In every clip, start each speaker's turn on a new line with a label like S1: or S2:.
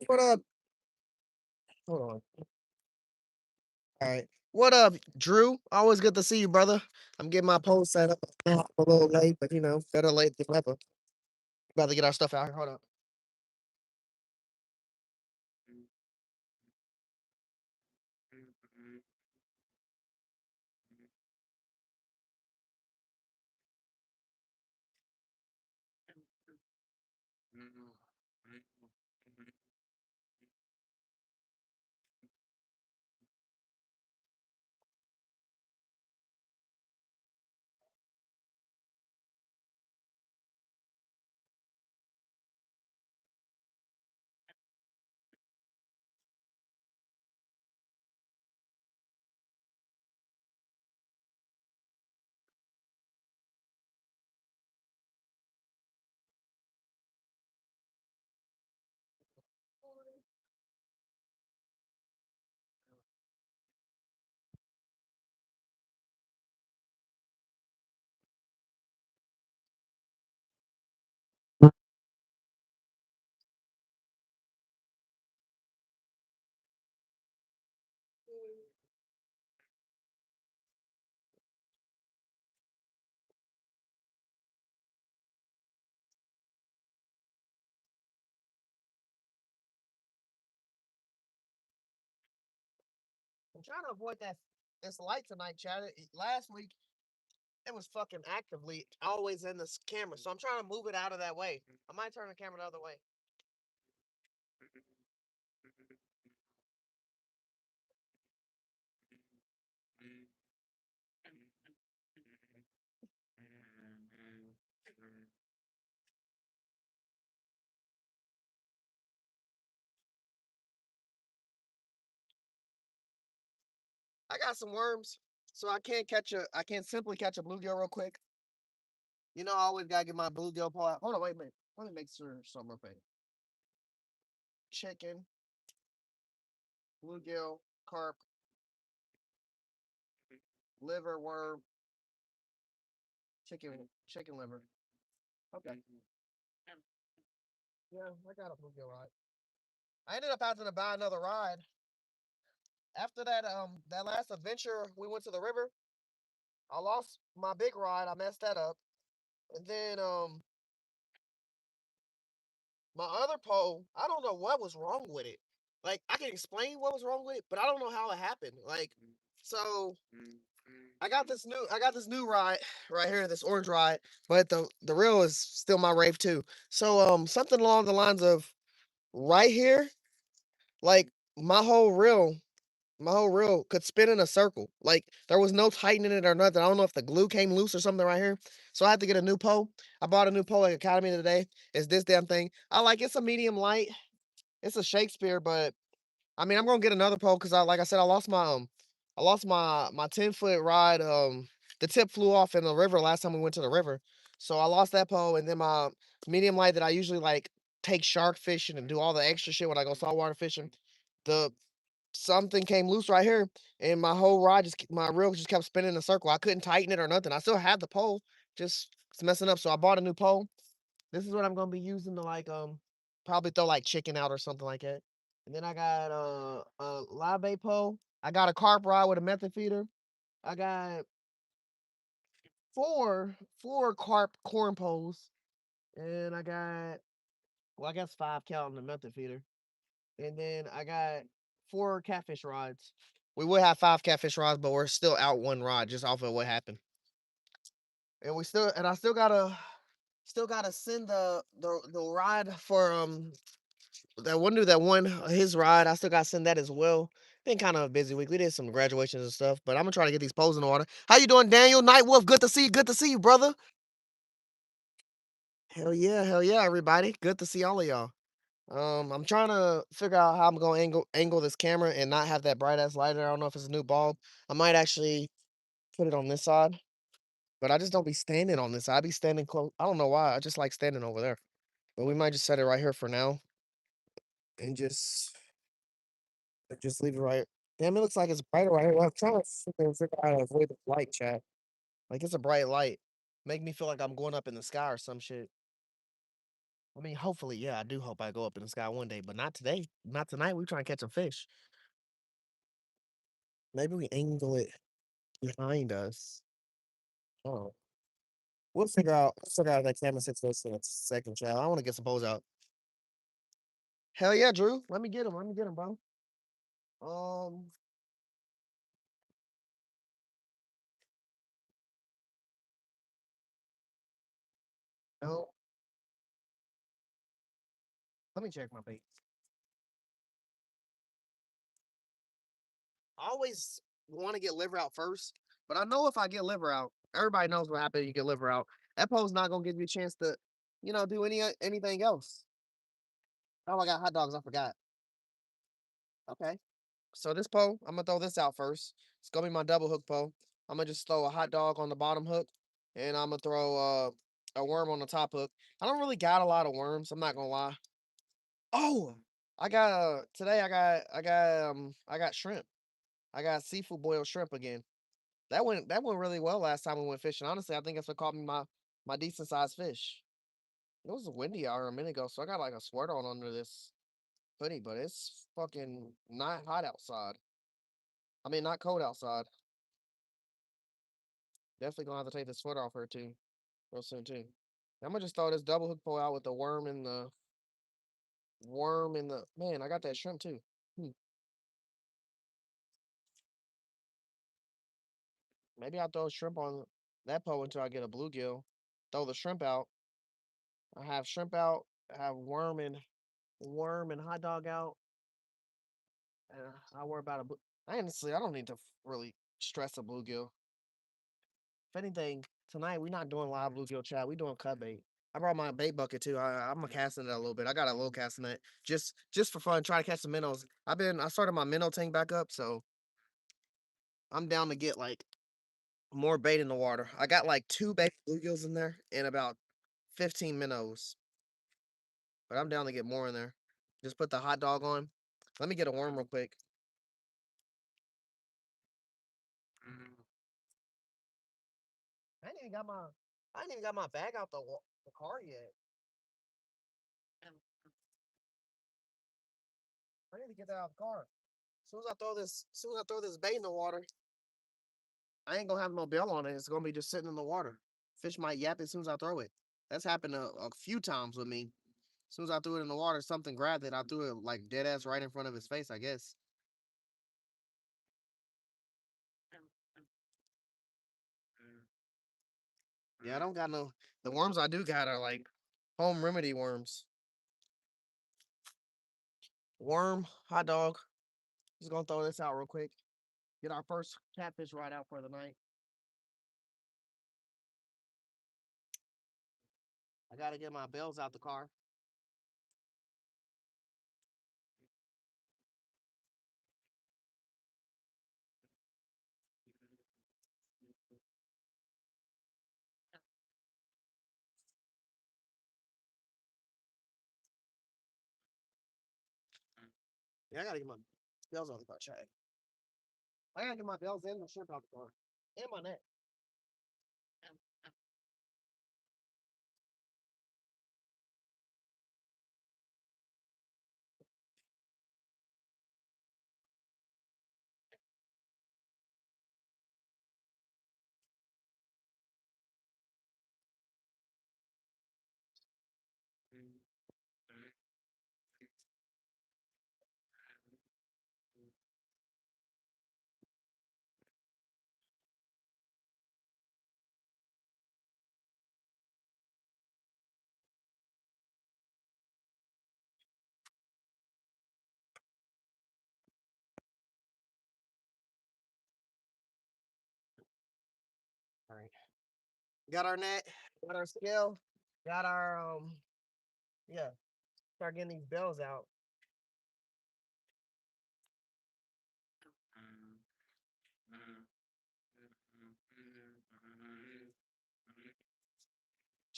S1: What up? Hold on. All right. What up, Drew? Always good to see you, brother. I'm getting my post set up. I'm a little late, but better late than never. About to get our stuff out here. Hold up. I'm trying to avoid this light tonight, Chad. Last week it was fucking actively always in this camera, so I'm trying to move it out of that way. I might turn the camera the other way. I got some worms, so I can't simply catch a bluegill real quick. I always gotta get my bluegill pull out. Hold on, wait a minute. Let me make sure something real quick. Chicken, bluegill, carp, liver, worm, chicken liver. Okay. Yeah, I got a bluegill rod. I ended up having to buy another rod. After that last adventure, we went to the river. I lost my big rod. I messed that up, and then my other pole. I don't know what was wrong with it. Like I can explain what was wrong with it, but I don't know how it happened. So I got this new ride right here, this orange ride, but the reel is still my rave too. So something along the lines of right here, like my whole reel, my whole reel could spin in a circle. Like there was no tightening it or nothing. I don't know if the glue came loose or something right here. So I had to get a new pole. I bought a new pole at Academy today. It's this damn thing. It's a medium light. It's a Shakespeare, but I mean, I'm gonna get another pole because like I said, I lost my 10-foot rod. The tip flew off in the river last time we went to the river, so I lost that pole. And then my medium light that I usually like take shark fishing and do all the extra shit when I go saltwater fishing. The something came loose right here, and my reel just kept spinning in a circle. I couldn't tighten it or nothing. I still had the pole, just it's messing up. So I bought a new pole. This is what I'm gonna be using to probably throw like chicken out or something like that. And then I got a live bait pole. I got a carp rod with a method feeder. I got four carp corn poles, and I got I guess 5 counting the method feeder. And then I got 4 catfish rods. We would have 5 catfish rods, but we're still out one rod just off of what happened. And I still gotta send the rod for that one dude that won his ride. I still got to send that as well. Been kind of a busy week. We did some graduations and stuff, but I'm gonna try to get these poles in order. How you doing, Daniel Nightwolf? Good to see you. Good to see you, brother. Hell yeah, everybody. Good to see all of y'all. I'm trying to figure out how I'm gonna angle this camera and not have that bright ass lighter. I don't know if it's a new bulb. I might actually put it on this side, but I just don't be standing on this side. I be standing close. I don't know why. I just like standing over there. But we might just set it right here for now and just leave it right. Damn, it looks like it's brighter right here. I'm trying to figure out how to avoid the light, chat. Like it's a bright light. Make me feel like I'm going up in the sky or some shit. I mean, hopefully, yeah, I do hope I go up in the sky one day, but not today. Not tonight. We trying to catch a fish. Maybe we angle it behind us. Oh, we'll figure out that camera situation in a second, child. I want to get some poles out. Hell yeah, Drew. Let me get him. Let me get him, bro. Um, no. Let me check my bait. I always want to get liver out first, but I know if I get liver out, everybody knows what happens. You get liver out. That pole's not gonna give you a chance to, do anything else. Oh, I got hot dogs. I forgot. Okay. So this pole, I'm gonna throw this out first. It's gonna be my double hook pole. I'm gonna just throw a hot dog on the bottom hook, and I'm gonna throw a worm on the top hook. I don't really got a lot of worms. I'm not gonna lie. Oh, I got today. I got shrimp. I got seafood boiled shrimp again. That went really well last time we went fishing. Honestly, I think that's what caught me my decent sized fish. It was windy out here a minute ago, so I got like a sweater on under this hoodie, but it's fucking not hot outside. I mean, not cold outside. Definitely gonna have to take the sweater off her too, real soon too. I'm gonna just throw this double hook pole out with the worm in the man. I got that shrimp too. Hmm. Maybe I'll throw shrimp on that pole until I get a bluegill. Throw the shrimp out. I have shrimp out. I have worm and hot dog out. And I worry about a blue. Honestly, I don't need to really stress a bluegill. If anything, tonight we not doing live bluegill chat. We doing cut bait. I brought my bait bucket too. I'm a casting it a little bit. I got a little casting net just for fun. Try to catch some minnows. I started my minnow tank back up, so I'm down to get like more bait in the water. I got like 2 baby bluegills in there and about 15 minnows, but I'm down to get more in there. Just put the hot dog on. Let me get a worm real quick. I ain't even got my I ain't even got my bag out the car yet. I need to get that out of the car. As soon as I throw this bait in the water, I ain't gonna have no bell on it. It's gonna be just sitting in the water. Fish might yap as soon as I throw it. That's happened a few times with me. As soon as I threw it in the water, something grabbed it. I threw it like dead ass right in front of his face, I guess. Yeah, I don't got no. The worms I do got are like home remedy worms. Worm, hot dog. Just gonna throw this out real quick. Get our first catfish right out for the night. I gotta get my bells out the car. Yeah, I gotta get my bells out the car. Check. I gotta get my bells and my shrimp out the car. And my net. All right. Got our net. Got our scale. Got our yeah. Start getting these bells out.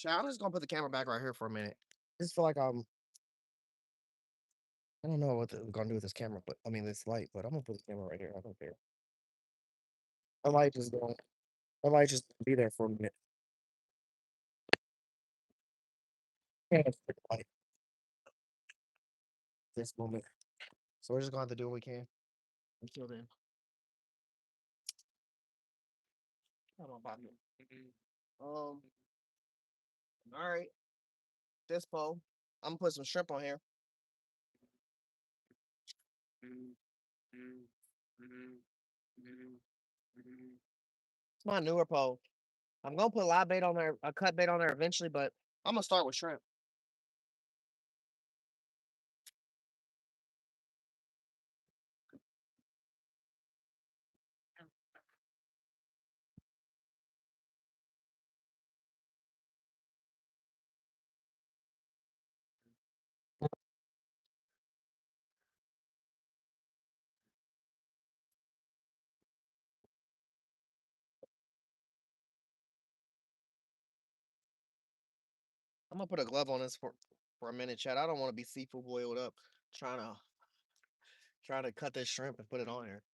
S1: I'm just gonna put the camera back right here for a minute. Just feel like I don't know what we're gonna do with this camera, but I mean this light, but I'm gonna put the camera right here. I don't care. The light just be there for a minute. can't like this moment. So we're just gonna have to do what we can until then. Come on, Bobby. All right. This bowl. I'm gonna put some shrimp on here. It's my newer pole. I'm gonna put live bait on there, a cut bait on there eventually, but I'm gonna start with shrimp. I'm gonna put a glove on this for a minute, Chad. I don't want to be seafood boiled up trying to cut this shrimp and put it on here.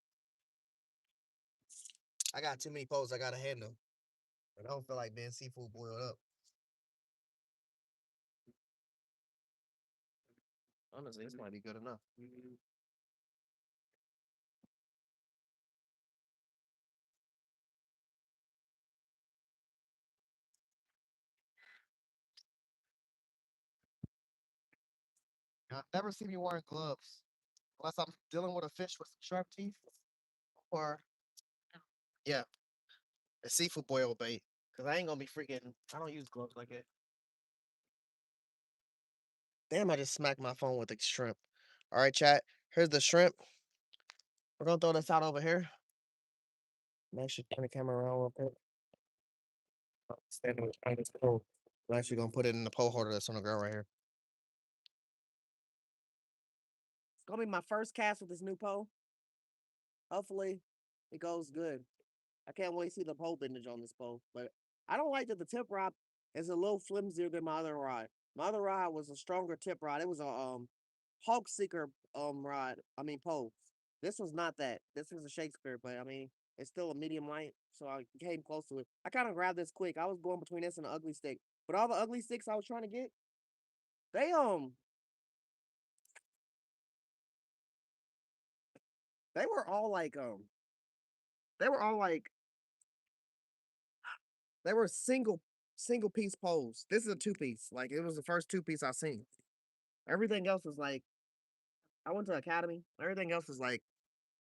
S1: I got too many poles I gotta handle. I don't feel like being seafood boiled up. Honestly, this might be good enough. I've never seen me wearing gloves unless I'm dealing with a fish with some sharp teeth or yeah, a seafood boil bait. Cause I ain't gonna be freaking. I don't use gloves like that. Damn, I just smacked my phone with the shrimp. All right, chat. Here's the shrimp. We're gonna throw this out over here. I'm actually turn the camera around a little bit. Standing behind this pole. I'm actually gonna put it in the pole holder that's on the ground right here. It's gonna be my first cast with this new pole. Hopefully, it goes good. I can't wait to see the pole bendage on this pole. But I don't like that the tip rod is a little flimsier than my other rod. My other rod was a stronger tip rod. It was a Hawk Seeker rod. I mean pole. This was not that. This was a Shakespeare, but I mean it's still a medium light, so I came close to it. I kind of grabbed this quick. I was going between this and the ugly stick, but all the ugly sticks I was trying to get, they they were all like they were all like they were single piece poles. This is a two piece. Like it was the first two piece I seen. Everything else was like I went to academy. Everything else was like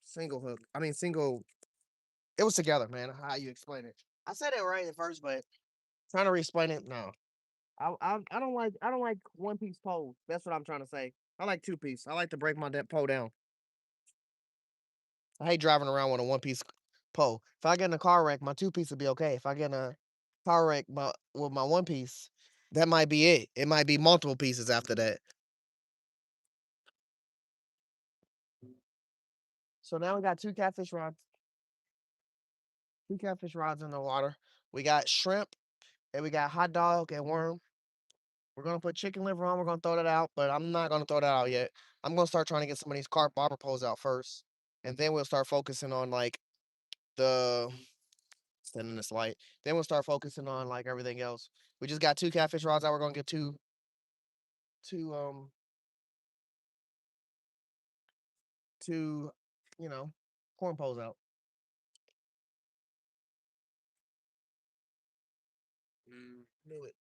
S1: single hook. I mean single. It was together, man. How you explain it? I said it right at first, but trying to re-explain it, no. I don't like one piece poles. That's what I'm trying to say. I like two piece. I like to break my pole down. I hate driving around with a one piece pole. If I get in a car wreck, my two piece would be okay. If I get in a car wreck with my one piece, that might be it. It might be multiple pieces after that. So now we got two catfish rods. Two catfish rods in the water. We got shrimp and we got hot dog and worm. We're gonna put chicken liver on. We're gonna throw that out, but I'm not gonna throw that out yet. I'm gonna start trying to get some of these carp bobber poles out first, and then we'll start focusing on like the standing this light. Then we'll start focusing on like everything else. We just got two catfish rods out. We're gonna get two two you know corn poles out. Knew it.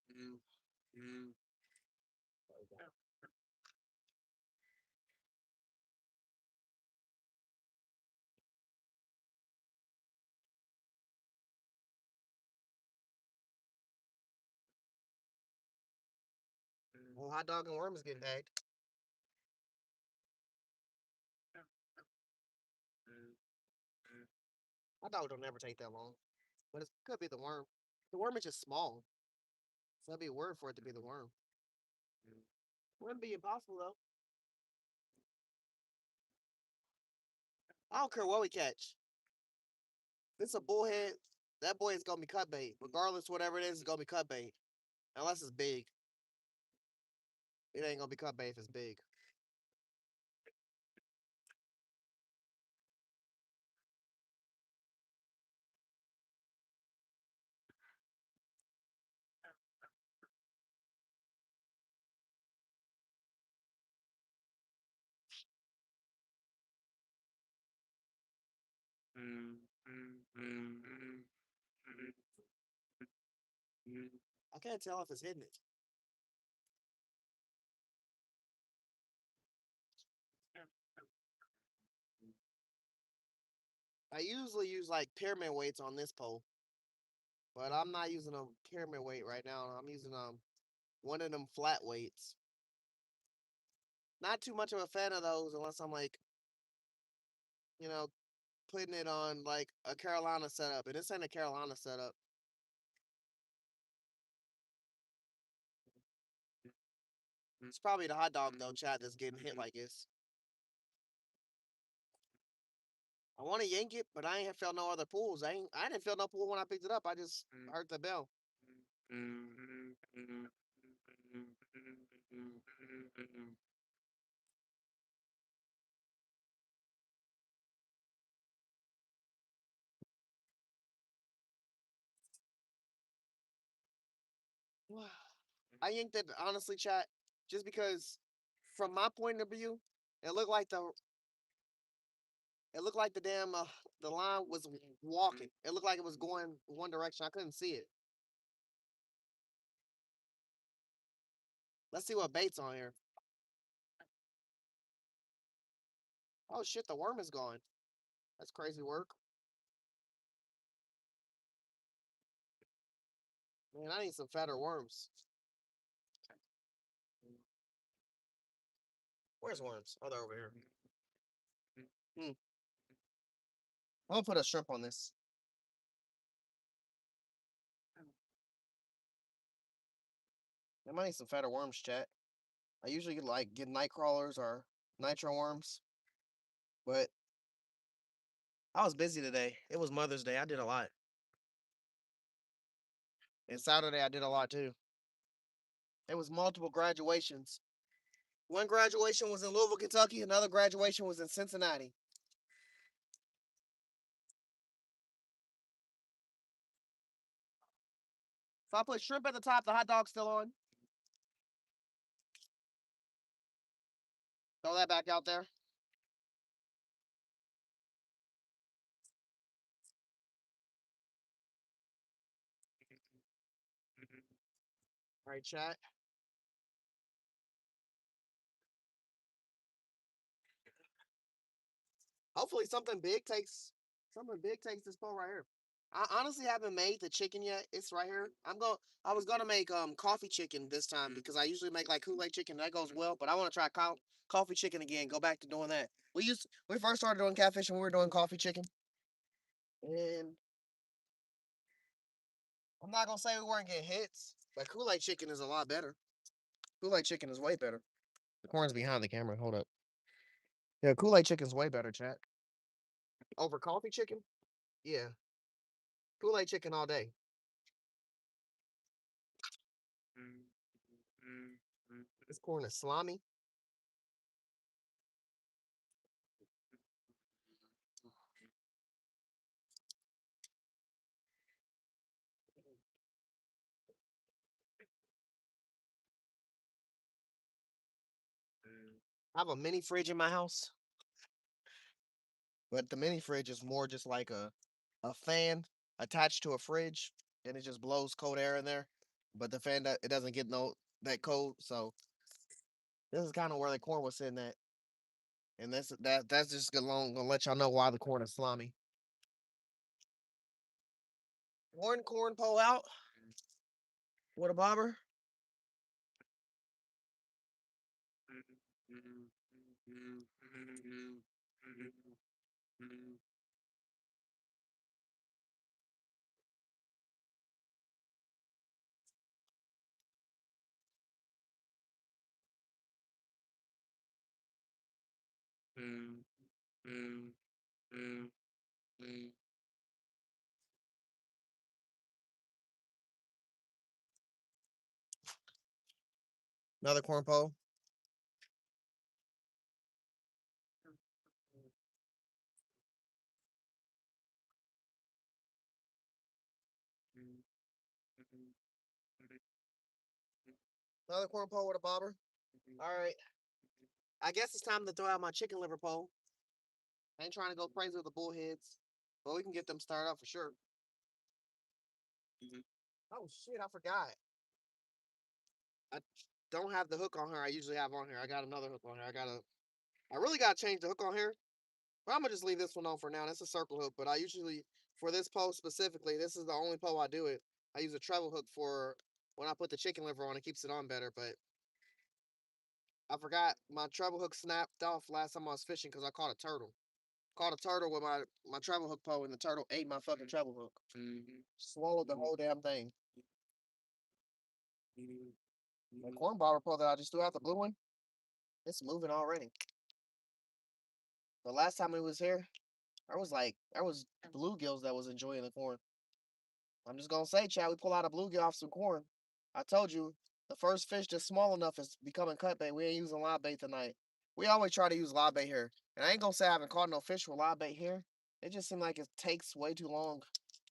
S1: Well, hot dog and worm is getting tagged. Hot dog don't never take that long, but it could be the worm. The worm is just small, so that'd be a word for it to be the worm. Wouldn't be impossible though. I don't care what we catch. This is a bullhead. That boy is gonna be cut bait. Regardless, whatever it is, it's gonna be cut bait. Unless it's big. It ain't gonna be cut bait if it's big. I can't tell if it's hitting it. I usually use like pyramid weights on this pole, but I'm not using a pyramid weight right now. I'm using one of them flat weights. Not too much of a fan of those unless I'm like, you know, putting it on like a Carolina setup, and this ain't a Carolina setup. It's probably the hot dog though, Chad, that's getting hit like this. I want to yank it, but I ain't felt no other pulls. I didn't feel no pull when I picked it up. I just heard the bell. I yanked it honestly, chat, just because from my point of view, it looked like the it looked like the damn the line was walking. It looked like it was going one direction. I couldn't see it. Let's see what bait's on here. Oh shit, the worm is gone. That's crazy work. Man, I need some fatter worms. Where's worms? Oh, they're over here. Hmm. I'm gonna put a shrimp on this. I might need some fatter worms, chat. I usually like get night crawlers or nitro worms, but I was busy today. It was Mother's Day. I did a lot. And Saturday I did a lot too. It was multiple graduations. One graduation was in Louisville, Kentucky. Another graduation was in Cincinnati. So I put shrimp at the top. The hot dog's still on. Throw that back out there. All right, chat. Hopefully something big takes this pole right here. I honestly haven't made the chicken yet. It's right here. I was gonna make coffee chicken this time because I usually make like Kool-Aid chicken. That goes well, but I want to try coffee chicken again. Go back to doing that. We first started doing catfish and we were doing coffee chicken. And I'm not gonna say we weren't getting hits, but Kool-Aid chicken is a lot better. Kool-Aid chicken is way better. The corn's behind the camera. Hold up. Yeah, Kool-Aid chicken's way better, chat. Over coffee chicken? Yeah. Kool-Aid chicken all day. This corn is slimy. I have a mini fridge in my house, but the mini fridge is more just like a fan attached to a fridge, and it just blows cold air in there. But the fan it doesn't get no that cold, so this is kind of where the corn was sitting at, and that's just gonna let y'all know why the corn is slimy. One corn pole out. What a bobber. Another corn pole. Another corn pole with a bobber. All right. I guess it's time to throw out my chicken liver pole. I ain't trying to go crazy with the bullheads. But we can get them started up for sure. Oh shit, I forgot. I don't have the hook on her I usually have on here. I got another hook on here. I really gotta change the hook on here. But I'm gonna just leave this one on for now. That's a circle hook, but I usually for this pole specifically, this is the only pole I do it. I use a treble hook for when I put the chicken liver on. It keeps it on better, but I forgot my treble hook snapped off last time I was fishing because I caught a turtle. Caught a turtle with my treble hook pole, and the turtle ate my fucking treble hook. Swallowed the whole damn thing. The corn bobber pole that I just threw out, the blue one, it's moving already. The last time it was here, there was bluegills that was enjoying the corn. I'm just gonna say, Chad, we pull out a bluegill off some corn. I told you, the first fish that's small enough is becoming cut bait. We ain't using live bait tonight. We always try to use live bait here. And I ain't gonna say I haven't caught no fish with live bait here. It just seems like it takes way too long.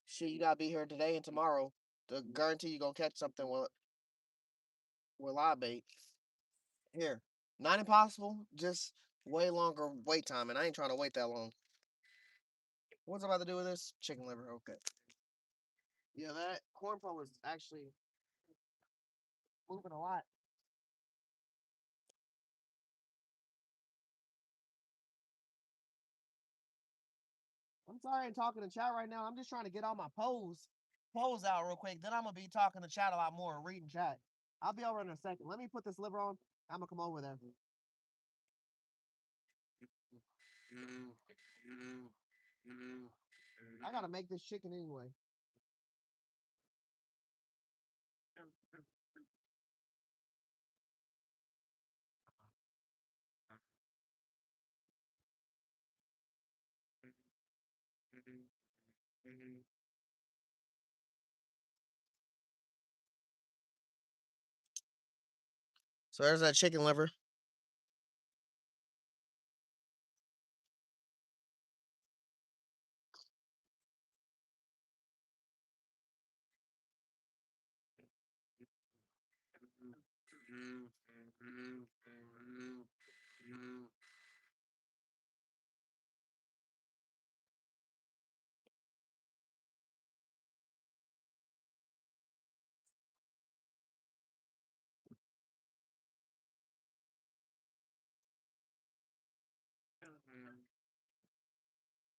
S1: Shit, you gotta be here today and tomorrow to guarantee you gonna catch something with live bait. Here. Not impossible, just way longer wait time, and I ain't trying to wait that long. What's I about to do with this? Chicken liver, okay. Yeah, that corn pole is actually moving a lot. I'm sorry I'm talking to chat right now. I'm just trying to get all my poles out real quick. Then I'm gonna be talking to chat a lot more and reading chat. I'll be over in a second. Let me put this liver on. I'm gonna come over there. I gotta make this chicken anyway. So there's that chicken liver.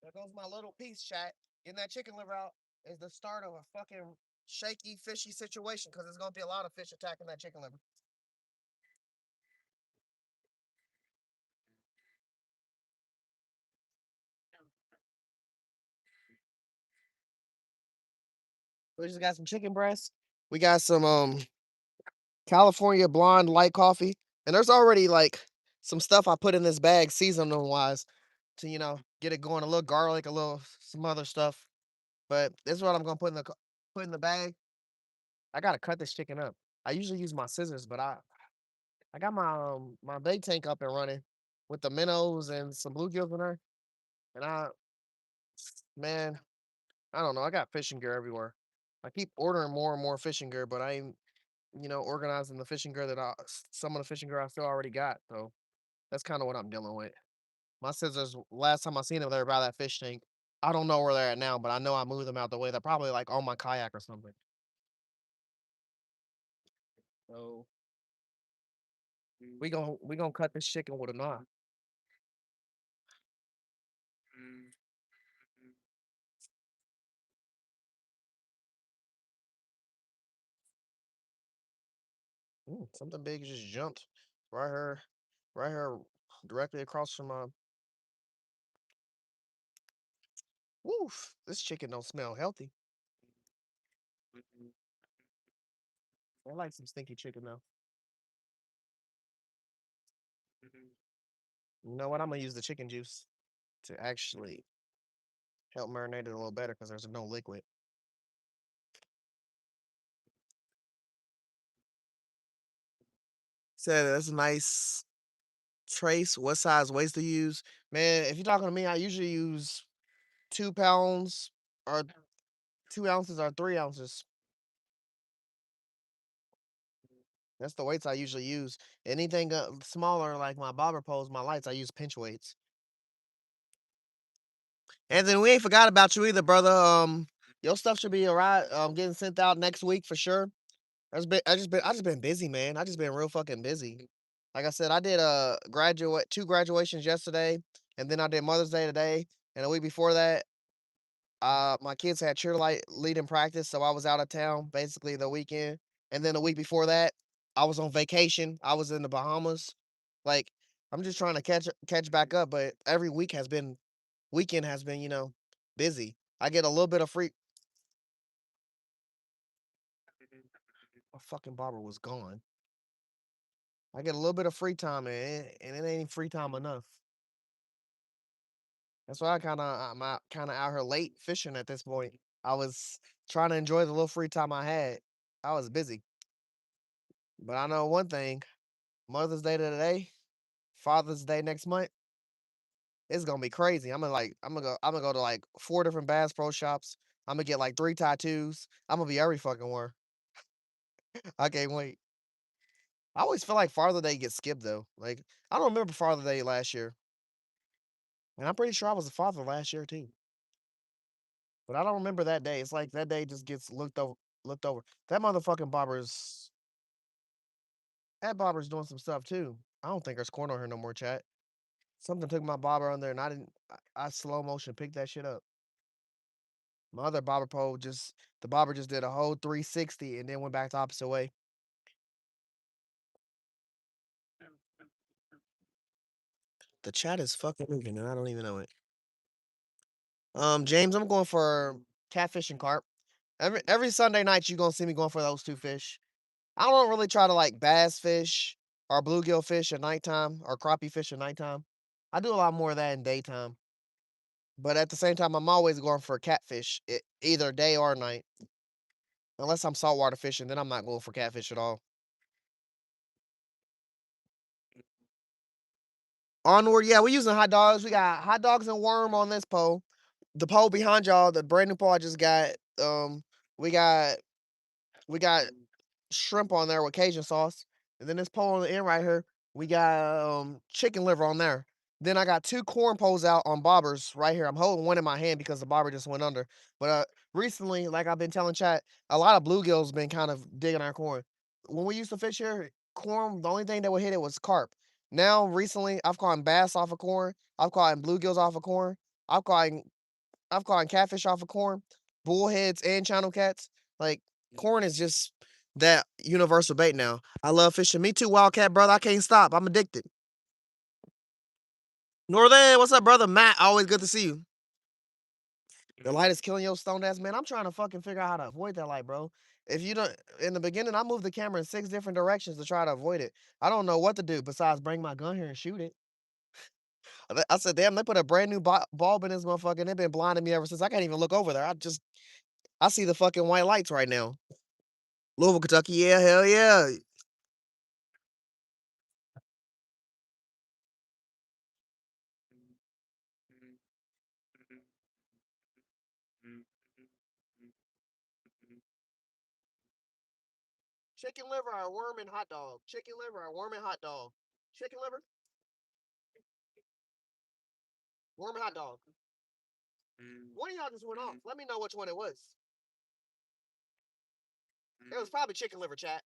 S1: There goes my little piece, chat. Getting that chicken liver out is the start of a fucking shaky, fishy situation because there's gonna be a lot of fish attacking that chicken liver. We just got some chicken breasts. We got some California blonde light coffee, and there's already like some stuff I put in this bag seasoning wise to get it going. A little garlic, a little some other stuff. But this is what I'm gonna put in the bag. I gotta cut this chicken up. I usually use my scissors, but I got my bait tank up and running with the minnows and some bluegills in there. And man, I don't know. I got fishing gear everywhere. I keep ordering more and more fishing gear, but I ain't organizing the fishing gear some of the fishing gear I still already got. So that's kind of what I'm dealing with. My scissors, last time I seen them, they were by that fish tank. I don't know where they're at now, but I know I moved them out the way. They're probably like on my kayak or something. So we gonna cut this chicken with a knife. Ooh, something big just jumped right here, right here, directly across from my. Woof! This chicken don't smell healthy. I like some stinky chicken though. You know what? I'm gonna use the chicken juice to actually help marinate it a little better because there's no liquid. Said that's a nice trace. What size waist to use? Man, if you're talking to me, I usually use 2 pounds or 2 ounces or 3 ounces. That's the weights I usually use. Anything smaller, like my bobber poles, my lights, I use pinch weights. Anthony, we ain't forgot about you either, brother. Your stuff should be alright. Getting sent out next week for sure. I just been busy, man. I just been real fucking busy. Like I said, I did two graduations yesterday, and then I did Mother's Day today, and a week before that, my kids had cheerlead leading practice, so I was out of town basically the weekend, and then the week before that, I was on vacation. I was in the Bahamas. Like I'm just trying to catch back up, but every weekend has been busy. I get a little bit of free. My fucking barber was gone. I get a little bit of free time, and it ain't free time enough. That's why I'm kind of out here late fishing at this point. I was trying to enjoy the little free time I had. I was busy, but I know one thing: Mother's Day today, Father's Day next month. It's gonna be crazy. I'm gonna go to like 4 different Bass Pro shops. I'm gonna get like 3 tattoos. I'm gonna be every fucking where. I can't wait. I always feel like Father's Day gets skipped though. Like I don't remember Father's Day last year, and I'm pretty sure I was a father last year too. But I don't remember that day. It's like that day just gets looked over. Looked over. That barber's doing some stuff too. I don't think there's corn on here no more, chat. Something took my barber on there, and I didn't. I slow motion picked that shit up. My other barber pole just the barber just did a whole 360 and then went back the opposite way. The chat is fucking moving, and I don't even know it. James, I'm going for catfish and carp. Every Sunday night, you gonna see me going for those two fish. I don't really try to like bass fish or bluegill fish at nighttime or crappie fish at nighttime. I do a lot more of that in daytime. But at the same time, I'm always going for catfish, either day or night. Unless I'm saltwater fishing, then I'm not going for catfish at all. Onward, yeah, we using hot dogs. We got hot dogs and worm on this pole. The pole behind y'all, the brand new pole I just got. We got we got shrimp on there with Cajun sauce. And then this pole on the end right here, we got chicken liver on there. Then I got 2 corn poles out on bobbers right here. I'm holding one in my hand because the bobber just went under. But recently, like I've been telling chat, a lot of bluegills been kind of digging our corn. When we used to fish here, corn, the only thing that would hit it was carp. Now, recently, I've caught bass off of corn. I've caught bluegills off of corn. I've caught I've caught catfish off of corn, bullheads and channel cats. Like corn is just that universal bait now. I love fishing. Me too, Wildcat brother. I can't stop. I'm addicted. Northern, what's up, brother? Matt, always good to see you. The light is killing your stone ass, man. I'm trying to fucking figure out how to avoid that light, bro. If you don't, in the beginning, I moved the camera in 6 different directions to try to avoid it. I don't know what to do besides bring my gun here and shoot it. I said, damn, they put a brand new bulb in this motherfucker, and they've been blinding me ever since. I can't even look over there. I see the fucking white lights right now. Louisville, Kentucky, yeah, hell yeah. Chicken liver or worm and hot dog. Chicken liver or worm and hot dog. Chicken liver, worm and hot dog. One of y'all just went off. Let me know which one it was. It was probably chicken liver, chat.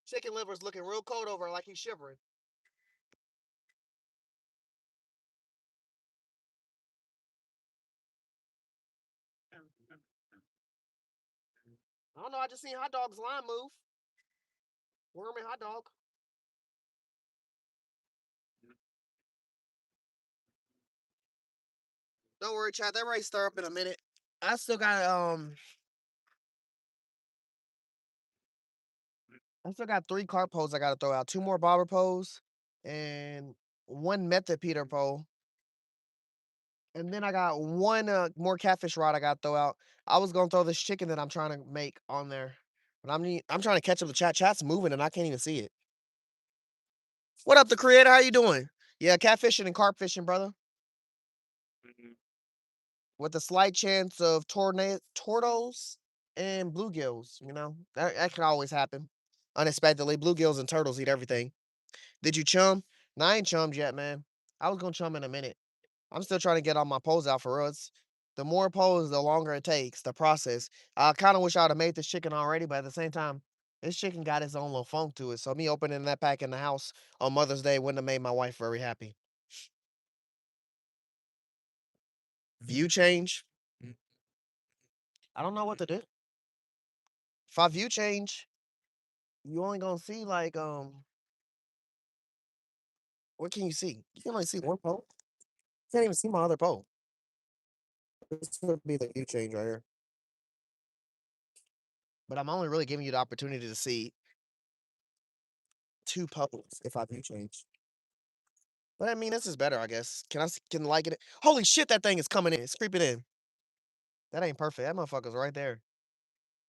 S1: Chicken liver's looking real cold over like he's shivering. I don't know. I just seen hot dog's line move. Worm and hot dog. Don't worry, chat. That right stir up in a minute. I still got I still got 3 carp poles I gotta throw out. 2 more bobber poles and 1 method Peter pole. And then I got 1 more catfish rod I gotta throw out. I was gonna throw this chicken that I'm trying to make on there. But I'm trying to catch up the chat. Chat's moving and I can't even see it. What up, the creator? How you doing? Yeah, catfishing and carp fishing, brother. With a slight chance of turtles and bluegills. That can always happen unexpectedly. Bluegills and turtles eat everything. Did you chum? No, I ain't chummed yet, man. I was gonna chum in a minute. I'm still trying to get all my poles out for us. The more poles, the longer it takes, the process. I kind of wish I would have made this chicken already, but at the same time, this chicken got its own little funk to it. So me opening that pack in the house on Mother's Day wouldn't have made my wife very happy. View change? I don't know what to do. If I view change, you only gonna see like what can you see? You can only see one pole. You can't even see my other pole. This would be the view change right here. But I'm only really giving you the opportunity to see two poles if I view change. But I mean, this is better, I guess. Can like it? Holy shit, that thing is coming in. It's creeping in. That ain't perfect. That motherfucker's right there.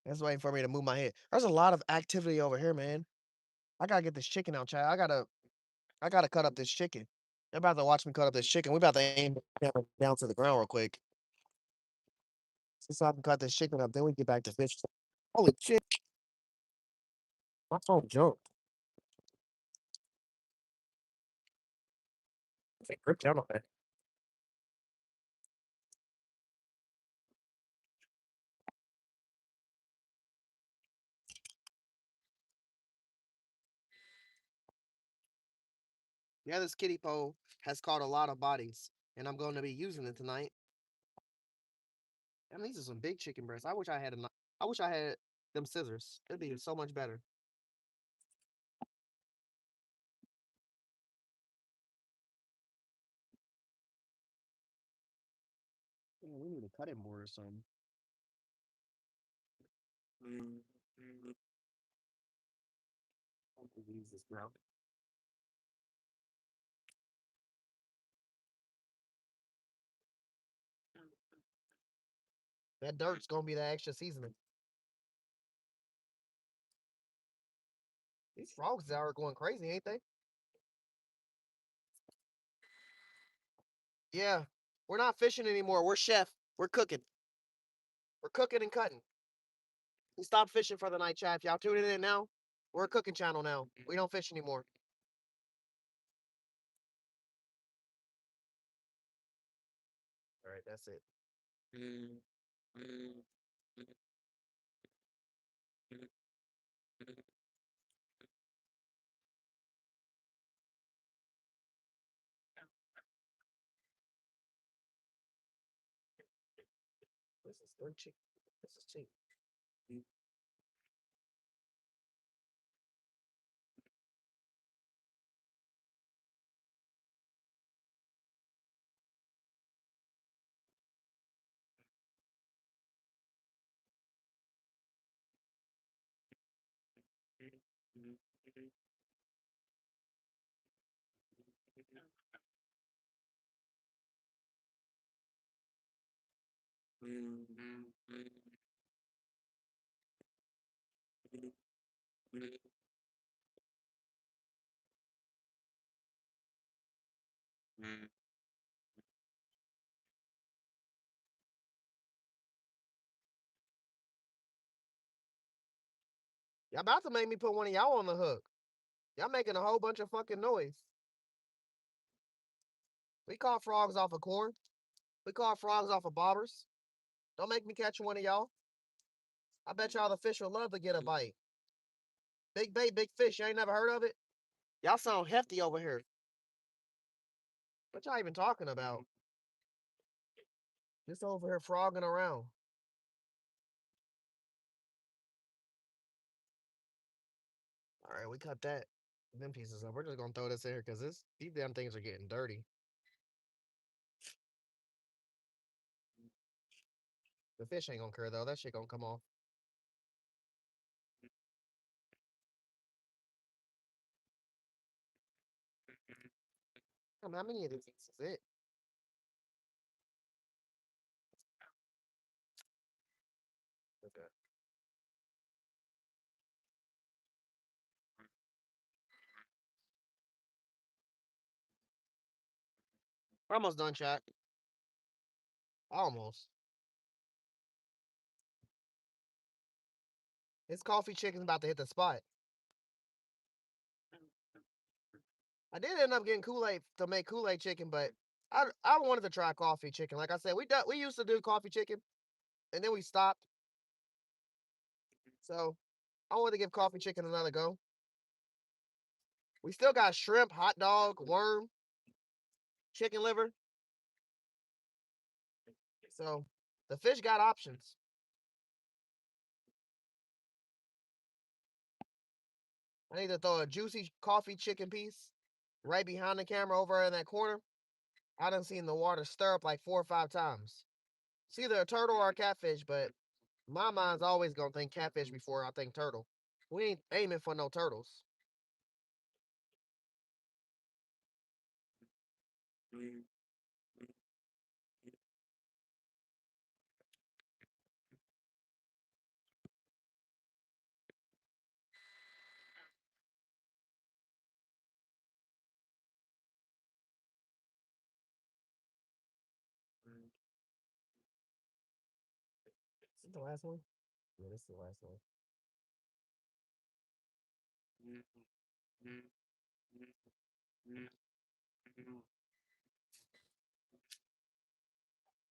S1: That's waiting for me to move my head. There's a lot of activity over here, man. I gotta get this chicken out, Chad. I gotta cut up this chicken. They're about to watch me cut up this chicken. We about to aim down to the ground real quick. So I can cut this chicken up, then we get back to fish. Holy shit, my phone jumped. It's like grip down on that. Yeah, this kiddie pole has caught a lot of bodies, and I'm going to be using it tonight. And these are some big chicken breasts. I wish I had a knife. I wish I had them scissors. It'd be so much better. Yeah, we need a cutting board or something. Use this ground. That dirt's gonna be the extra seasoning. These frogs are going crazy, ain't they? Yeah. We're not fishing anymore. We're chef. We're cooking. We're cooking and cutting. We stopped fishing for the night, chat. If y'all tuning in now, we're a cooking channel now. We don't fish anymore. All right, that's it. This is very cheap. This is cheap. Y'all about to make me put one of y'all on the hook. Y'all making a whole bunch of fucking noise. We caught frogs off of corn. We caught frogs off of bobbers. Don't make me catch one of y'all. I bet y'all the fish would love to get a bite. Big bait, big fish. You ain't never heard of it? Y'all sound hefty over here. What y'all even talking about? Just over here frogging around. All right, we cut that. Them pieces up. We're just gonna throw this in here because these damn things are getting dirty. The fish ain't gonna care though. That shit gonna come off. How many of these is it? Okay. We're almost done, chat. Almost. This coffee chicken's about to hit the spot. I did end up getting Kool-Aid to make Kool-Aid chicken, but I wanted to try coffee chicken. Like I said, we used to do coffee chicken, and then we stopped. So I wanted to give coffee chicken another go. We still got shrimp, hot dog, worm, chicken liver. So the fish got options. I need to throw a juicy coffee chicken piece right behind the camera over in that corner. I done seen the water stir up like 4 or 5 times. It's either a turtle or a catfish, but my mind's always gonna think catfish before I think turtle. We ain't aiming for no turtles. Is this the last one? Yeah, this is the last one.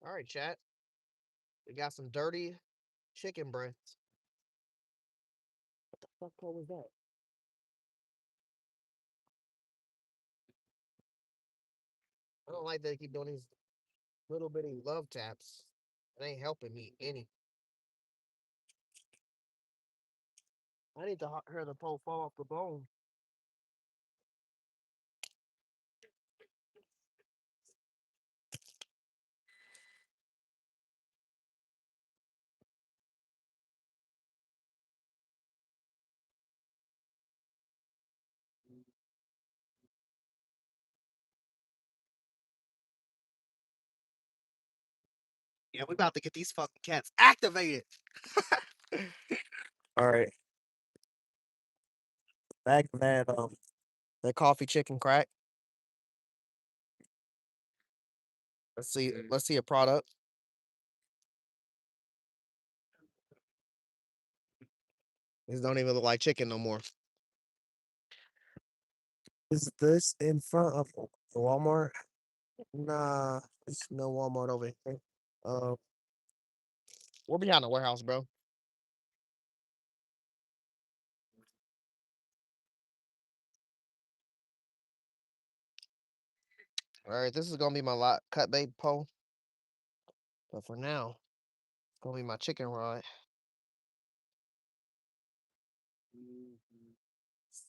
S1: All right, chat. We got some dirty chicken breasts. What the fuck color was that? I don't like that they keep doing these little bitty love taps. It ain't helping me any. I need to hear the pole fall off the bone. Yeah, we about to get these fucking cats activated. All right, back to that coffee chicken crack. Let's see. Let's see a product. This don't even look like chicken no more. Is this in front of Walmart? Nah, there's no Walmart over here. Uh, we're behind the warehouse, bro. All right, this is gonna be my lot cut bait pole, but for now, it's gonna be my chicken rod.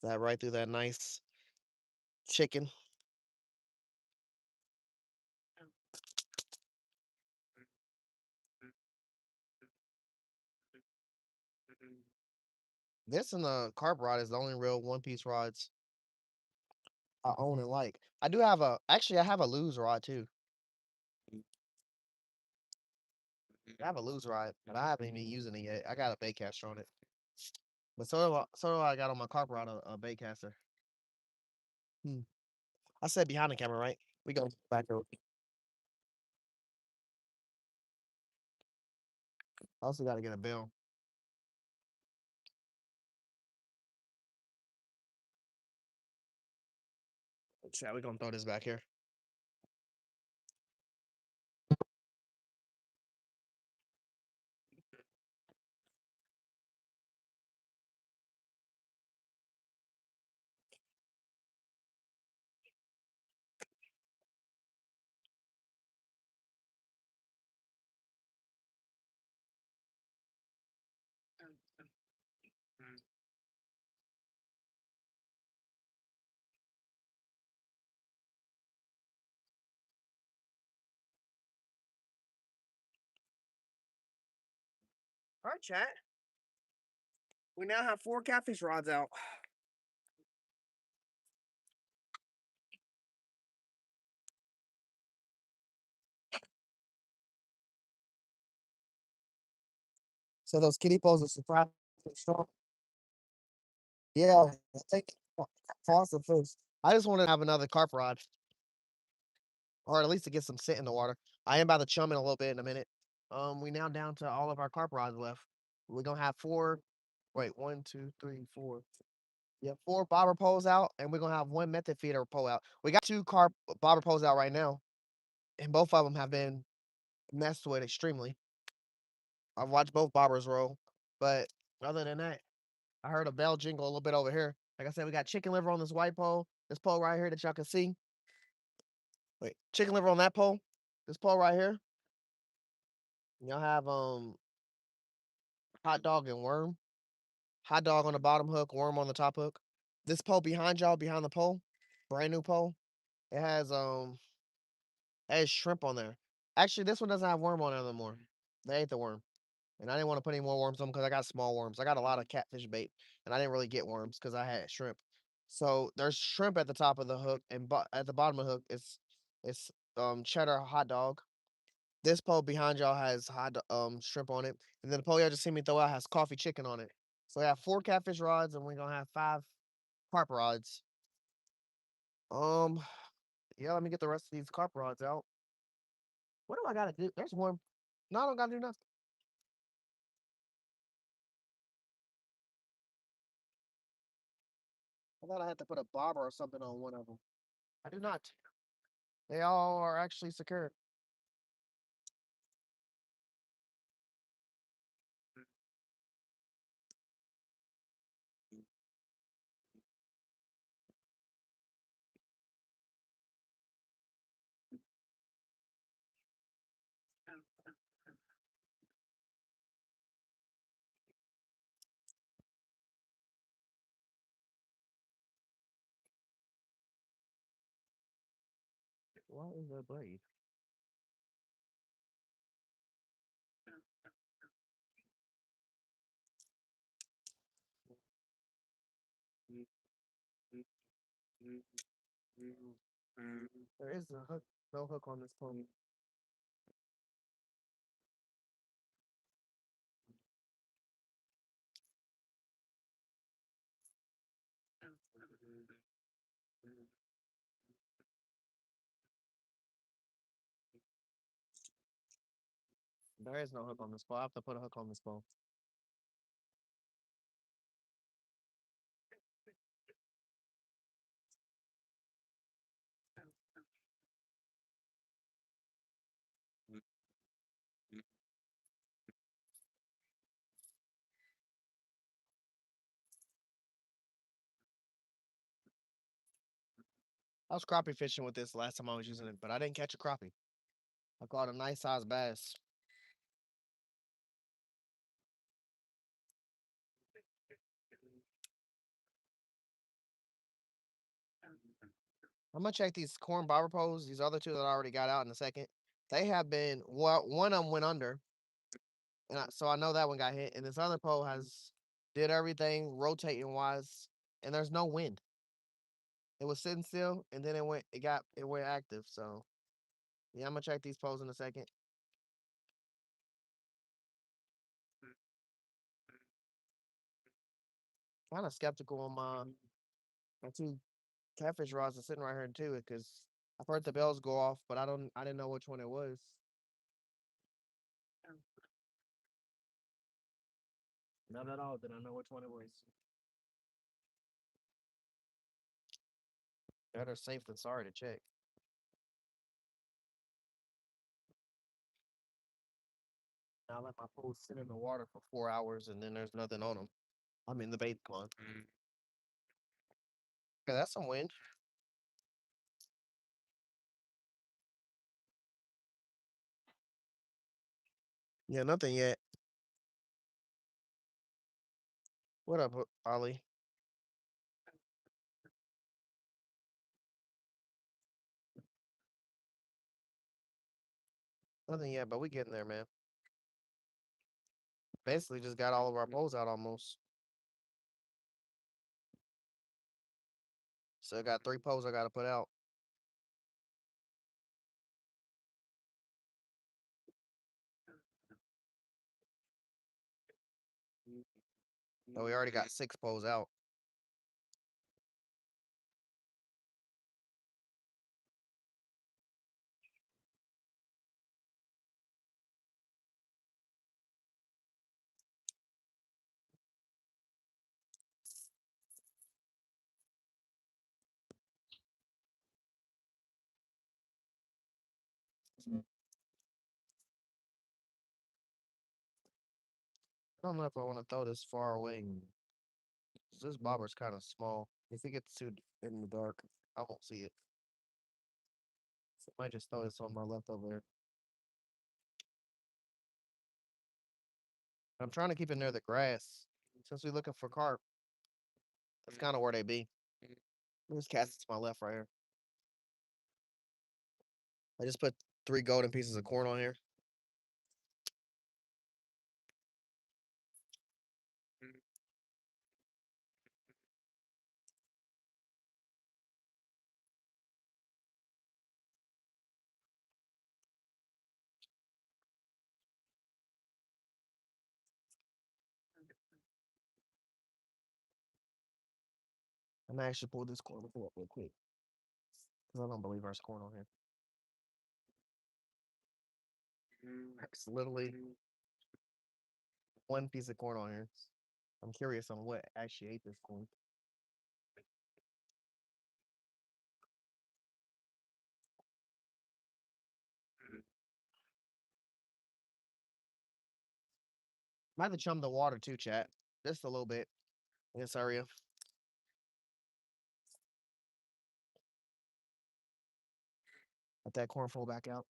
S1: That right through that nice chicken. This and the carp rod is the only real one piece rods I own and like. I do have actually I have a lose rod too. I have a lose rod, but I haven't even using it yet. I got a bait caster on it. But so do I got on my carp rod a bait caster. Hmm. I said behind the camera, right? We go back over. I also got to get a bill. Chat, we gonna throw this back here. All right, chat. We now have 4 catfish rods out. So those kiddie poles are surprisingly strong. Yeah, I think fossil first. I just want to have another carp rod, or at least to get some scent in the water. I am about to chum in a little bit in a minute. We now down to all of our carp rods left. We're gonna have 4. Wait, 1, 2, 3, 4. Yeah, 4 bobber poles out, and we're gonna have 1 method feeder pole out. We got 2 carp bobber poles out right now, and both of them have been messed with extremely. I've watched both bobbers roll, but other than that, I heard a bell jingle a little bit over here. Like I said, we got chicken liver on this white pole. This pole right here that y'all can see. Wait, chicken liver on that pole. This pole right here. Y'all have hot dog and worm. Hot dog on the bottom hook, worm on the top hook. This pole behind y'all, behind the pole, brand new pole. It has shrimp on there. Actually, this one doesn't have worm on it anymore. They ate the worm. And I didn't want to put any more worms on because I got small worms. I got a lot of catfish bait, and I didn't really get worms because I had shrimp. So there's shrimp at the top of the hook, and at the bottom of the hook it's cheddar hot dog. This pole behind y'all has shrimp on it, and then the pole y'all just see me throw out has coffee chicken on it. So we have 4 catfish rods, and we're gonna have 5 carp rods. Um, yeah, let me get the rest of these carp rods out. What do I gotta do? There's one. No, I don't gotta do nothing. I thought I had to put a bobber or something on one of them. I do not. They all are actually secure. Why is that blade? There is a hook, no hook on this pole. There is no hook on this pole. I have to put a hook on this pole. I was crappie fishing with this last time I was using it, but I didn't catch a crappie. I caught a nice sized bass. I'm gonna check these corn bobber poles. These other two that I already got out in a second. They have been one of them went under, and so I know that one got hit. And this other pole has did everything rotating wise, and there's no wind. It was sitting still, and then it went active. So yeah, I'm gonna check these poles in a second. Kind of skeptical on my 2 catfish rods are sitting right here too, because I've heard the bells go off, but I didn't know which one it was. Not at all. Did I know which one it was? Better safe than sorry to check. I let my poles sit in the water for 4 hours, and then there's nothing on them. I mean, the bait gone. Okay, that's some wind. Yeah, nothing yet. What up, Ollie? Nothing yet, but we getting there, man. Basically, just got all of our poles out almost. So I got 3 poles I gotta put out. But we already got 6 poles out. I don't know if I want to throw this far away. 'Cause this bobber's kind of small. If it gets too in the dark, I won't see it. So I might just throw this on my left over there. I'm trying to keep it near the grass. Since we're looking for carp, that's kind of where they be. Let's cast it to my left right here. I just put 3 golden pieces of corn on here. I'm gonna actually pull this corn up real quick. Because I don't believe there's corn on here. It's literally 1 piece of corn on here. I'm curious on what actually ate this corn. Might have to chum the water too, chat. Just a little bit in this area. Let that corn fall back out.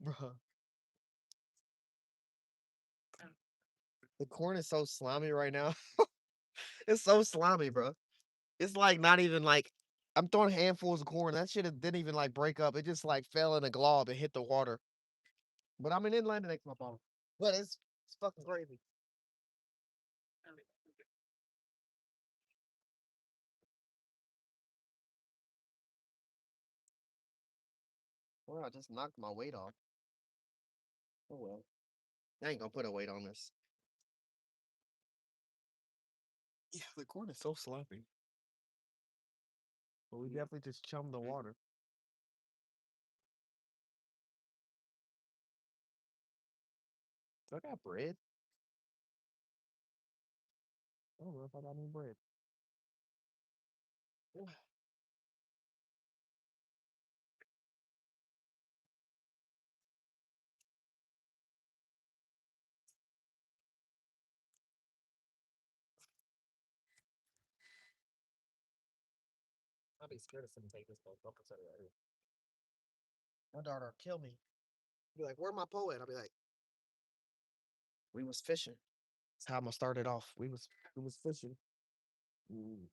S1: Bro, the corn is so slimy right now. It's so slimy, bro. It's like not even like I'm throwing handfuls of corn. That shit didn't even like break up. It just like fell in a glob and hit the water. But I'm in inland next to my bottle. But it's fucking crazy. Well, I just knocked my weight off. Oh well. I ain't gonna put a weight on this. Yeah, the corn is so sloppy. But we definitely just chummed the water. Do I got bread? I don't know if I got any bread. I'll be scared of somebody take this whole bucket right here. My daughter kill me. Be like, where my pole at? I'll be like, we was fishing. That's how I'm gonna start it off. We was fishing. Mm,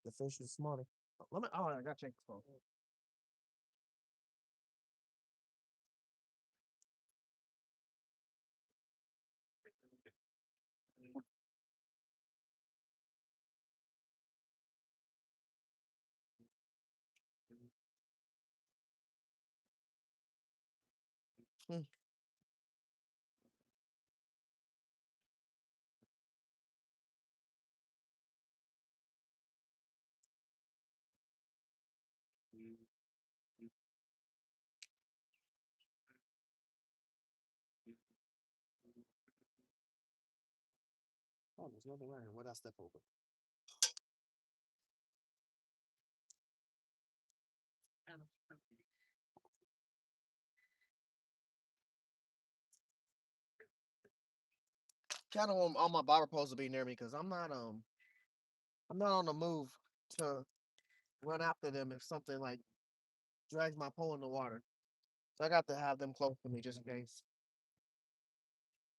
S1: the fish was smarter. Let me. Oh, I gotta check the phone. Hmm. Oh, there's nothing right here. What I step over? Kind of want all my barber poles to be near me because I'm not on the move to run after them if something like drags my pole in the water. So I got to have them close to me just in case.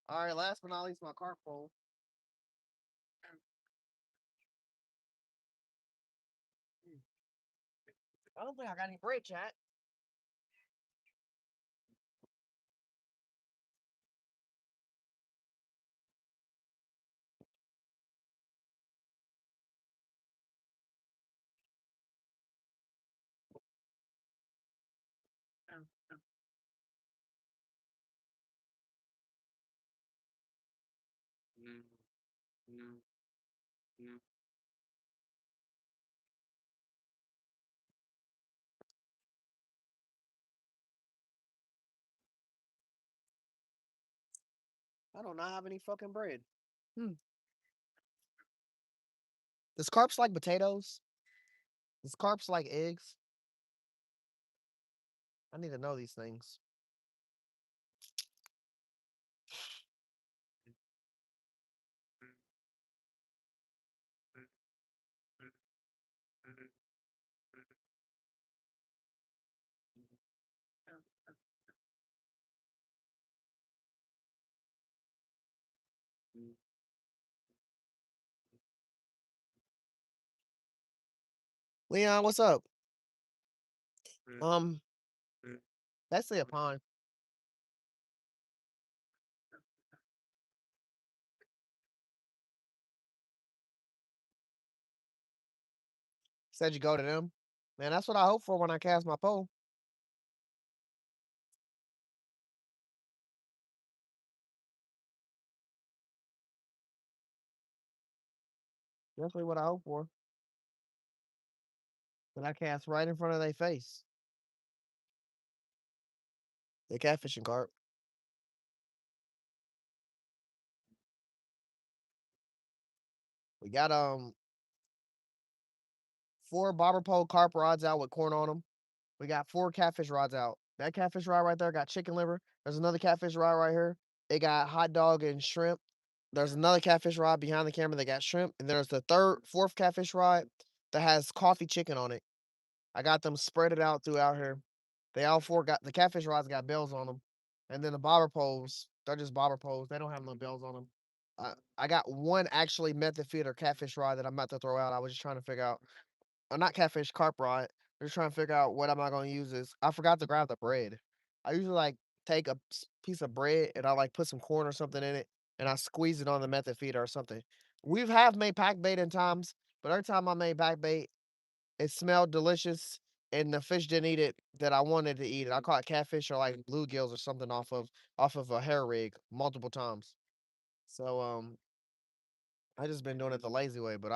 S1: All right, last but not least, my carp pole. I don't think I got any bread, chat. I do not have any fucking bread. Hmm. Does carps like potatoes? Does carps like eggs? I need to know these things. Leon, what's up? Um, let's say a pond. Said you go to them. Man, that's what I hope for when I cast my pole. Definitely what I hope for. That I cast right in front of their face. The catfishing carp. We got 4 bobber pole carp rods out with corn on them. We got 4 catfish rods out. That catfish rod right there got chicken liver. There's another catfish rod right here. It got hot dog and shrimp. There's another catfish rod behind the camera that got shrimp. And there's the fourth catfish rod that has coffee chicken on it. I got them spread it out throughout here. They all 4 got the catfish rods got bells on them. And then the bobber poles, they're just bobber poles. They don't have no bells on them. I got one actually method feeder catfish rod that I'm about to throw out. I was just trying to figure out, not catfish, carp rod. I'm just trying to figure out what am I going to use this. I forgot to grab the bread. I usually like take a piece of bread and I like put some corn or something in it and I squeeze it on the method feeder or something. We've have made pack bait in times, but every time I made pack bait, it smelled delicious and the fish didn't eat it that I wanted to eat it. I caught catfish or like bluegills or something off of a hair rig multiple times. So I just been doing it the lazy way, but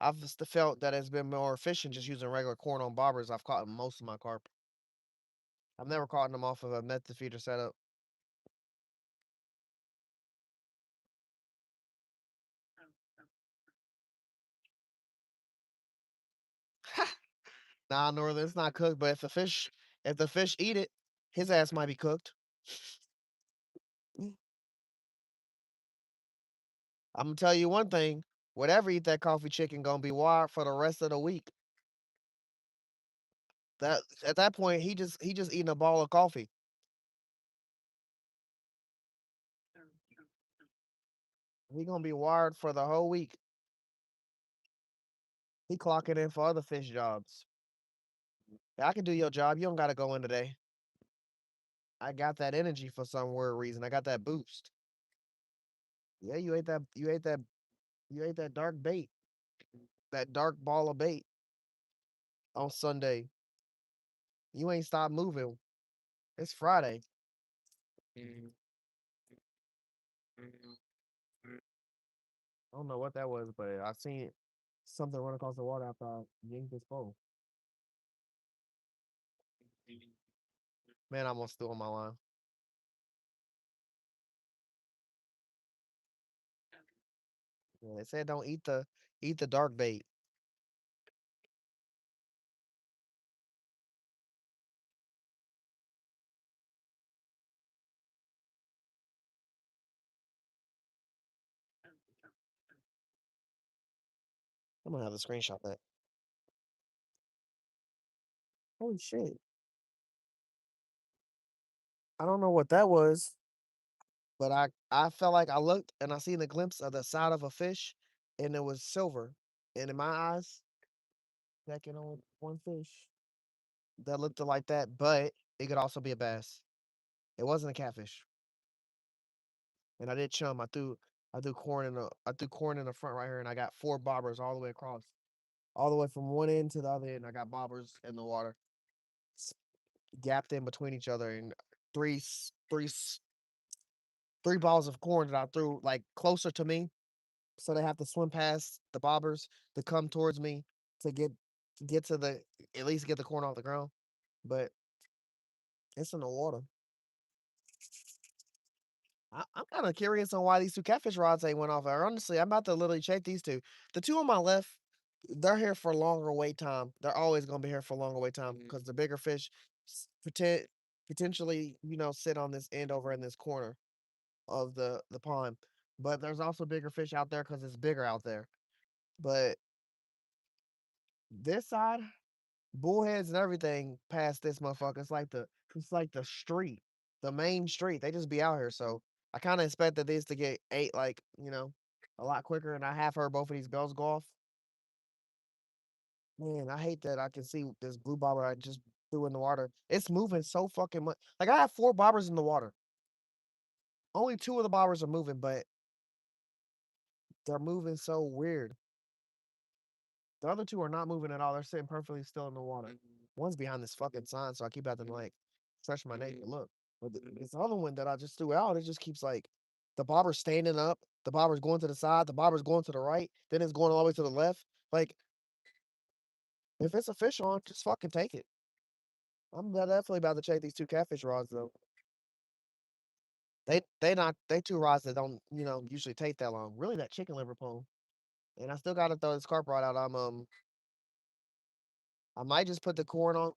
S1: I've just felt that it's been more efficient just using regular corn on bobbers. I've caught most of my carp. I've never caught them off of a method feeder setup. Nah, Northern, it's not cooked, but if the fish eat it, his ass might be cooked. I'm gonna tell you one thing: whatever eat that coffee chicken gonna be wired for the rest of the week. That at that point, he just eating a ball of coffee. He gonna be wired for the whole week. He clocking in for other fish jobs. Yeah, I can do your job. You don't gotta go in today. I got that energy for some weird reason. I got that boost. Yeah, you ate that. You ate that. You ate that dark bait. That dark ball of bait on Sunday. You ain't stopped moving. It's Friday. I don't know what that was, but I seen something run across the water after I yanked this pole. Man, I almost threw on my line. Yeah, they said don't eat the dark bait. I'm gonna have to screenshot that. Holy shit! I don't know what that was, but I felt like I looked and I seen a glimpse of the side of a fish, and it was silver. And in my eyes, that can only one fish that looked like that, but it could also be a bass. It wasn't a catfish. And I did chum. I threw corn in the front right here, and I got 4 bobbers all the way across, all the way from one end to the other end. I got bobbers in the water, s- gapped in between each other, and three s- three s- 3 balls of corn that I threw like closer to me so they have to swim past the bobbers to come towards me to get to the at least get the corn off the ground. But it's in the water. I'm kind of curious on why these two catfish rods ain't went off. Honestly, I'm about to literally check these two. The two on my left, they're here for longer wait time. They're always gonna be here for longer wait time because the bigger fish potentially, sit on this end over in this corner of the pond. But there's also bigger fish out there because it's bigger out there. But this side, bullheads and everything past this motherfucker. It's like the street, the main street. They just be out here. So I kind of expected these to get ate like a lot quicker. And I have heard both of these bells go off. Man, I hate that I can see this blue bobber I just threw in the water. It's moving so fucking much. Like I have four bobbers in the water. Only two of the bobbers are moving, but they're moving so weird. The other two are not moving at all. They're sitting perfectly still in the water. One's behind this fucking sign, so I keep having to like stretch my neck to look. But this other one that I just threw out, it just keeps like the bobber's standing up, the bobber's going to the side, the bobber's going to the right, then it's going all the way to the left. Like if it's a fish on, just fucking take it. I'm definitely about to check these two catfish rods though. They two rods that don't usually take that long. Really, that chicken liver pole. And I still gotta throw this carp rod out. I might just put the corn on.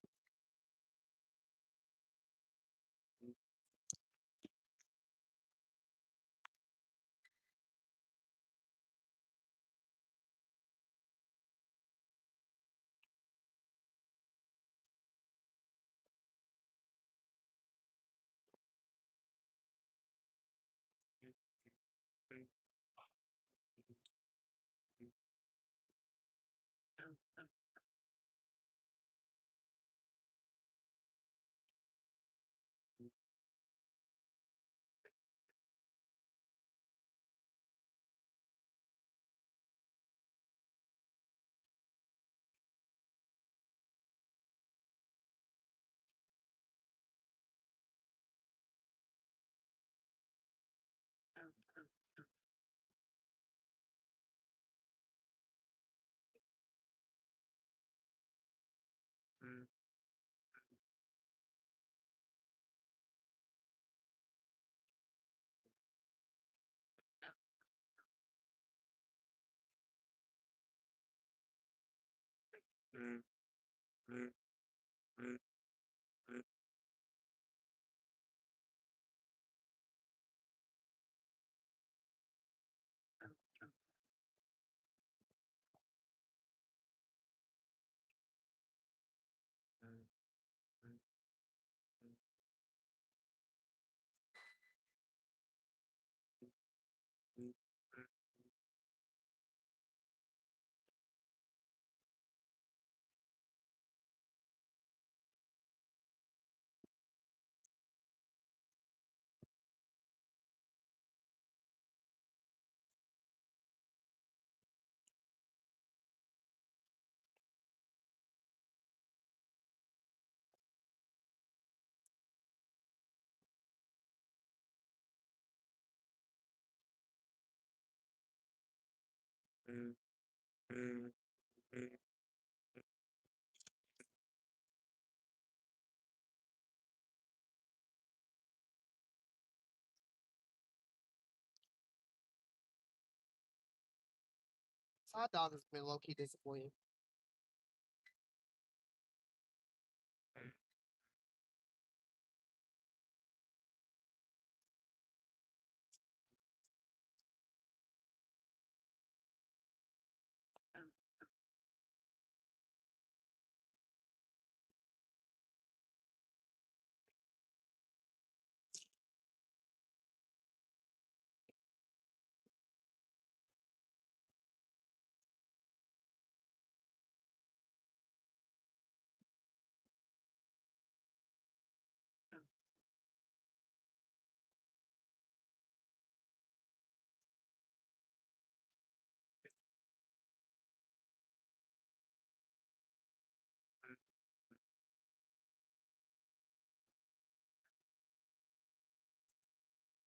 S1: Hot dog has been low key disappointing.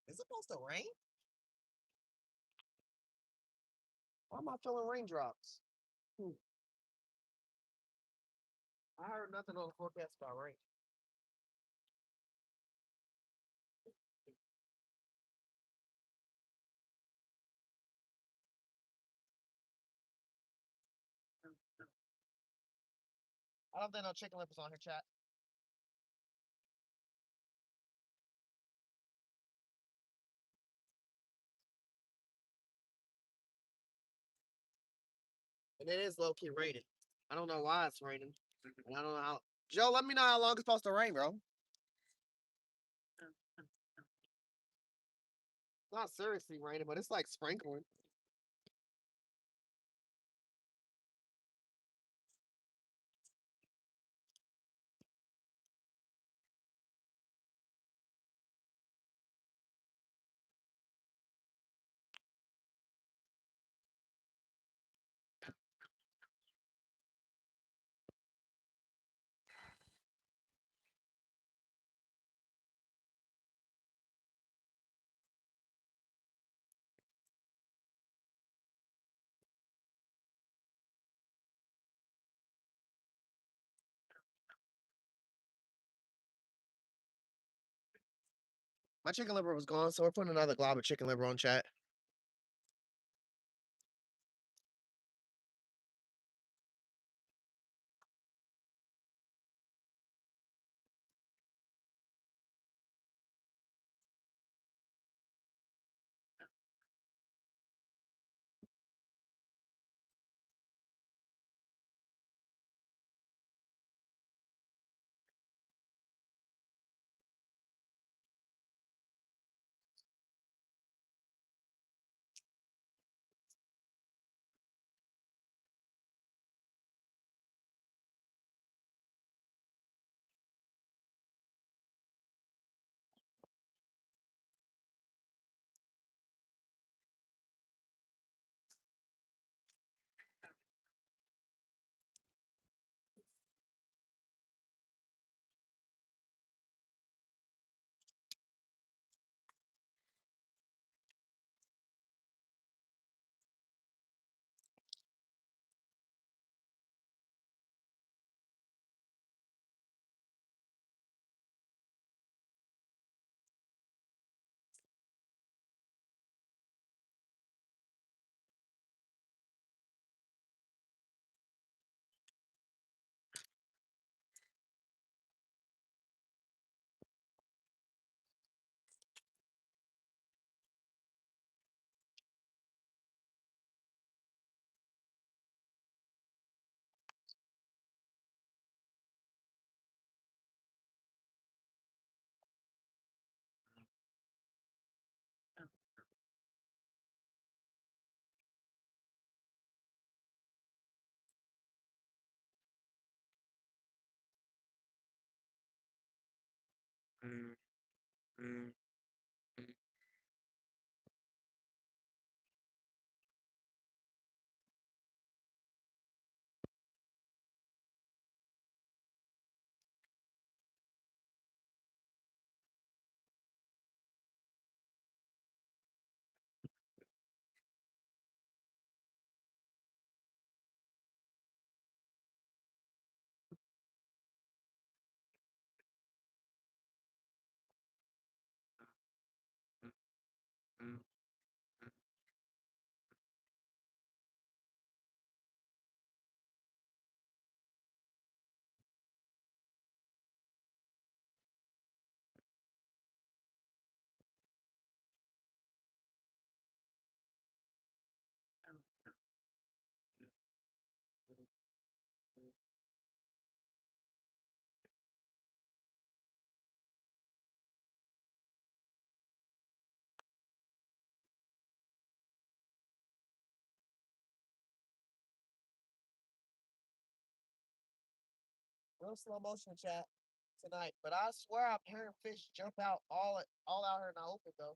S1: Is it supposed to rain? am I feeling raindrops? I heard nothing on the forecast about rain. I don't think no chicken lippers on here, chat. And it is low key raining. I don't know why it's raining. And I don't know how. Joe, let me know how long it's supposed to rain, bro. It's not seriously raining, but it's like sprinkling. My chicken liver was gone, so we're putting another glob of chicken liver on chat. Real slow motion chat tonight, but I swear I'm hearing fish jump out all out here in the open though.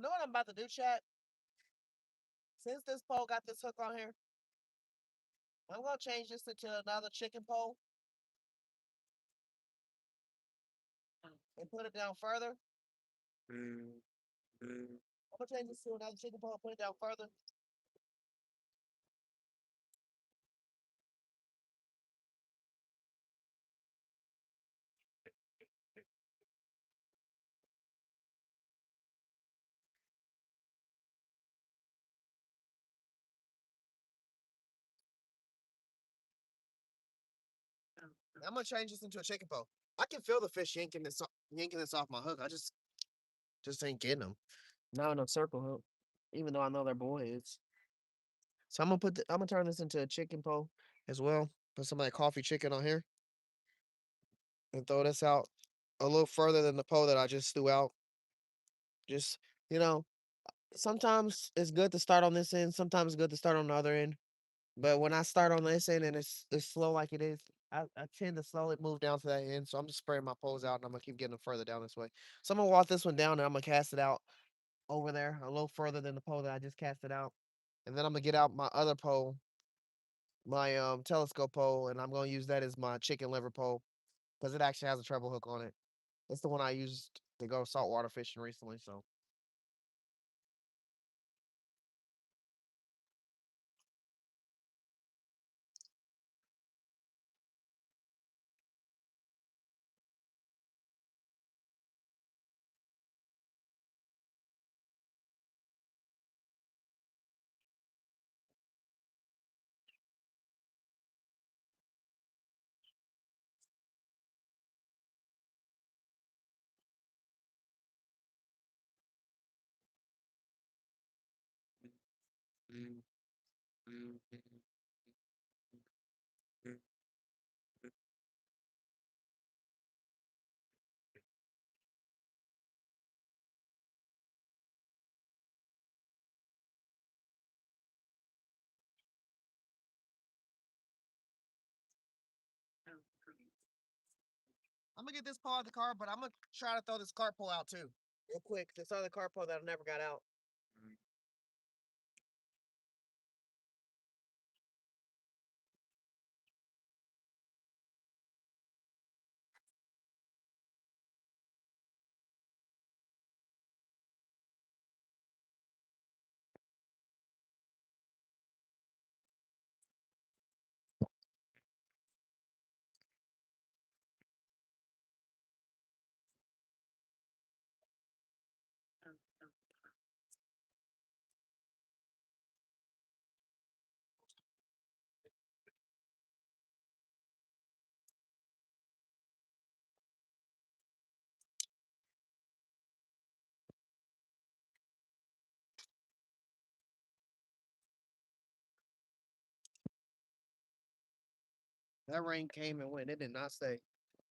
S1: know what I'm about to do, chat? Since this pole got this hook on here, I'm gonna change this into another chicken pole and put it down further. I'm gonna change this to another chicken pole, put it down further. I'm gonna change this into a chicken pole. I can feel the fish yanking this off my hook. I just ain't getting them. Not in a circle hook, even though I know they're bullheads. So I'm gonna turn this into a chicken pole as well. Put some of that coffee chicken on here and throw this out a little further than the pole that I just threw out. Just you know, sometimes it's good to start on this end. Sometimes it's good to start on the other end. But when I start on this end and it's slow like it is, I tend to slowly move down to that end. So I'm just spraying my poles out and I'm gonna keep getting them further down this way. So I'm gonna walk this one down and I'm gonna cast it out over there a little further than the pole that I just cast it out. And then I'm gonna get out my other pole, my telescope pole, and I'm gonna use that as my chicken liver pole because it actually has a treble hook on it. It's the one I used to go saltwater fishing recently. So I'm gonna get this pole out of the car, but I'm gonna try to throw this cart pole out too, real quick. This other cart pole that I never got out. That rain came and went. It did not stay.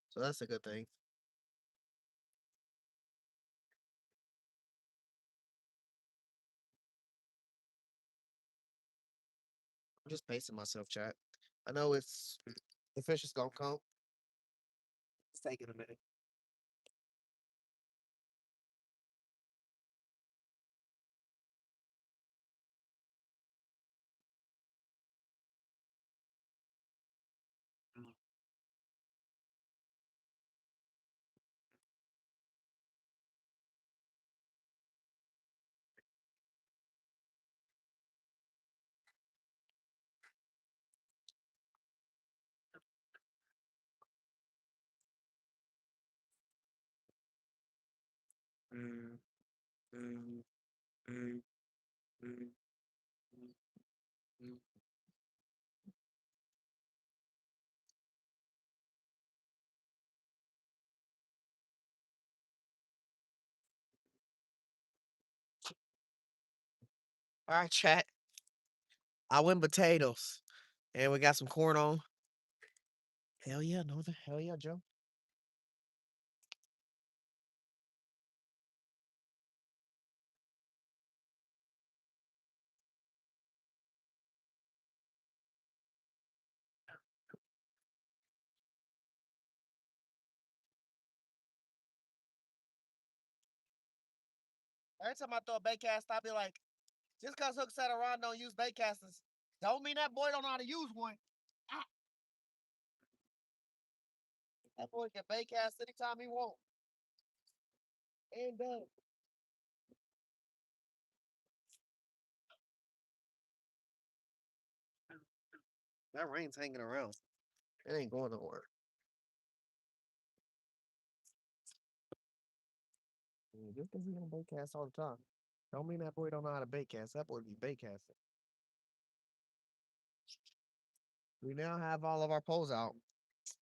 S1: So that's a good thing. I'm just pacing myself, chat. I know the fish is gonna come. It's taking a minute. All right, chat. I win potatoes, and we got some corn on. Hell yeah, Northern. Hell yeah, Joe. Every time I throw a bait cast, I be like, just cause Hook said Ron don't use bait casters, don't mean that boy don't know how to use one. Ah, that boy can bait cast anytime he wants. And that rain's hanging around. It ain't going nowhere. Just because he don't bait cast all the time, don't mean that boy don't know how to bait cast. That boy be bait casting. We now have all of our poles out.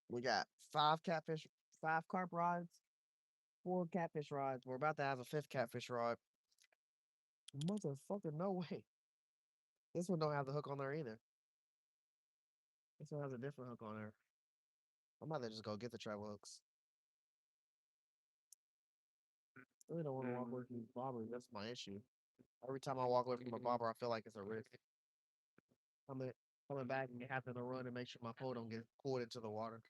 S1: We got 5 catfish, 5 carp rods, 4 catfish rods. We're about to have a 5th catfish rod. Motherfucker, no way. This one don't have the hook on there either. This one has a different hook on there. I'm about to just go get the treble hooks. I really don't want to walk away from these bobbers. That's my issue. Every time I walk away from a bobber, I feel like it's a risk. Coming back and having to run and make sure my pole don't get pulled into the water.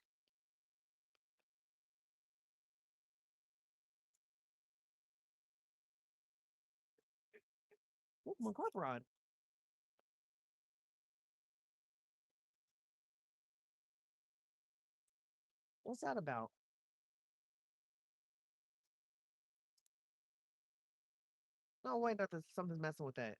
S1: What's my carp rod? What's that about? No, wait, something's messing with that.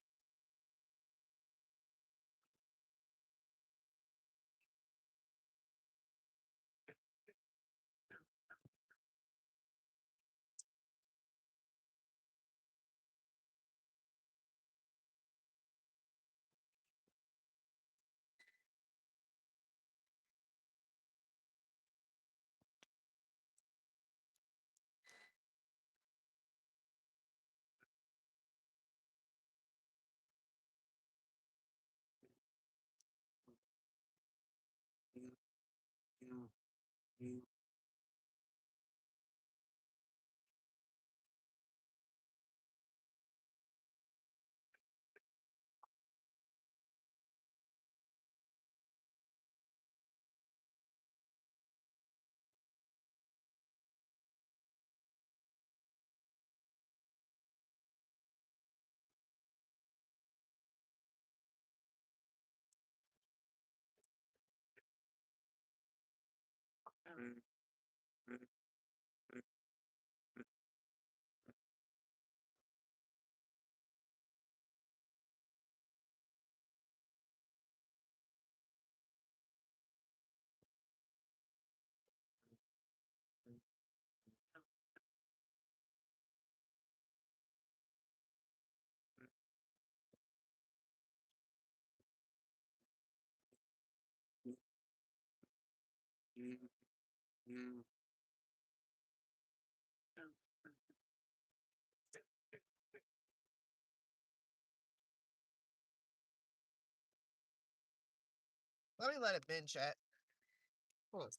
S1: Let me let it bend, chat. Hold on.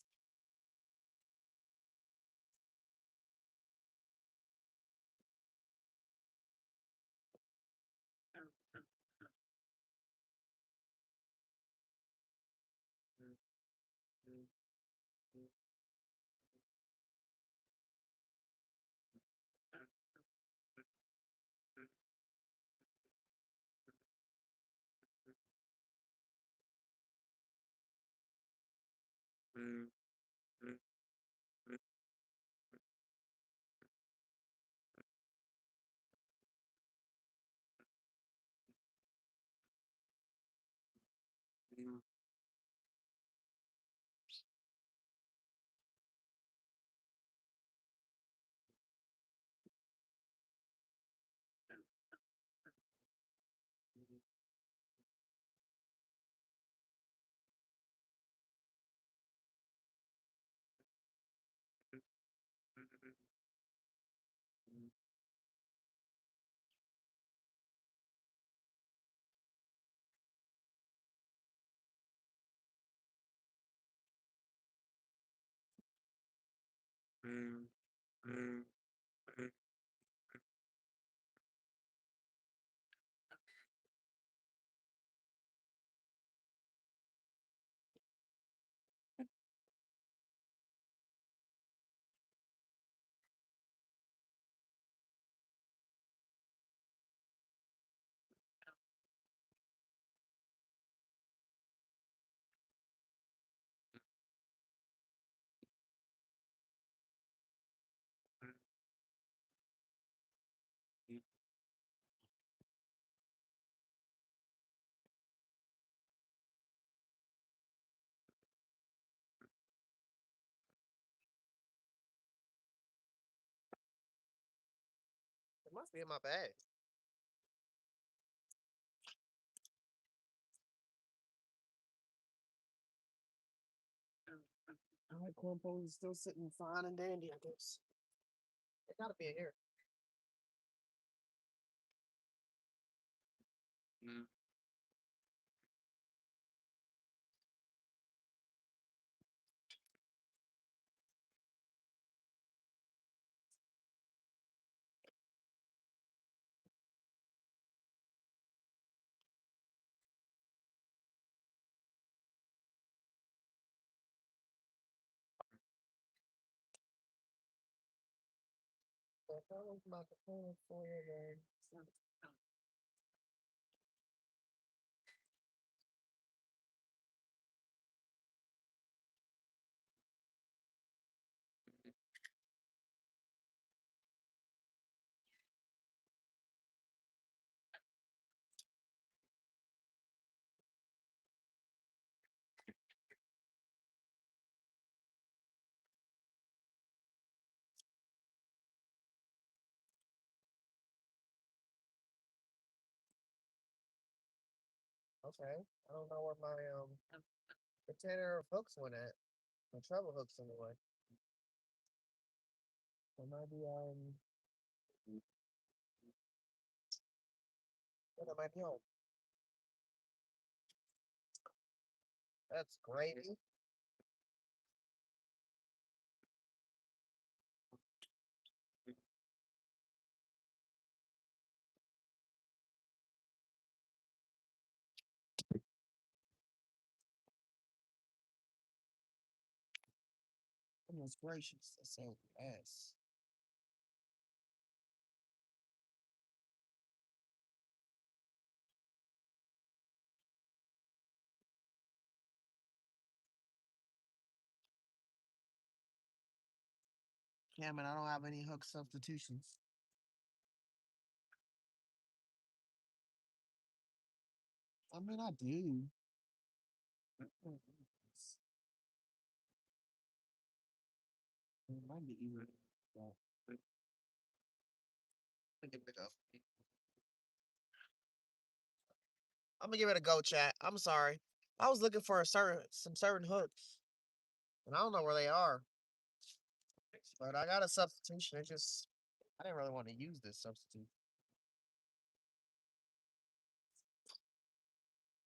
S1: Must be in my bag. All right, corn pose is still sitting fine and dandy, I guess. It gotta be in here. Okay. I don't know where my container of hooks went at. My treble hooks anyway. It might be what am I doing? That's gravy. Goodness gracious, that's so fast. Cameron, I don't have any hook substitutions. I mean, I do. It might be easier. Give it a go. I'm gonna give it a go, chat. I'm sorry. I was looking for some certain hooks, and I don't know where they are. But I got a substitution. It just I didn't really want to use this substitute.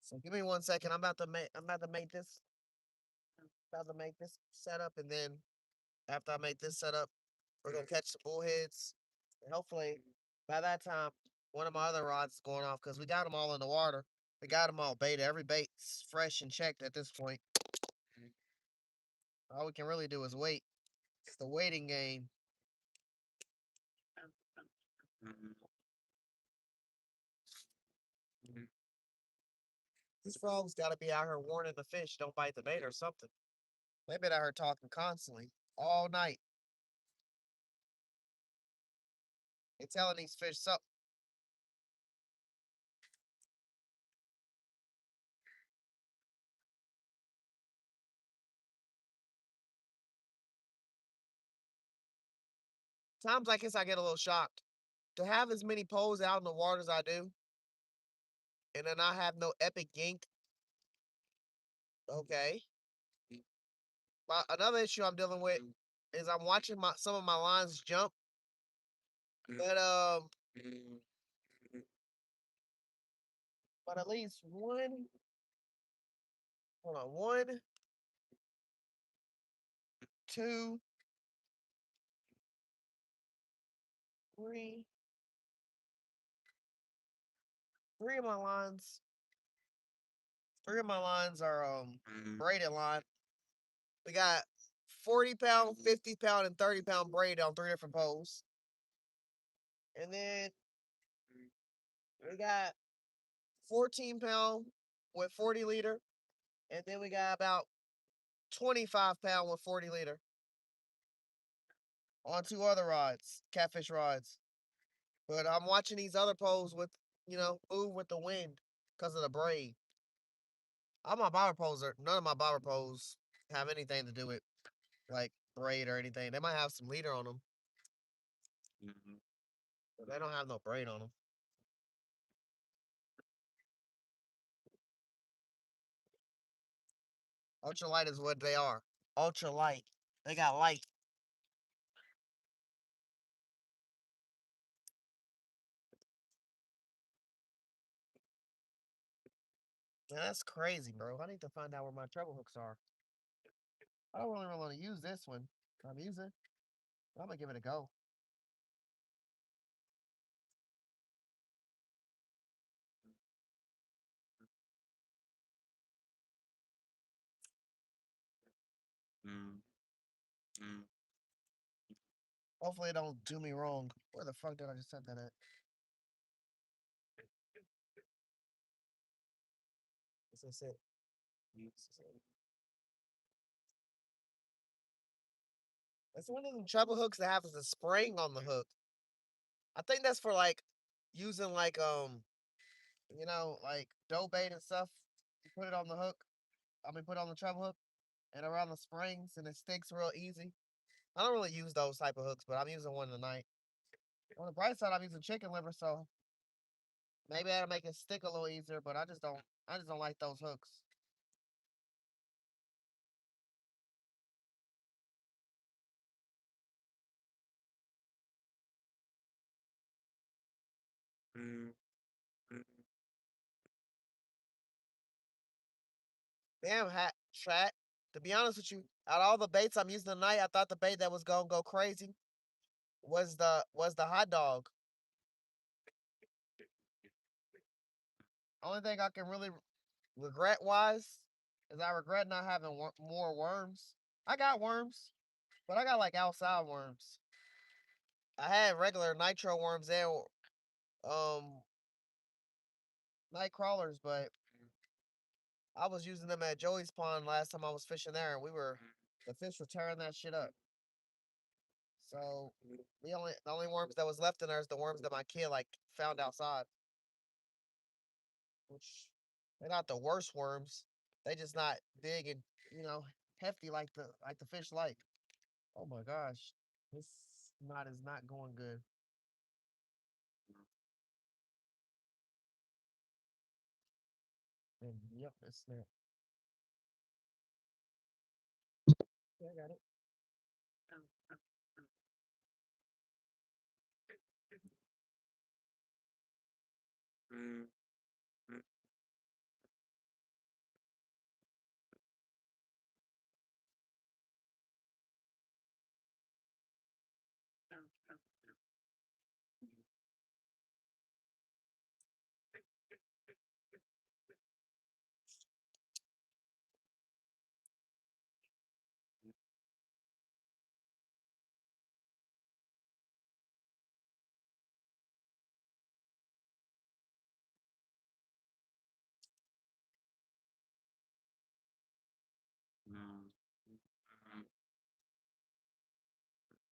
S1: So give me 1 second. I'm about to make this. About to make this setup, and then after I make this setup, we're gonna catch some bullheads, and hopefully by that time, one of my other rods is going off because we got them all in the water. We got them all baited. Every bait's fresh and checked at this point. All we can really do is wait. It's the waiting game. These frogs got to be out here warning the fish don't bite the bait or something. They've been out here talking constantly all night. They're telling these fish something. Times like this, I get a little shocked. To have as many poles out in the water as I do, and then I have no epic gink. Okay. But another issue I'm dealing with is I'm watching some of my lines jump, but but at least one. Hold on, one, two, three, three of my lines. Three of my lines are braided line. We got 40 pound, 50 pound, and 30 pound braid on three different poles. And then we got 14 pound with 40 liter. And then we got about 25 pound with 40 liter on two other rods, catfish rods. But I'm watching these other poles move with the wind because of the braid. All my bobber poles none of my bobber poles have anything to do with like braid or anything. They might have some leader on them. But they don't have no braid on them. Ultralight is what they are. Ultralight. They got light. Man, that's crazy, bro. I need to find out where my treble hooks are. I don't really want to use this one. I'm using. I'm gonna give it a go. Hopefully, it don't do me wrong. Where the fuck did I just set that at? This is it. It's one of them treble hooks that has a spring on the hook. I think that's for like using like like dough bait and stuff. You put it on the hook. Put it on the treble hook and around the springs, and it sticks real easy. I don't really use those type of hooks, but I'm using one tonight. On the bright side, I'm using chicken liver, so maybe that'll make it stick a little easier. But I just don't like those hooks. Damn, chat. To be honest with you, out of all the baits I'm using tonight, I thought the bait that was gonna go crazy was the hot dog. Only thing I can really regret wise is I regret not having more worms. I got worms, but I got like outside worms. I had regular nitro worms and um night crawlers, but I was using them at Joey's pond last time I was fishing there, and the fish were tearing that shit up. So the only worms that was left in there is the worms that my kid like found outside, which they're not the worst worms. They just not big and you know hefty like the fish like. Oh my gosh, this knot is not going good. And yep, it's snapped. Yeah, I got it.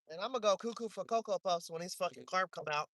S1: And I'm gonna go cuckoo for Cocoa Puffs when these fucking carp come out.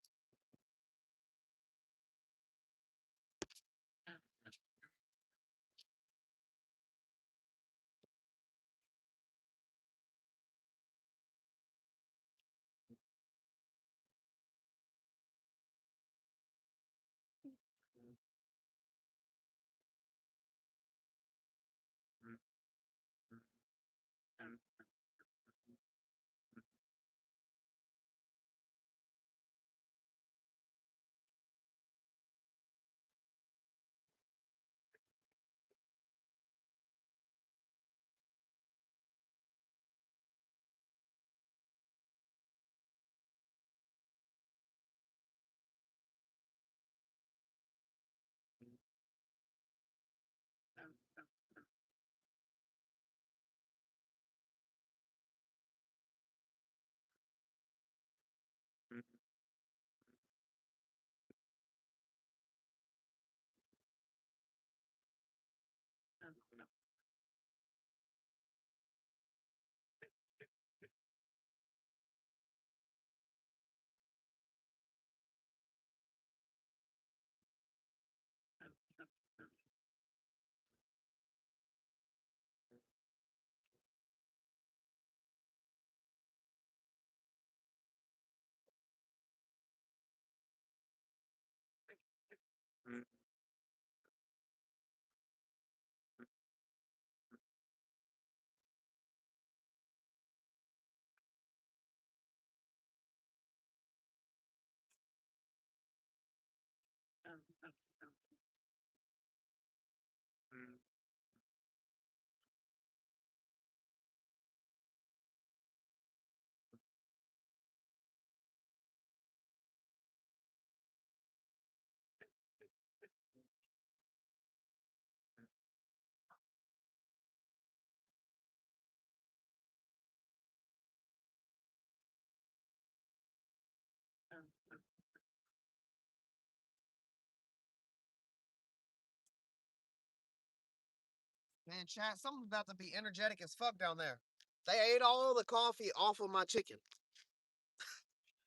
S1: Man, chat, something's about to be energetic as fuck down there. They ate all the coffee off of my chicken.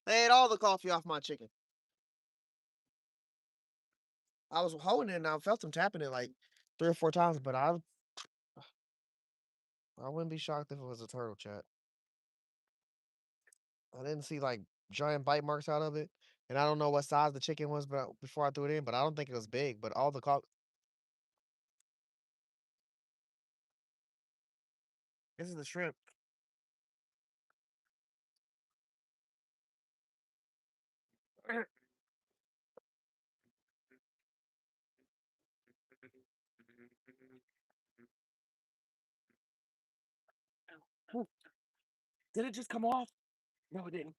S1: They ate all the coffee off my chicken. I was holding it and I felt them tapping it like 3 or 4 times, but I wouldn't be shocked if it was a turtle, chat. I didn't see like giant bite marks out of it, and I don't know what size the chicken was, but before I threw it in, but I don't think it was big. But all the this is the shrimp. Did it just come off? No, it didn't.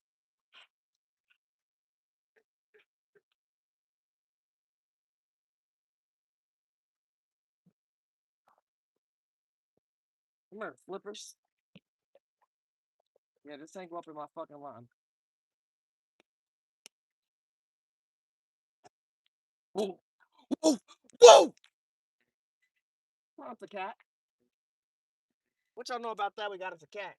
S1: Come here, flippers. Yeah, this ain't go up in my fucking line. Whoa! Whoa! Whoa! Well, it's a cat. What y'all know about that? We got us a cat.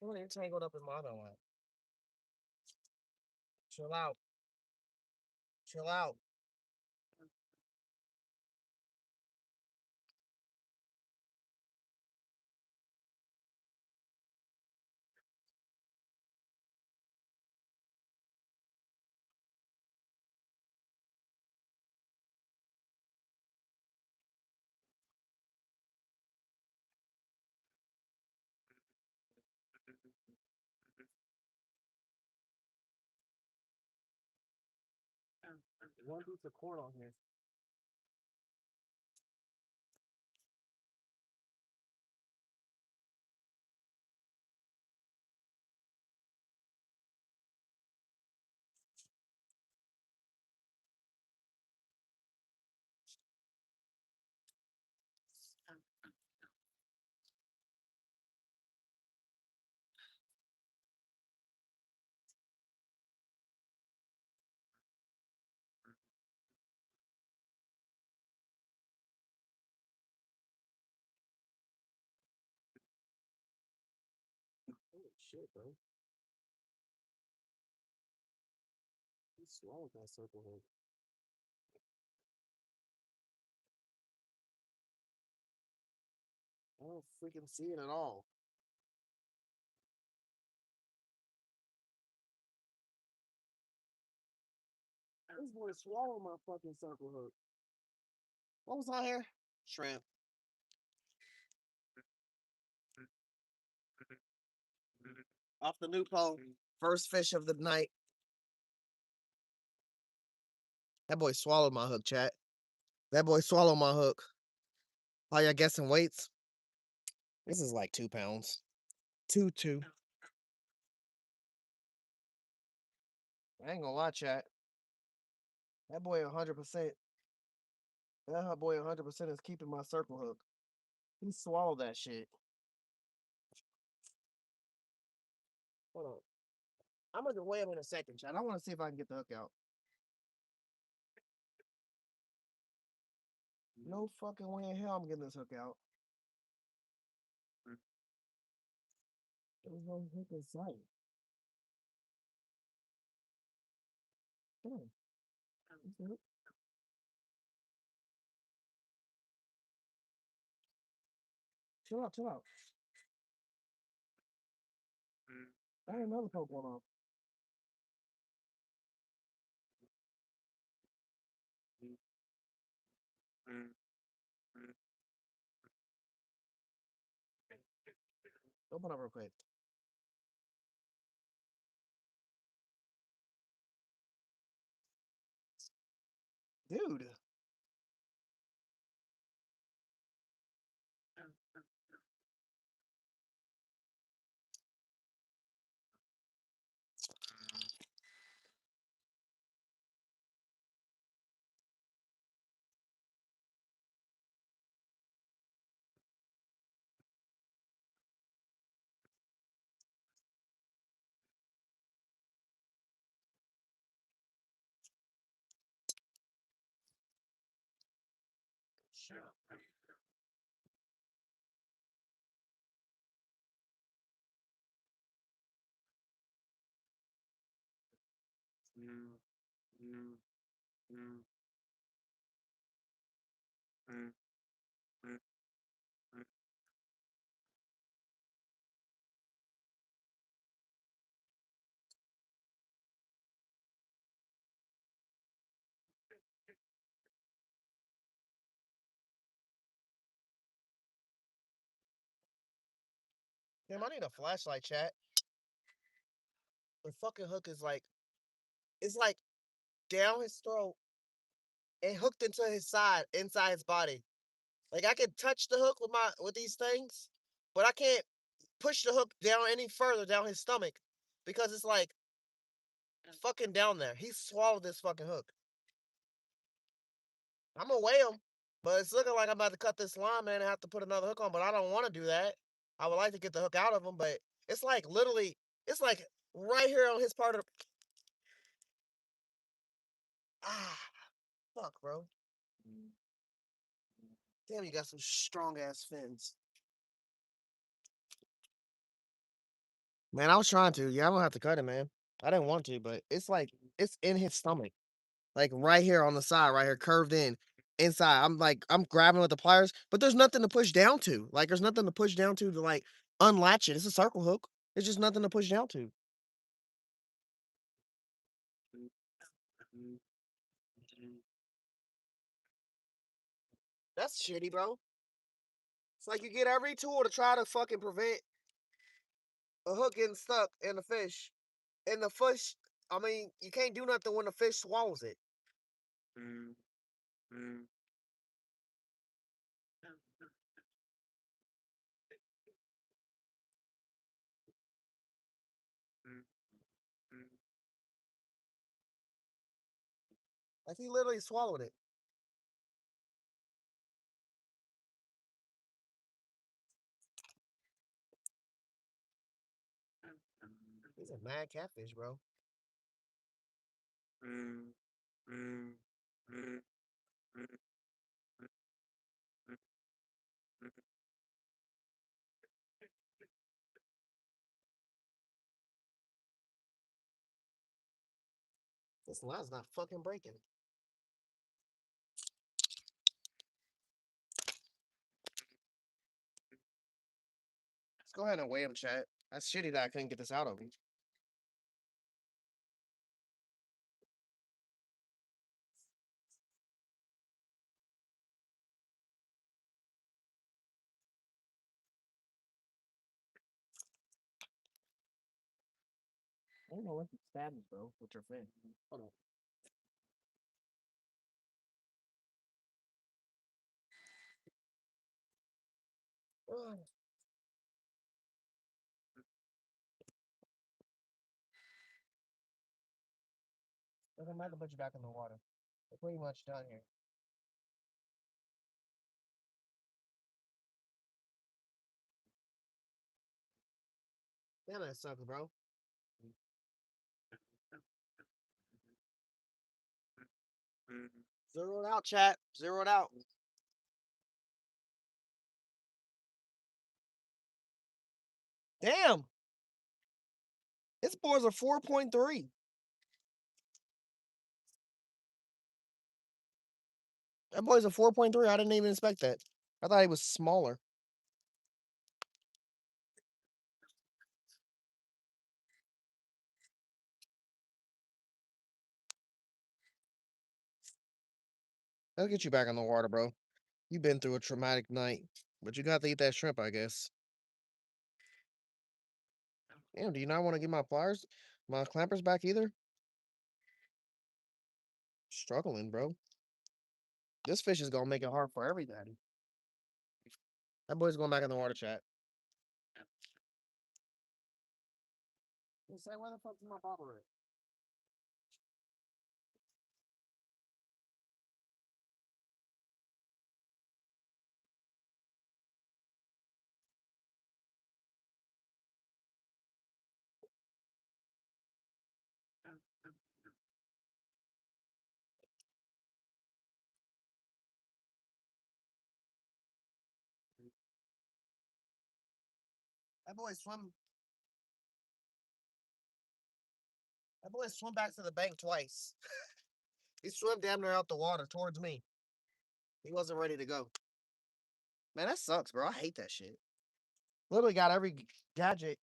S1: Well, it's tangled up in my other line. Chill out. Chill out. One piece of corn on here. Holy shit, bro. He swallowed that circle hook. I don't freaking see it at all. This boy swallowed my fucking circle hook. What was on here? Shrimp. Off the new pole. First fish of the night. That boy swallowed my hook, chat. That boy swallowed my hook. Are y'all guessing weights? This is like 2 pounds. 2. I ain't gonna lie, chat. That boy 100%. That boy 100% is keeping my circle hook. He swallowed that shit. Hold on. I'm gonna weigh him in a second, chat. I want to see if I can get the hook out. No fucking way in hell I'm getting this hook out. There's no hook in sight. Come on. Chill out, chill out. I ain't another poke going off. Open up real quick. Dude. Damn, I need a flashlight, chat. The fucking hook is like, it's like down his throat and hooked into his side, inside his body. Like I can touch the hook with these things, but I can't push the hook down any further down his stomach because it's like fucking down there. He swallowed this fucking hook. I'm gonna weigh him, but it's looking like I'm about to cut this line, man, and have to put another hook on. But I don't want to do that. I would like to get the hook out of him, but it's like literally, it's like right here on his part of the. Ah, fuck, bro. Damn, you got some strong ass fins. Man, I was trying to. Yeah, I'm gonna have to cut it, man. I didn't want to, but it's like it's in his stomach, like right here on the side, right here, curved in inside. I'm grabbing with the pliers, but there's nothing to push down to. Like there's nothing to push down to like unlatch it. It's a circle hook. There's just nothing to push down to. That's shitty, bro. It's like you get every tool to try to fucking prevent a hook getting stuck in the fish. And the fish, I mean, you can't do nothing when the fish swallows it. Like he literally swallowed it. He's a mad catfish, bro. This line's not fucking breaking. Let's go ahead and weigh him, chat. That's shitty that I couldn't get this out of him. I don't know what you stabbed me, bro, with your fin. Hold on. Ugh. I'm about to put you back in the water. We're pretty much done here. Damn, that sucks, bro. Zero it out, chat. Zero it out. Damn. His boys are 4.3. That boy's a 4.3. I didn't even expect that. I thought he was smaller. I'll get you back on the water, bro. You've been through a traumatic night, but you got to eat that shrimp, I guess. Damn, do you not want to get my clampers back either? Struggling, bro. This fish is gonna make it hard for everybody. That boy's going back in the water, chat. Say, where the fuck's my bobber at? That boy swim. That boy swim back to the bank twice. He swam damn near out the water towards me. He wasn't ready to go. Man, that sucks, bro. I hate that shit. Literally got every gadget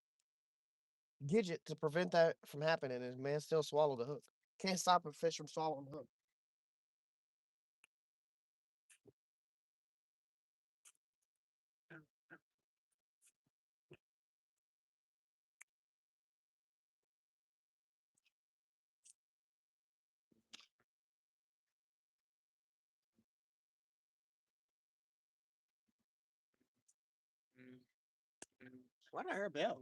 S1: to prevent that from happening, and man still swallowed the hook. Can't stop a fish from swallowing the hook. Why did I hear a bell?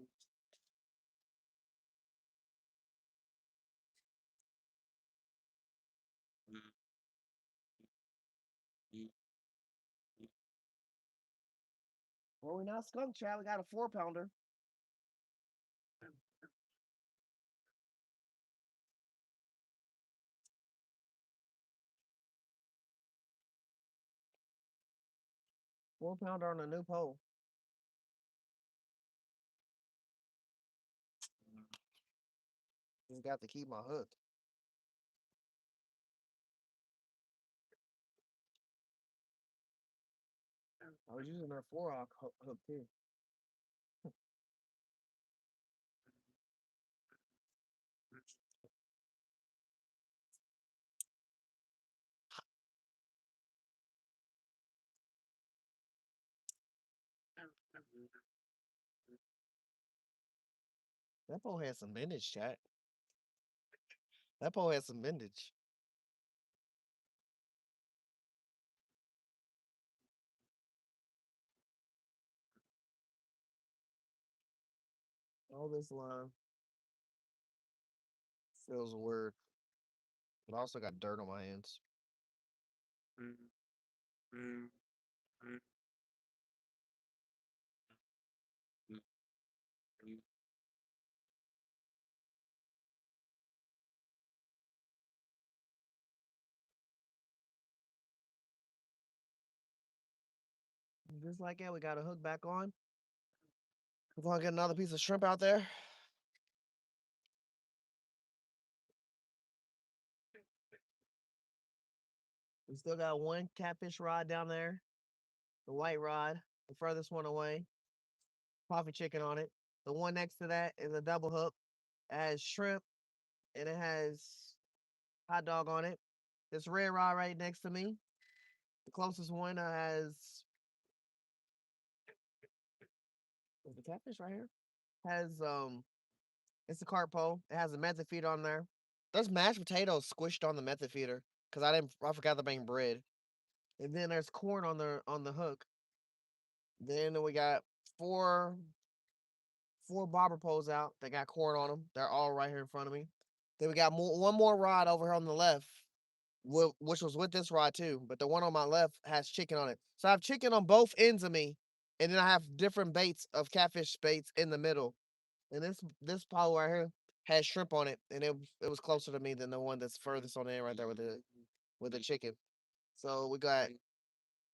S1: Well, we not skunk chat. We got a 4-pounder. 4-pounder on a new pole. Just got to keep my hook. I was using their 4-aught hook too. That pole had some vintage, chat. That pole had some vintage. All this line feels weird. But I also got dirt on my hands. Just like that, we got a hook back on. We're gonna get another piece of shrimp out there. We still got one catfish rod down there. The white rod, the furthest one away. Coffee chicken on it. The one next to that is a double hook. It has shrimp and it has hot dog on it. This red rod right next to me. The closest one has is the catfish right here. Has it's a carp pole. It has a method feeder on there. There's mashed potatoes squished on the method feeder because I forgot to bring bread. And then there's corn on the hook. Then we got four bobber poles out. They got corn on them. They're all right here in front of me. Then we got one more rod over here on the left, which was with this rod too. But the one on my left has chicken on it. So I have chicken on both ends of me, and then I have different baits of catfish baits in the middle. And this pole right here has shrimp on it, and it was closer to me than the one that's furthest on the end right there with the chicken. So we got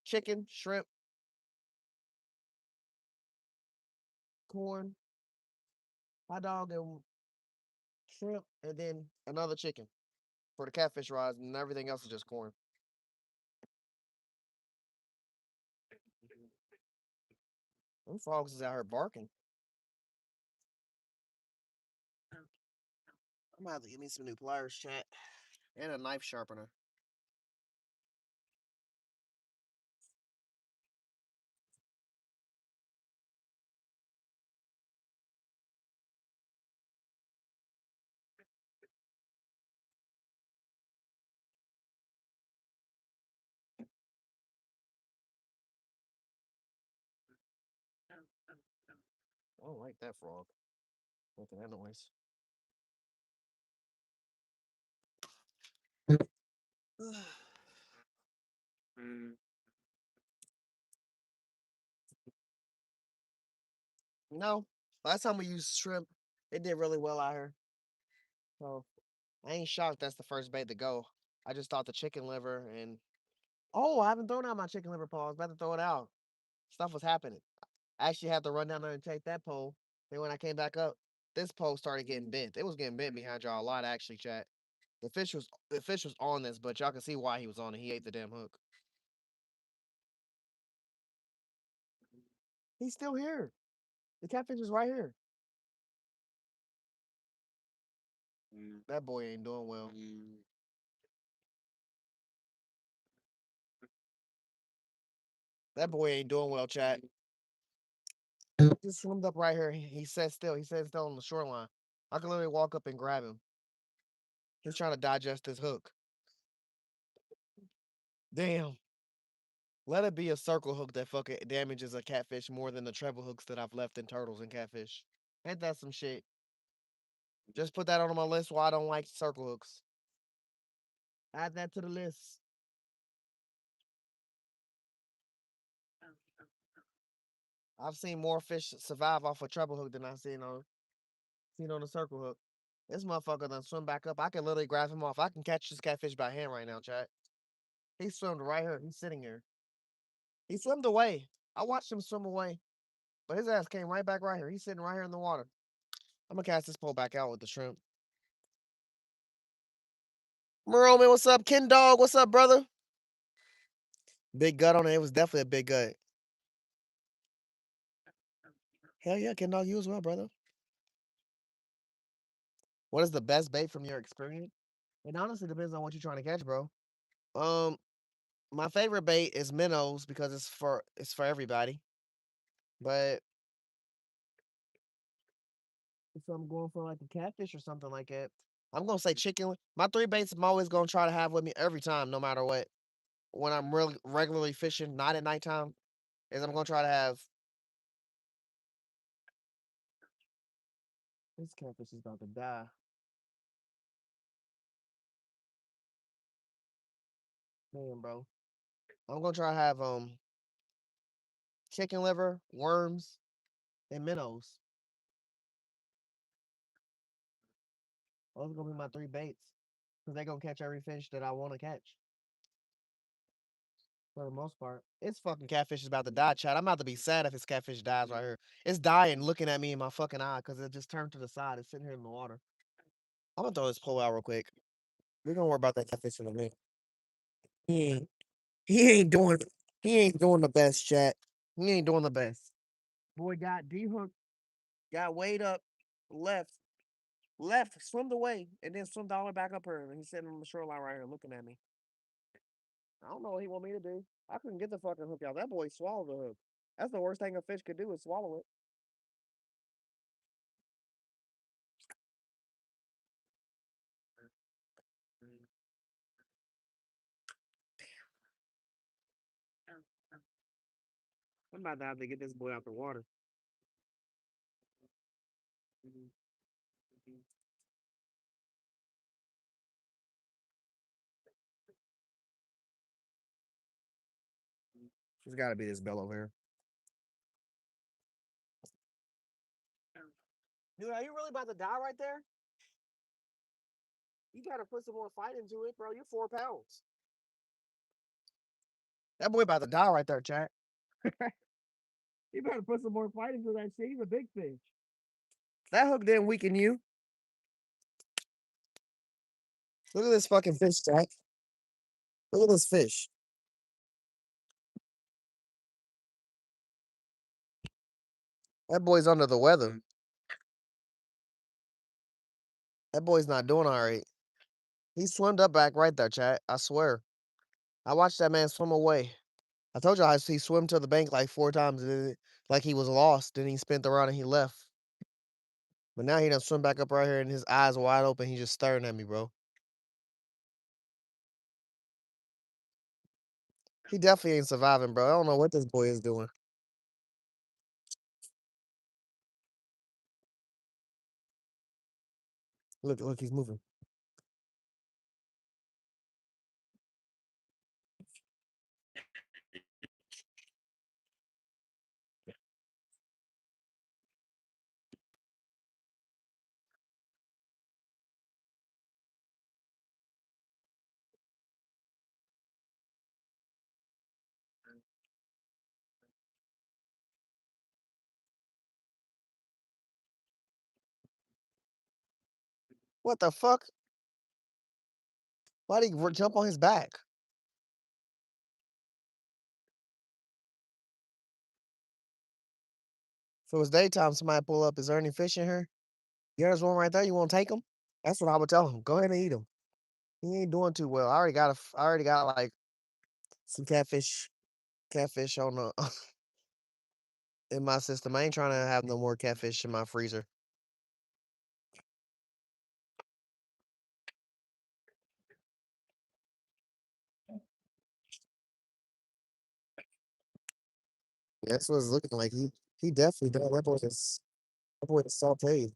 S1: chicken, shrimp, corn, hot dog, and shrimp, and then another chicken for the catfish rods, and everything else is just corn. Them frogs is out here barking. I'm gonna have to get me some new pliers, chat, and a knife sharpener. I don't like that frog. Making that noise. No, last time we used shrimp, it did really well out here. So I ain't shocked that's the first bait to go. I just thought the chicken liver and I haven't thrown out my chicken liver paws. About to throw it out. Stuff was happening. I actually had to run down there and take that pole. Then when I came back up, this pole started getting bent. It was getting bent behind y'all a lot, actually, chat. The fish was on this, but y'all can see why he was on it. He ate the damn hook. He's still here. The catfish is right here. That boy ain't doing well. That boy ain't doing well, chat. Just swimed up right here. He sat still. He sat still on the shoreline. I can literally walk up and grab him. He's trying to digest this hook. Damn. Let it be a circle hook that fucking damages a catfish more than the treble hooks that I've left in turtles and catfish. Ain't that some shit? Just put that on my list why I don't like circle hooks. Add that to the list. I've seen more fish survive off a treble hook than I've seen on a circle hook. This motherfucker done swim back up. I can literally grab him off. I can catch this catfish by hand right now, chat. He swimmed right here. He's sitting here. He swam away. I watched him swim away. But his ass came right back right here. He's sitting right here in the water. I'm gonna cast this pole back out with the shrimp. Merle, man, what's up? Ken Dog, what's up, brother? Big gut on it. It was definitely a big gut. Hell yeah, Ken Dog, you as well, brother. What is the best bait from your experience? It honestly depends on what you're trying to catch, bro. Um, my favorite bait is minnows because it's for everybody. But if I'm going for like a catfish or something like that, I'm gonna say chicken. My three baits I'm always gonna try to have with me every time, no matter what. When I'm really regularly fishing, not at nighttime, is I'm gonna try to have. This catfish is about to die. Damn, bro. I'm gonna try to have chicken liver, worms, and minnows. Those are gonna be my three baits. Because they're gonna catch every fish that I wanna catch. For the most part. It's fucking catfish is about to die, Chad. I'm about to be sad if this catfish dies right here. It's dying looking at me in my fucking eye because it just turned to the side. It's sitting here in the water. I'm gonna throw this pole out real quick. We're gonna worry about that catfish in a minute. He ain't he ain't doing he ain't doing the best, chat. He ain't doing the best. Boy got dehooked, got weighed up, left, swimmed away, and then swimmed all the way back up here. And he's sitting on the shoreline right here looking at me. I don't know what he want me to do. I couldn't get the fucking hook out. That boy swallowed the hook. That's the worst thing a fish could do is swallow it. I'm about to have to get this boy out the water. It's got to be this bell over here. Dude, are you really about to die right there? You gotta put some more fight into it, bro. You're 4 pounds. That boy about to die right there, chat. You better put some more fight into that shit. He's a big fish. That hook didn't weaken you. Look at this fucking fish, Jack. Look at this fish. That boy's under the weather. That boy's not doing all right. He swimmed up back right there, chat. I swear. I watched that man swim away. I told you he swam to the bank like 4 times, like he was lost. Then he spent around and he left. But now he done swim back up right here and his eyes wide open. He's just staring at me, bro. He definitely ain't surviving, bro. I don't know what this boy is doing. Look, he's moving. What the fuck? Why'd he jump on his back? If it was daytime, somebody pull up. Is there any fish in here? Yeah, there's one right there. You want to take them? That's what I would tell him. Go ahead and eat them. He ain't doing too well. I already got like some catfish on the in my system. I ain't trying to have no more catfish in my freezer. That's what it's looking like. He definitely done. That boy is sauteed.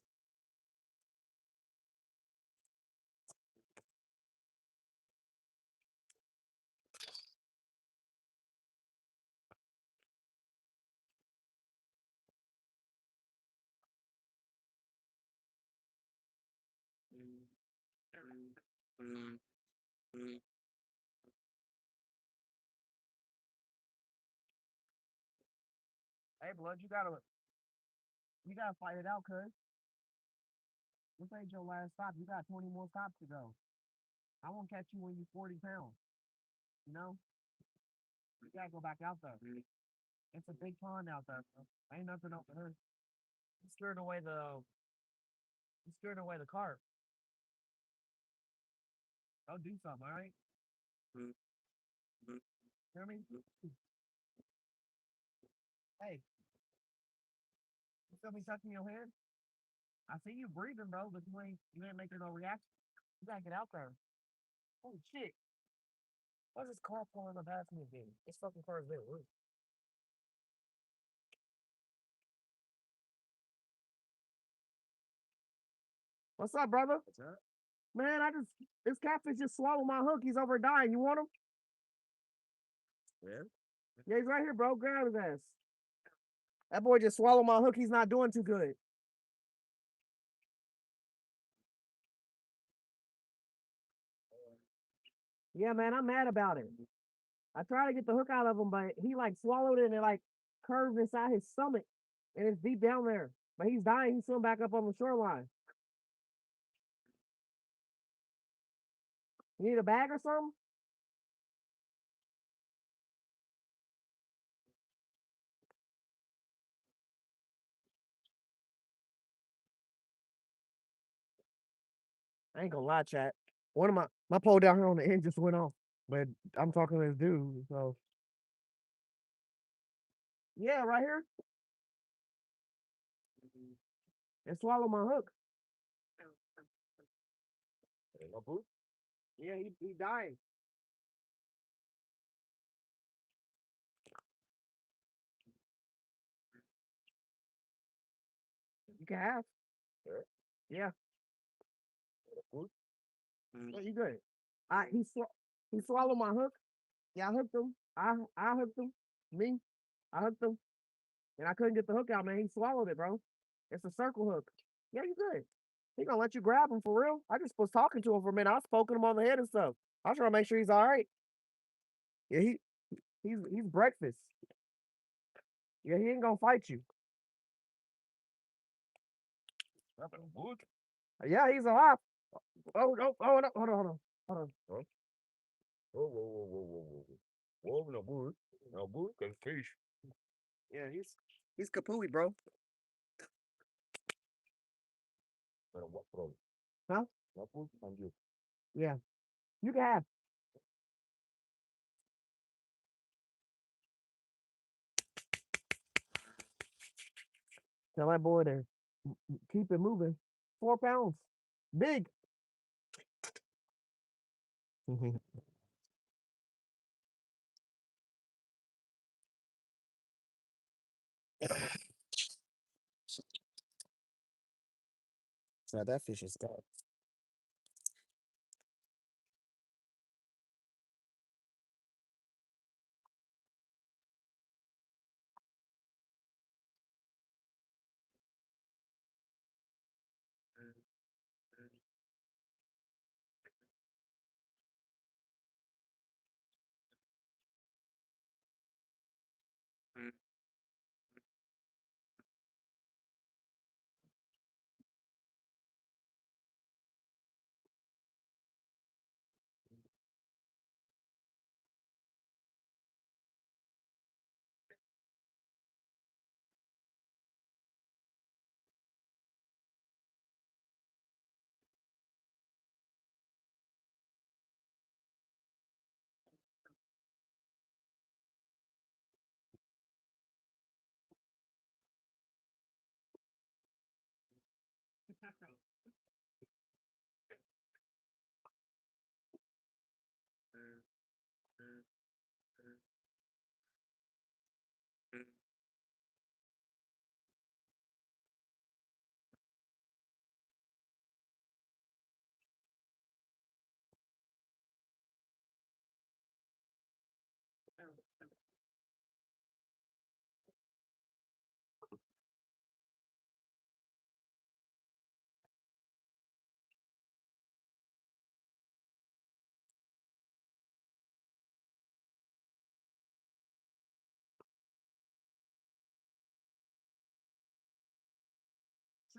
S1: Hey, blood, you gotta fight it out, cuz. This ain't your last stop. You got 20 more stops to go. I won't catch you when you're 40 pounds. You know? You gotta go back out there. It's a big pond out there, bro. Ain't nothing over here. You scaring away the carp. Go do something, all right? Hear me? Hey, you feel me touching your head? I see you breathing, bro, but you ain't making no reaction. You gotta get out there. Holy shit. Why's this car pulling up past me again? This fucking car is there. What's up, brother? What's up? Man, this catfish just swallowed my hook. He's over dying. You want him? Yeah. Yeah, he's right here, bro. Grab his ass. That boy just swallowed my hook. He's not doing too good. Yeah, man, I'm mad about it. I tried to get the hook out of him, but he like swallowed it and it like curved inside his stomach. And it's deep down there. But he's dying. He's swimming back up on the shoreline. You need a bag or something? I ain't gonna lie, chat. One of my pole down here on the end just went off. But I'm talking to this dude, so yeah, right here. It swallowed my hook. Yeah, he died. You can have. Yeah. Oh, you good. I he swallowed my hook. Yeah, I hooked him. I hooked him. Me, I hooked him, and I couldn't get the hook out, man. He swallowed it, bro. It's a circle hook. Yeah, you good. He gonna let you grab him for real. I just was talking to him for a minute. I was poking him on the head and stuff. I was trying to make sure he's all right. Yeah, he's breakfast. Yeah, he ain't gonna fight you. Yeah, he's alive. Oh no! Oh no! Hold on! Hold on! Hold on! Huh? Whoa! Whoa! Whoa! Whoa! Whoa! Whoa! Whoa! No good. No good. Catfish. Yeah, he's kapooey, bro. Huh? Yeah, you can have. Tell that boy to keep it moving. 4 pounds, big. So that fish is gone.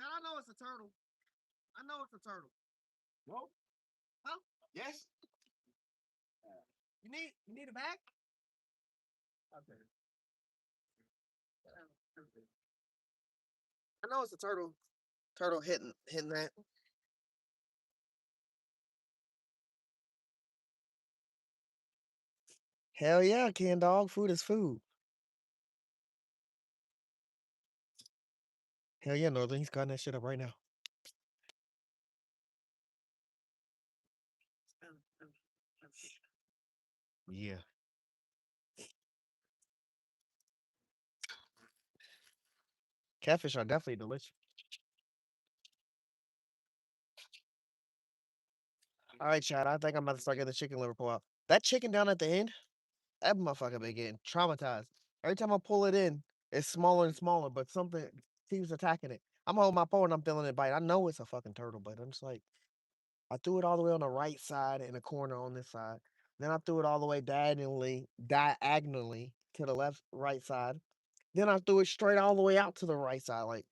S1: Man, I know it's a turtle. I know it's a turtle. No? Huh? Yes. You need a bag? Okay. I know it's a turtle. Turtle hitting that. Hell yeah, Ken dog. Food is food. Hell yeah, Northern. He's cutting that shit up right now. Yeah. Catfish are definitely delicious. All right, Chad. I think I'm about to start getting the chicken liver pull out. That chicken down at the end, that motherfucker been getting traumatized. Every time I pull it in, it's smaller and smaller, but something keeps attacking it. I'm holding my pole and I'm feeling it bite. I know it's a fucking turtle, but I'm just like, I threw it all the way on the right side in a corner on this side. Then I threw it all the way diagonally to the left, right side. Then I threw it straight all the way out to the right side. Like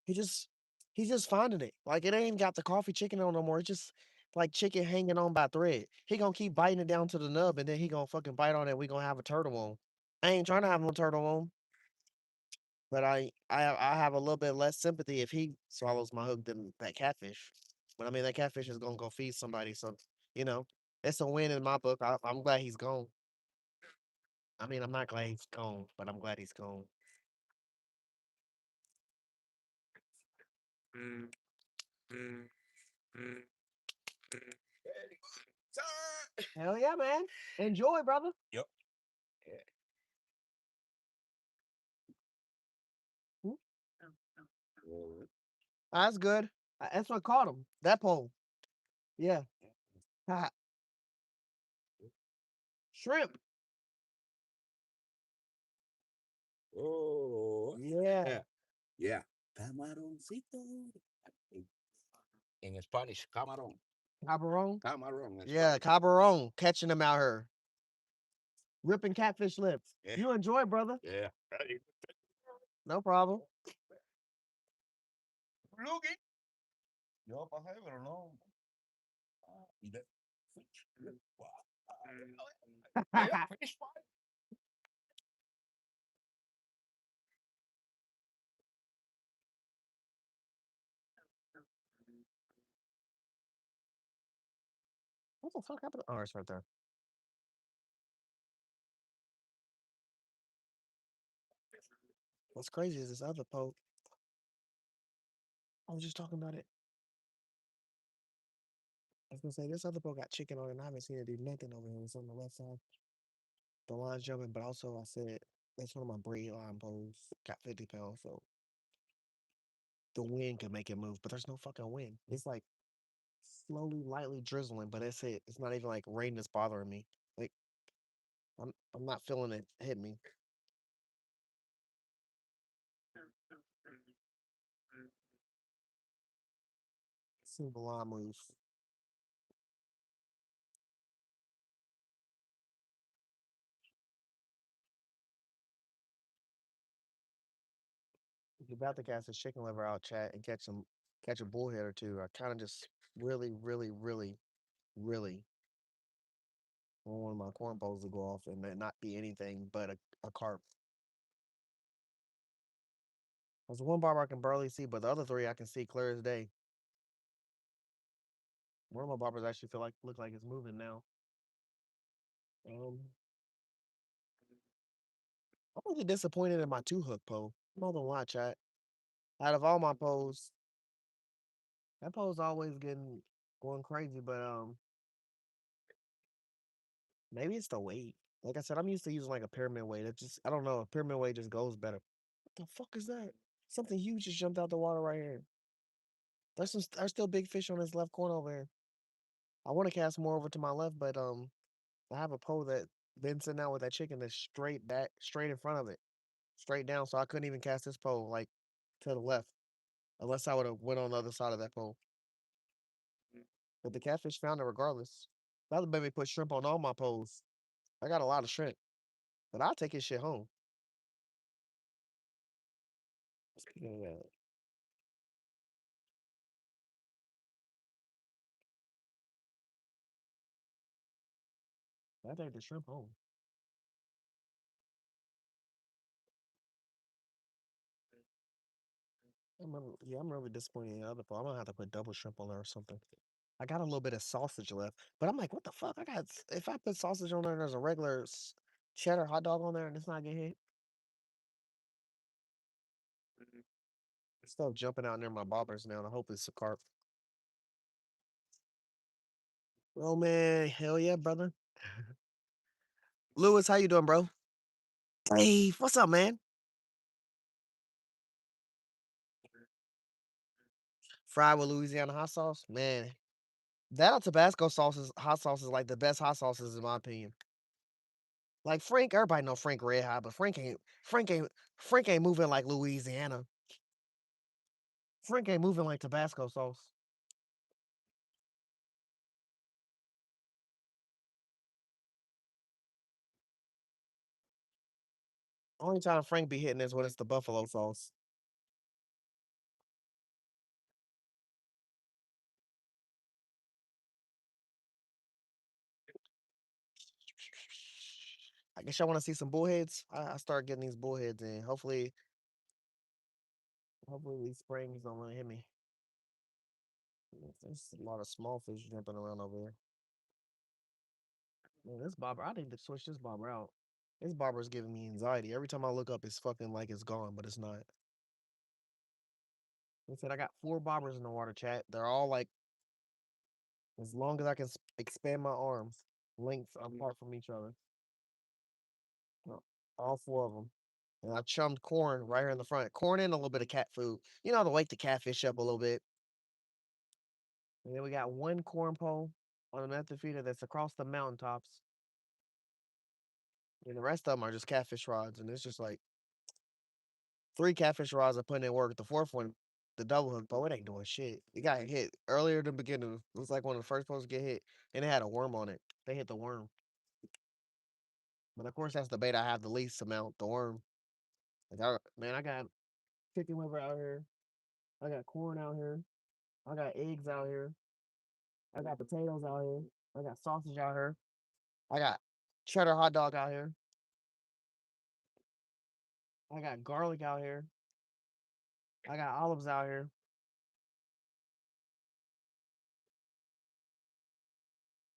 S1: he just, he's just finding it. Like it ain't got the coffee chicken on no more. It's just like chicken hanging on by thread. He gonna keep biting it down to the nub, and then he gonna fucking bite on it. We gonna have a turtle on. I ain't trying to have no turtle on, but I have a little bit less sympathy if he swallows my hook than that catfish. But I mean, that catfish is gonna go feed somebody, so you know, it's a win in my book. I'm glad he's gone. I mean, I'm not glad he's gone, but I'm glad he's gone. Mm, mm, mm, mm. Hell yeah, man! Enjoy, brother. Yep. Mm. That's good. That's what caught him. That pole. Yeah. Ha, shrimp. Oh. Yeah. Yeah. Yeah. Camaroncito. In Spanish, camarón. Cabaron? Camarón. Yeah, cabaron. Catching them out here. Ripping catfish lips. Yeah. You enjoy, brother. Yeah. No problem. Look it. Yo pasé, pero no. De- Yeah, fish fry. What the fuck happened? Oh, it's right there. What's crazy is this other poke. I was just talking about it. I was gonna say this other poke got chicken on it, and I haven't seen it do nothing over here. It's on the left side. The line's jumping, but also I said that's one of my braid line poles. Got 50 pounds, so the wind can make it move, but there's no fucking wind. It's like slowly, lightly drizzling, but that's it. It's not even like rain that's bothering me. Like I'm not feeling it hit me. See the line move. If you're about to cast a chicken liver out, chat, and catch a bullhead or two. I kind of just really, really, really, really want one of my corn poles to go off and then not be anything but a carp. There's one barber I can barely see, but the other three I can see clear as day. One of my barbers actually feel like look like it's moving now. Um, I'm really disappointed in my two hook pole. I'm not gonna lie, chat. Out of all my poles, that pole's always getting going crazy, but maybe it's the weight. Like I said, I'm used to using like a pyramid weight. It just I don't know, a pyramid weight just goes better. What the fuck is that? Something huge just jumped out the water right here. There's still big fish on this left corner over here. I want to cast more over to my left, but I have a pole that been sitting out with that chicken that's straight back, straight in front of it, straight down. So I couldn't even cast this pole like to the left, unless I would have went on the other side of that pole. But the catfish found it regardless. That would made me put shrimp on all my poles. I got a lot of shrimp, but I'll take his shit home. Speaking of that, I think the shrimp home. Yeah, I'm really disappointed in the other part. I'm gonna have to put double shrimp on there or something. I got a little bit of sausage left, but I'm like, what the fuck? If I put sausage on there, and there's a regular cheddar hot dog on there, and it's not getting hit. Stuff jumping out near my bobbers now. And I hope it's a carp. Oh man, hell yeah, brother. Lewis, how you doing, bro? Hey, what's up, man? Fried with Louisiana hot sauce, man. That or Tabasco hot sauce is like the best hot sauces in my opinion. Like Frank, everybody know Frank Red Hot, but Frank ain't moving like Louisiana. Frank ain't moving like Tabasco sauce. Only time Frank be hitting is when it's the buffalo sauce. I guess y'all want to see some bullheads. I start getting these bullheads in. Hopefully these springs don't really hit me. There's a lot of small fish jumping around over here. Man, this bobber, I need to switch this bobber out. This bobber is giving me anxiety. Every time I look up, it's fucking like it's gone, but it's not. I said I got 4 bobbers in the water chat. They're all like as long as I can expand my arms, lengths apart from each other. All 4 of them. And I chummed corn right here in the front. Corn and a little bit of cat food. You know, to wake the catfish up a little bit. And then we got 1 corn pole on a method feeder that's across the mountaintops. And the rest of them are just catfish rods. And it's just like 3 catfish rods are putting in work. The 4th one, the double hook, but it ain't doing shit. It got hit earlier than the beginning. It was like one of the first posts to get hit. And it had a worm on it. They hit the worm. But of course, that's the bait I have the least amount, the worm. Like, man, I got chicken liver out here. I got corn out here. I got eggs out here. I got potatoes out here. I got sausage out here. I got cheddar hot dog out here. I got garlic out here. I got olives out here.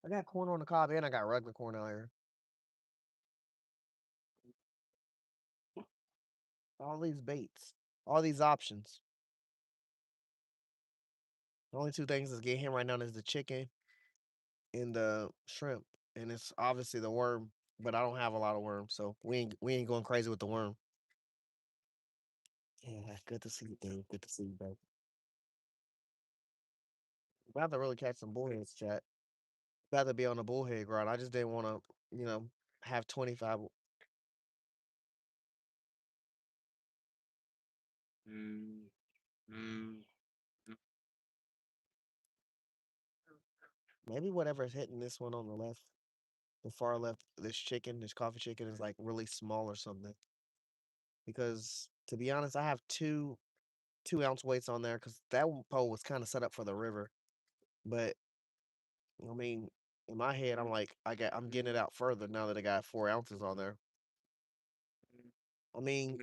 S1: I got corn on the cob and I got regular corn out here. All these baits, all these options. The only 2 things that's getting him right now is the chicken and the shrimp, and it's obviously the worm. But I don't have a lot of worms, so we ain't going crazy with the worm. Yeah, good to see you, Dave. Good to see you, bro. About to really catch some bullheads, chat. About to be on the bullhead grind. I just didn't want to, have 25. Maybe whatever's hitting this one on the left, the far left, this coffee chicken is like really small or something. Because to be honest, I have 2 ounce weights on there because that pole was kind of set up for the river. But I mean, in my head, I'm like, I'm getting it out further now that I got 4 ounces on there. I mean,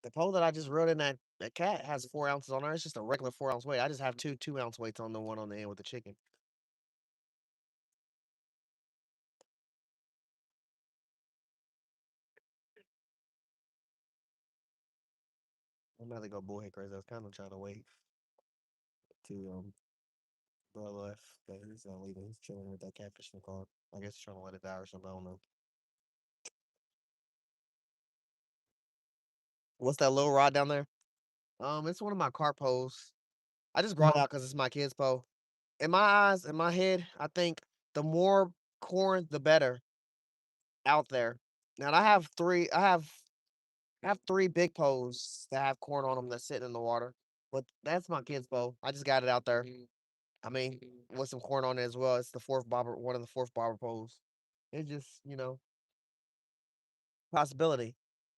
S1: the pole that I just rode in that cat has 4 ounces on there. It's just a regular 4 ounce weight. I just have 2 2 ounce weights on the one on the end with the chicken. I'm about to go bullhead crazy. I was kind of trying to wait to bro left, but he's not leaving. He's chilling with that catfish in the car. I guess he's trying to let it die or something. I don't know. What's that little rod down there? It's one of my car poles. I just brought it out because it's my kid's pole. In my eyes, in my head, I think the more corn, the better out there. Now I have three. I have 3 big poles that have corn on them that's sitting in the water. But that's my kid's pole. I just got it out there. I mean, with some corn on it as well. It's the 4th bobber, one of the 4th bobber poles. It's just, possibility.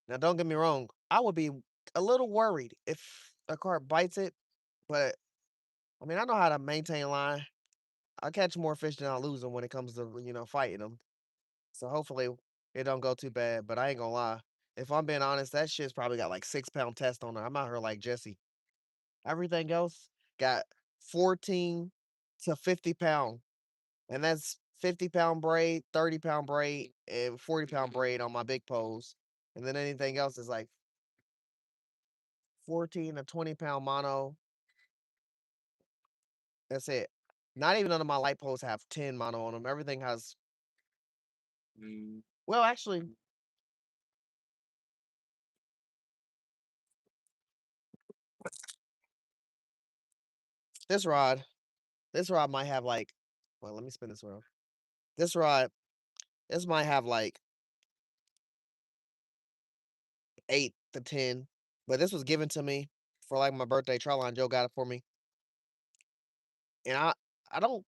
S1: Now, don't get me wrong. I would be a little worried if a carp bites it, but I mean, I know how to maintain line. I catch more fish than I lose them when it comes to fighting them. So hopefully it don't go too bad. But I ain't gonna lie. If I'm being honest, that shit's probably got like 6 pound test on it. I'm out here like Jesse. Everything else got 14 to 50 pound. And that's 50 pound braid, 30 pound braid, and 40 pound braid on my big pose. And then anything else is like 14 to 20 pound mono. That's it. Not even none of my light poles have 10 mono on them. Everything has, well, actually, this rod, this rod might have like, well, let me spin this around. This rod, this might have like 8 to 10, but this was given to me for like my birthday. Charline Joe got it for me. And I don't,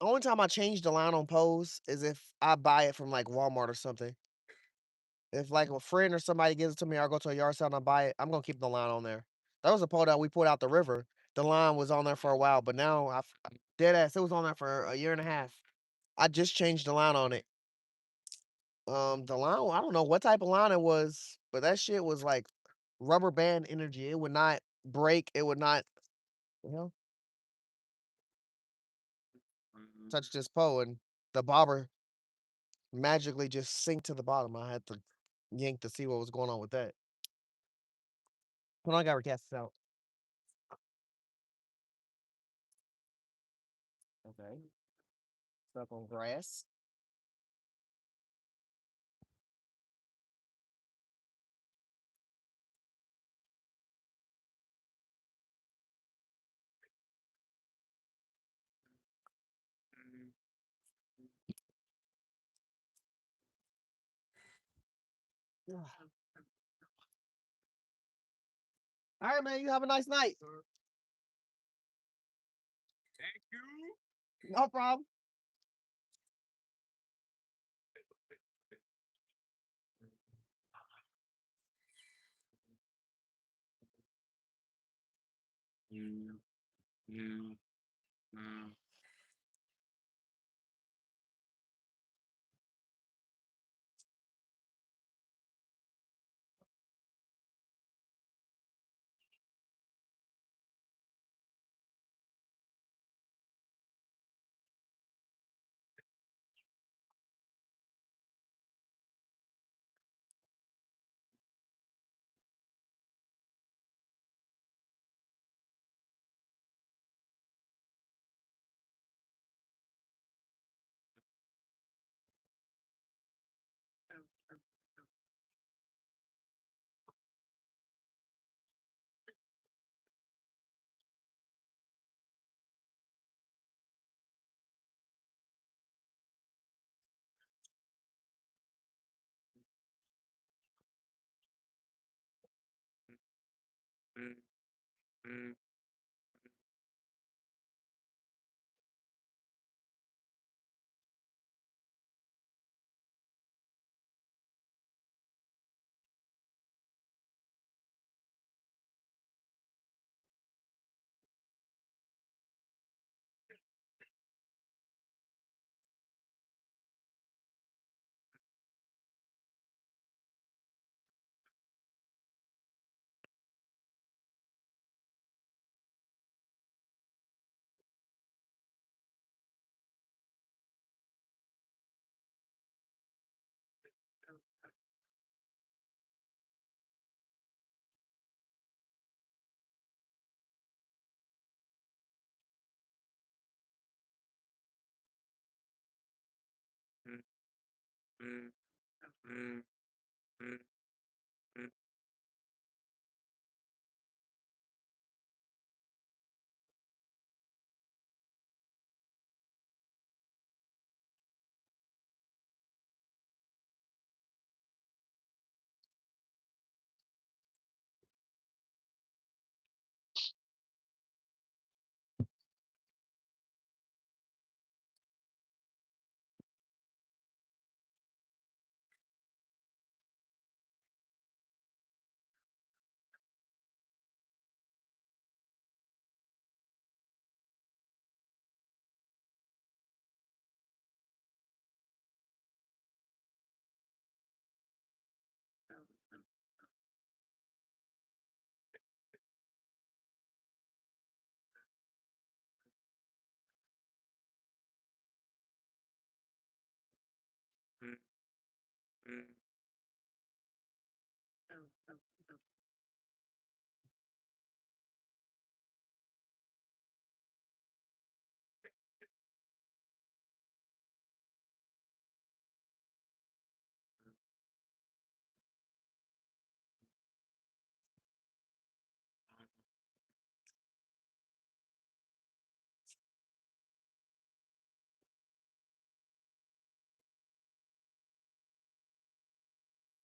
S1: only time I change the line on pose is if I buy it from like Walmart or something. If like a friend or somebody gives it to me, or I go to a yard sale and I buy it, I'm gonna keep the line on there. That was a pole that we pulled out the river. The line was on there for a while, but now I'm dead ass. It was on there for a year and a half. I just changed the line on it. The line, I don't know what type of line it was, but that shit was like rubber band energy. It would not break. It would not, you know, touch this pole, and the bobber magically just sink to the bottom. I had to yank to see what was going on with that. Hold on, I got to recast this out. Okay. Stuck on grass. All right, man. You have a nice night. No problem.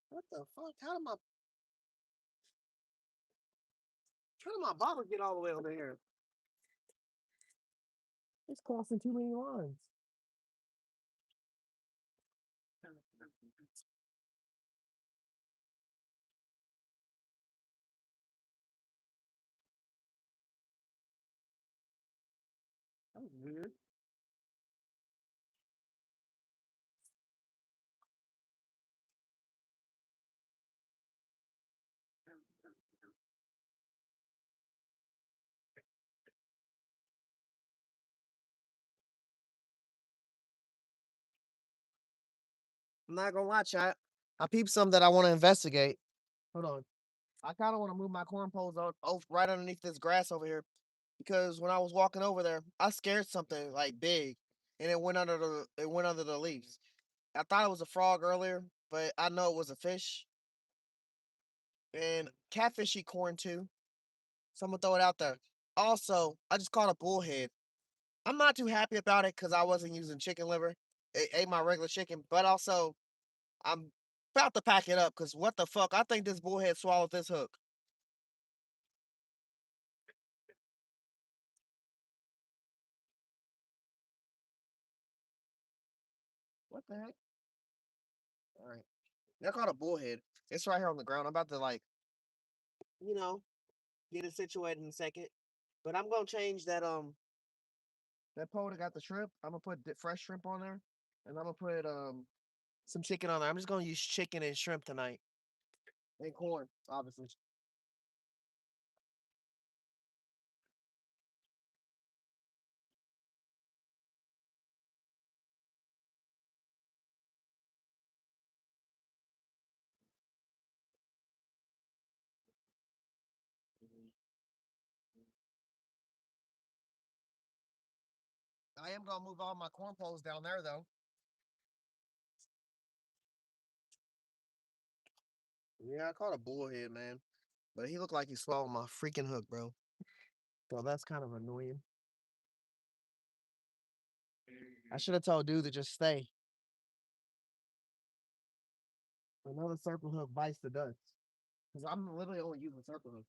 S1: What the fuck? How did my bottle get all the way over here? It's crossing too many lines. That was weird. I'm not gonna lie, chat. I peeped some that I want to investigate. Hold on. I kind of want to move my corn poles right underneath this grass over here because when I was walking over there, I scared something like big, and it went under the leaves. I thought it was a frog earlier, but I know it was a fish. And catfish eat corn too. So I'm gonna throw it out there. Also, I just caught a bullhead. I'm not too happy about it because I wasn't using chicken liver. It ate my regular chicken, but also I'm about to pack it up because what the fuck? I think this bullhead swallowed this hook. What the heck? All right. They're called a bullhead. It's right here on the ground. I'm about to you know, get it situated in a second. But I'm gonna change that pole that got the shrimp. I'm gonna put the fresh shrimp on there, and I'm gonna put some chicken on there. I'm just gonna use chicken and shrimp tonight, and corn, obviously. I am gonna move all my corn poles down there though. Yeah, I caught a bullhead, man, but he looked like he swallowed my freaking hook, bro. So that's kind of annoying. I should have told dude to just stay. Another circle hook bites the dust. Because I'm literally only using circle hook.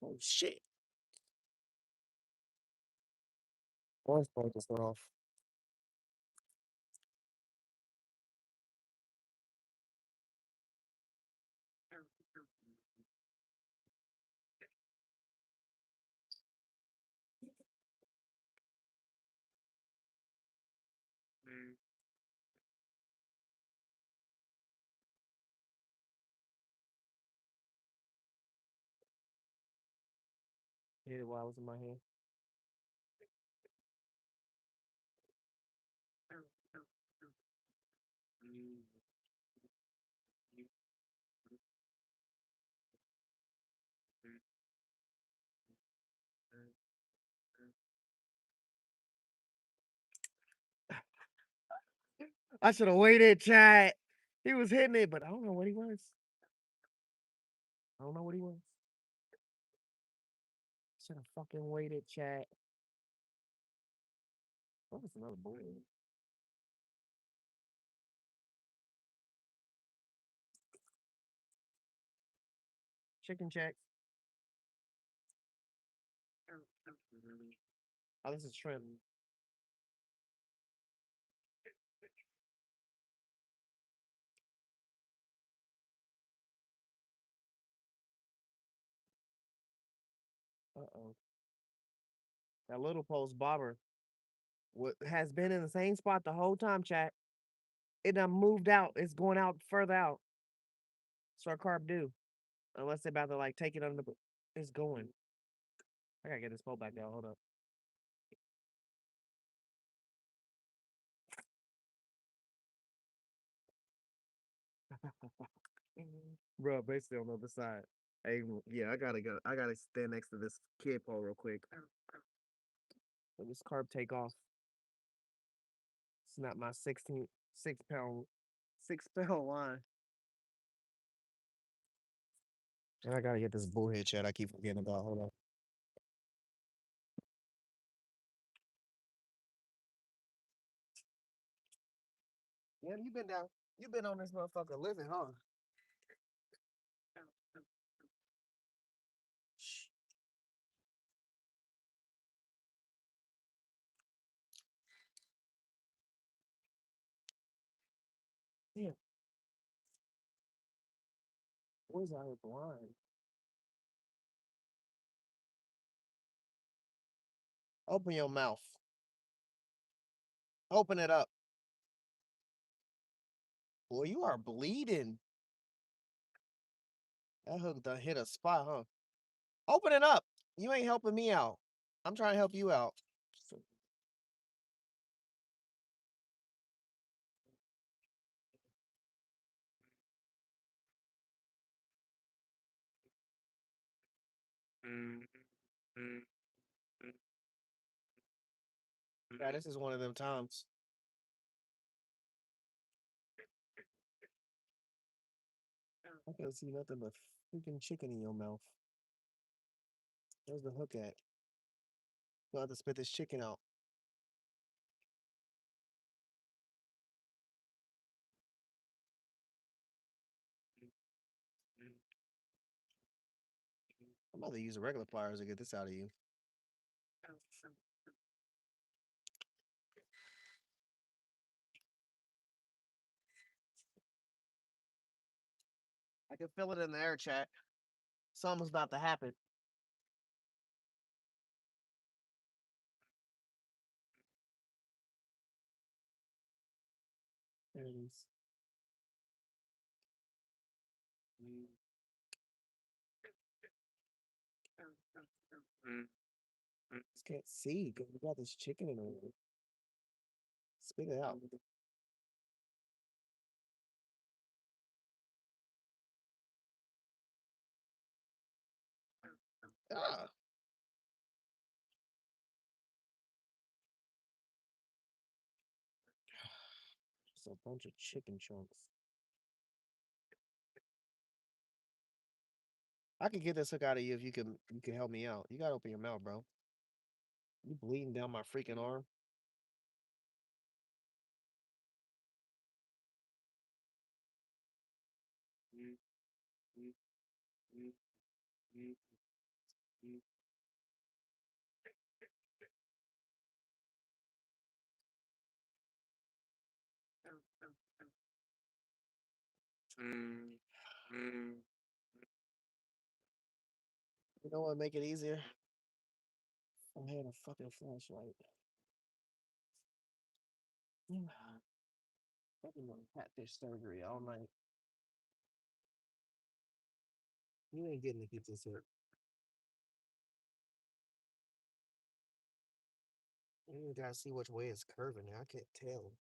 S1: Oh shit. Let's break this one off. Hit it while I was in my hand. I should have waited, chat. He was hitting it, but I don't know what he was. I don't know what he was. Should have fucking waited, chat. What was another boy? Chicken checks. Oh, this is shrimp. Uh-oh. That little post bobber has been in the same spot the whole time, chat. It done moved out. It's going out further out. So our carp do. Unless they're about to like take it under the. It's going. I gotta get this pole back down. Hold up. Bro, basically on the other side. Hey, yeah, I gotta go. I gotta stand next to this kid pole real quick. Let this carp take off. It's not my 16, 6 pound, 6 pound line. And I gotta get this bullhead chat. I keep forgetting about. Hold on. Yeah, you been down. You been on this motherfucker living, huh? Shh. Yeah, boys out here blind. Open your mouth. Open it up. Boy, you are bleeding. That hook done hit a spot, huh? Open it up. You ain't helping me out. I'm trying to help you out. Yeah, this is one of them times. I can't see nothing but freaking chicken in your mouth. Where's the hook at? You have to spit this chicken out. I'm about to use the regular pliers to get this out of you. I can feel it in the air, chat. Something's about to happen. There it is. Just can't see because we got this chicken in there. Spit it out. Ah, just a bunch of chicken chunks. I could get this hook out of you if you can help me out. You gotta open your mouth, bro. You bleeding down my freaking arm. You know what? Make it easier. I had a fucking flashlight. I've been on catfish surgery all night. You ain't getting to keep this here. You gotta see which way it's curving. I can't tell.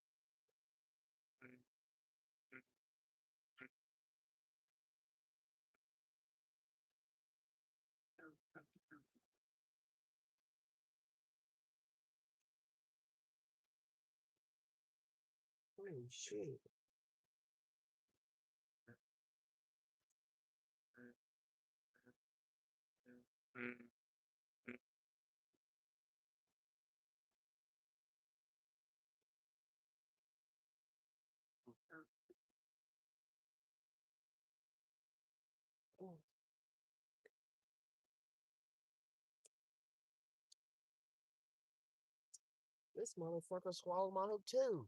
S1: Holy shit. This motherfucker swallowed my hook too.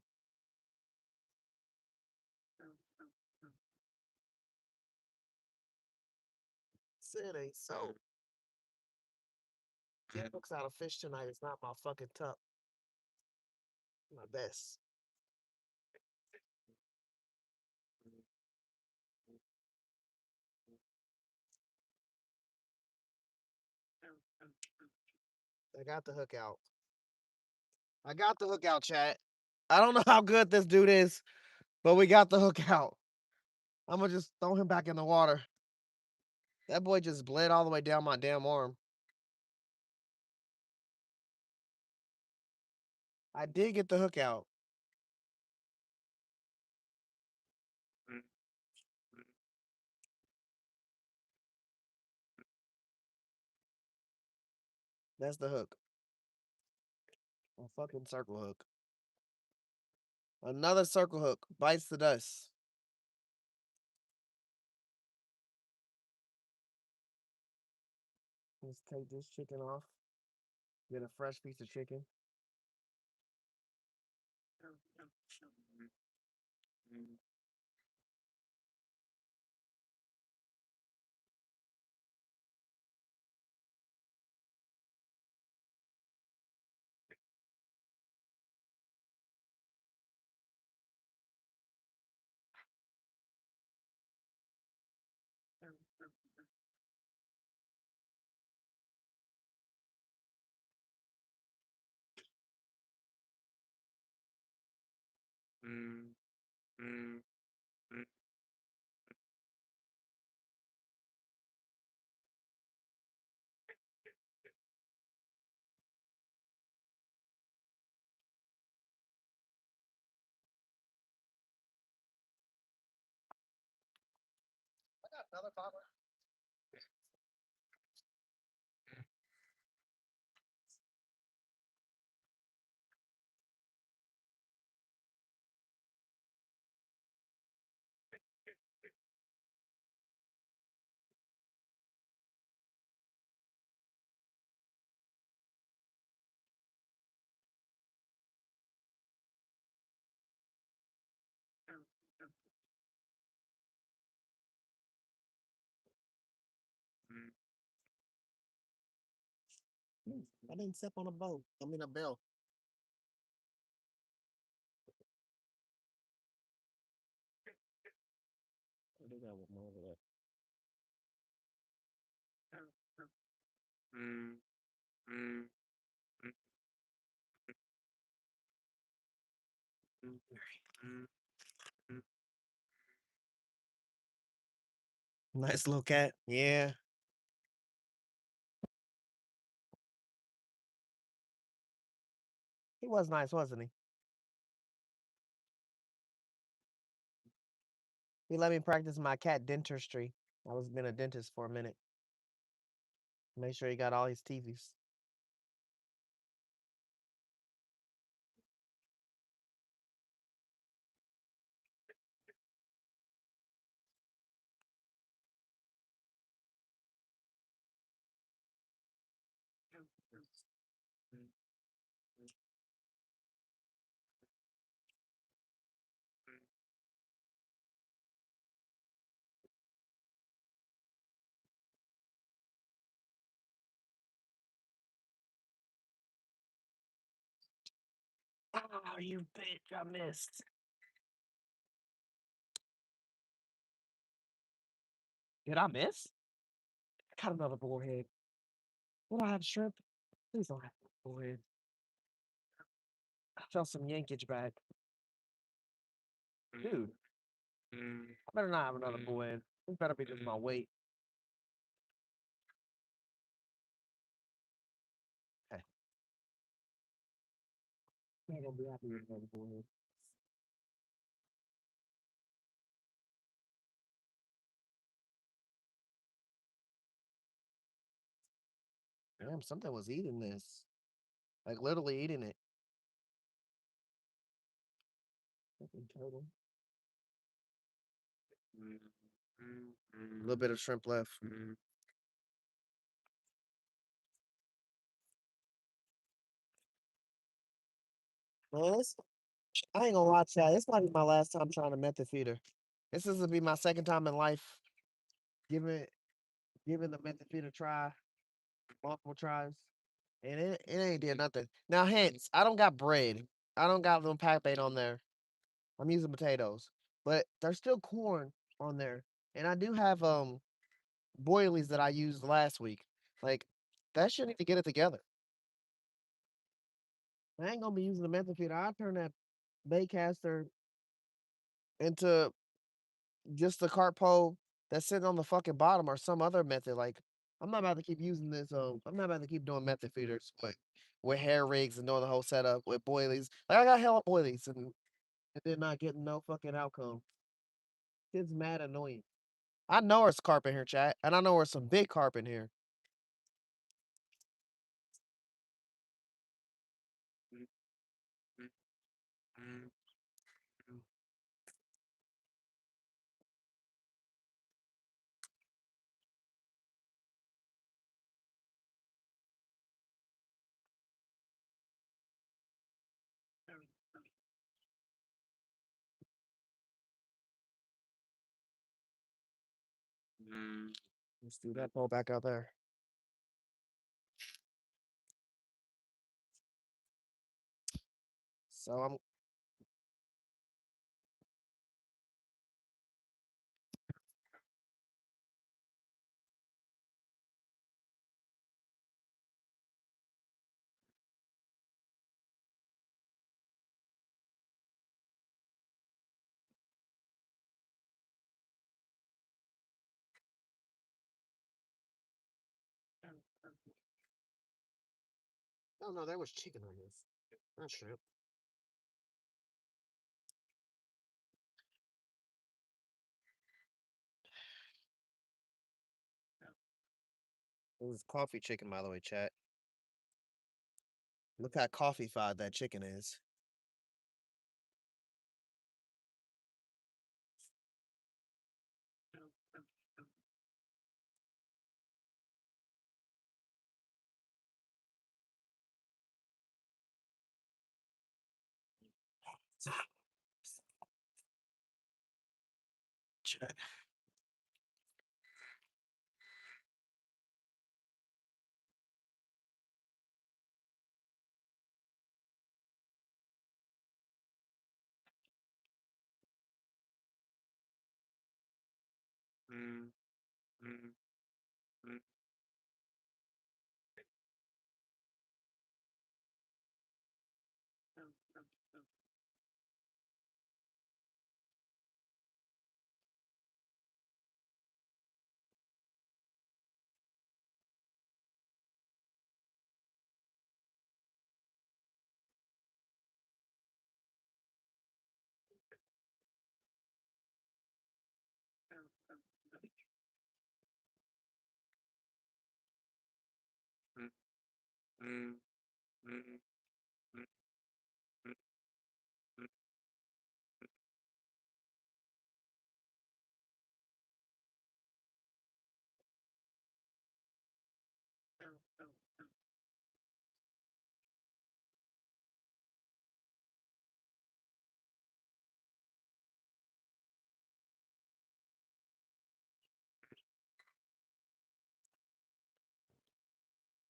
S1: Said ain't so. Hooks out a fish tonight. It's not my fucking tuck. My best. I got the hook out. I got the hook out, chat. I don't know how good this dude is, but we got the hook out. I'm gonna just throw him back in the water. That boy just bled all the way down my damn arm. I did get the hook out. That's the hook. A fucking circle hook. Another circle hook. Bites the dust. Let's take this chicken off. Get a fresh piece of chicken. I got another bobber. I didn't step on a boat. I mean a bell. I do got one more over there. Nice little cat. Yeah. He was nice, wasn't he? He let me practice my cat dentistry. I was been a dentist for a minute. Make sure he got all his teethies. Oh, you bitch! I missed. Did I miss? I got another bullhead. What do I have shrimp? Please don't have bullhead. I felt some yankage back. Dude, I better not have another bullhead. This better be just my weight. Okay. I'm not gonna be happy with another bullhead. Damn, something was eating this. Like literally eating it. Fucking turtle. A little bit of shrimp left. Man, I ain't gonna watch that. This might be my last time trying to method feeder. This is gonna be my second time in life giving giving the method feeder try, multiple tries. and it ain't did nothing. Now, hence, I don't got bread. I don't got no pack bait on there. I'm using potatoes, but there's still corn on there, and I do have boilies that I used last week. Like that shit need to get it together. I ain't gonna be using the method feeder. I'll turn that bait caster into just the cart pole that's sitting on the fucking bottom or some other method. Like I'm not about to keep using this. I'm not about to keep doing method feeders, but with hair rigs and doing the whole setup with boilies. Like I got hella boilies and then not getting no fucking outcome. It's mad annoying. I know there's carp in here, chat, and I know there's some big carp in here. Let's do that pole back out there. So I'm Oh no, there was chicken on this. Not shrimp. It was coffee chicken, by the way, chat. Look how coffee-fied that chicken is. Chat.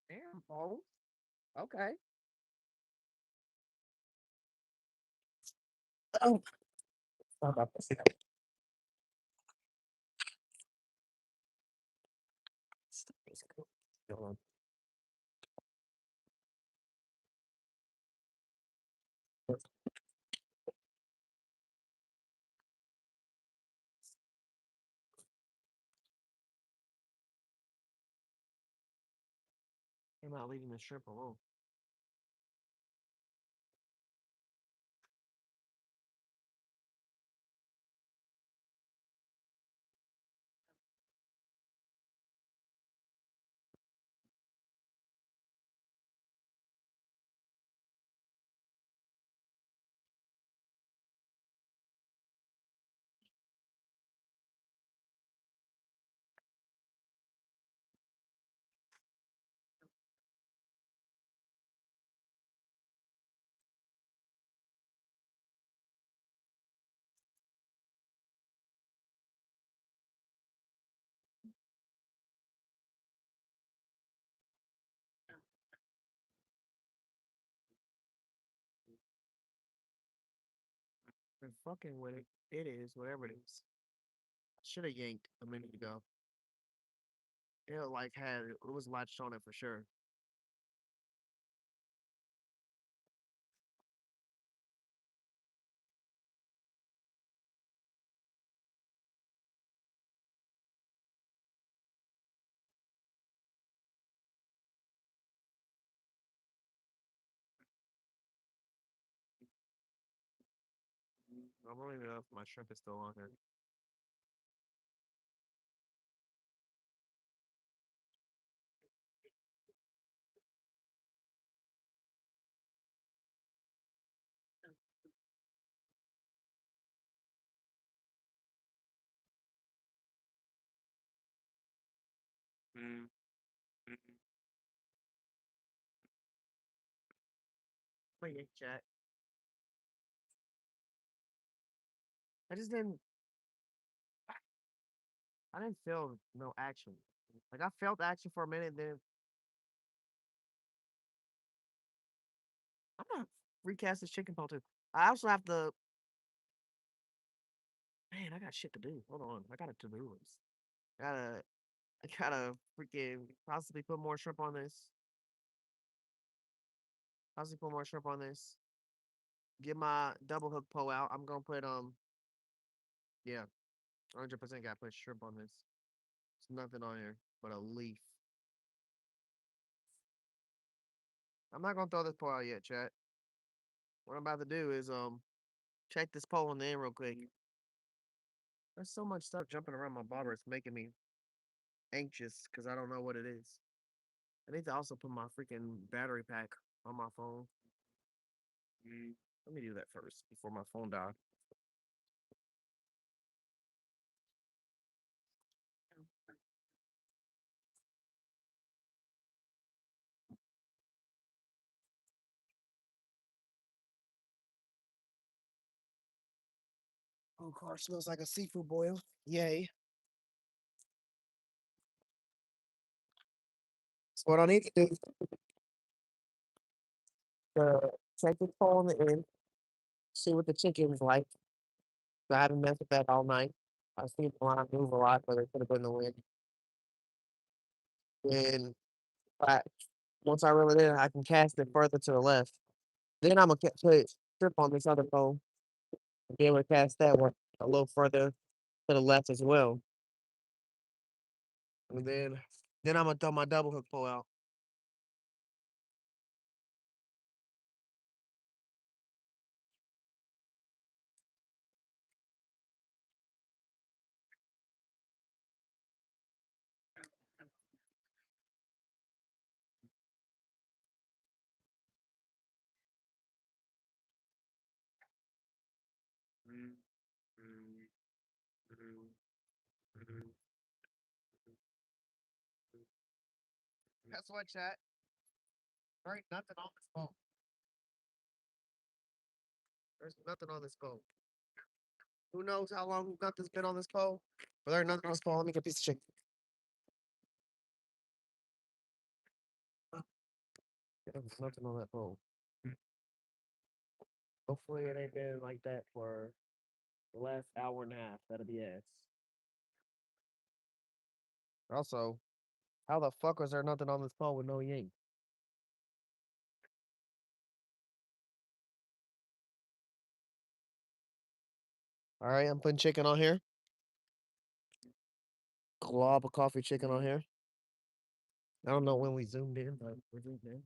S1: Damn, Paul. Okay. Oh, sorry about this. Hold on. I'm not leaving the shrimp alone. And fucking with it. It is, whatever it is. Should have yanked a minute ago. It like had it was latched on it for sure. I don't even know if my shrimp is still on here. Mm, mm, but yeah, chat. I just didn't. I didn't feel no action. Like I felt action for a minute, then I'm not recast this chicken paw too. I also have to. Man, I got shit to do. Hold on, I got a to-do list. Gotta, I gotta freaking possibly put more shrimp on this. Possibly put more shrimp on this. Get my double hook pole out. I'm gonna put yeah, 100% gotta put shrimp on this. There's nothing on here but a leaf. I'm not gonna throw this pole out yet, chat. What I'm about to do is check this pole on the end real quick. There's so much stuff jumping around my bobber. It's making me anxious because I don't know what it is. I need to also put my freaking battery pack on my phone. Let me do that first before my phone dies. Oh, car smells like a seafood boil. Yay. So what I need to do is check this pole on the end, see what the chicken's like. I haven't messed with that all night. I've seen the line move a lot, but it could have been the wind. And I, once I reel it in, I can cast it further to the left. Then I'm gonna put strip on this other pole and be able to cast that one a little further to the left as well. And then I'm gonna throw my double hook pole out. Guess what, chat? There ain't nothing on this pole. There's nothing on this pole. Who knows how long nothing's been on this pole? But there's nothing on this pole. Let me get a piece of chicken. There's nothing on that pole. Hopefully it ain't been like that for the last hour and a half. That'll be ass. Also, how the fuck was there nothing on this pole with no yank? All right, I'm putting chicken on here. Glob of coffee chicken on here. I don't know when we zoomed in, but we're zoomed in.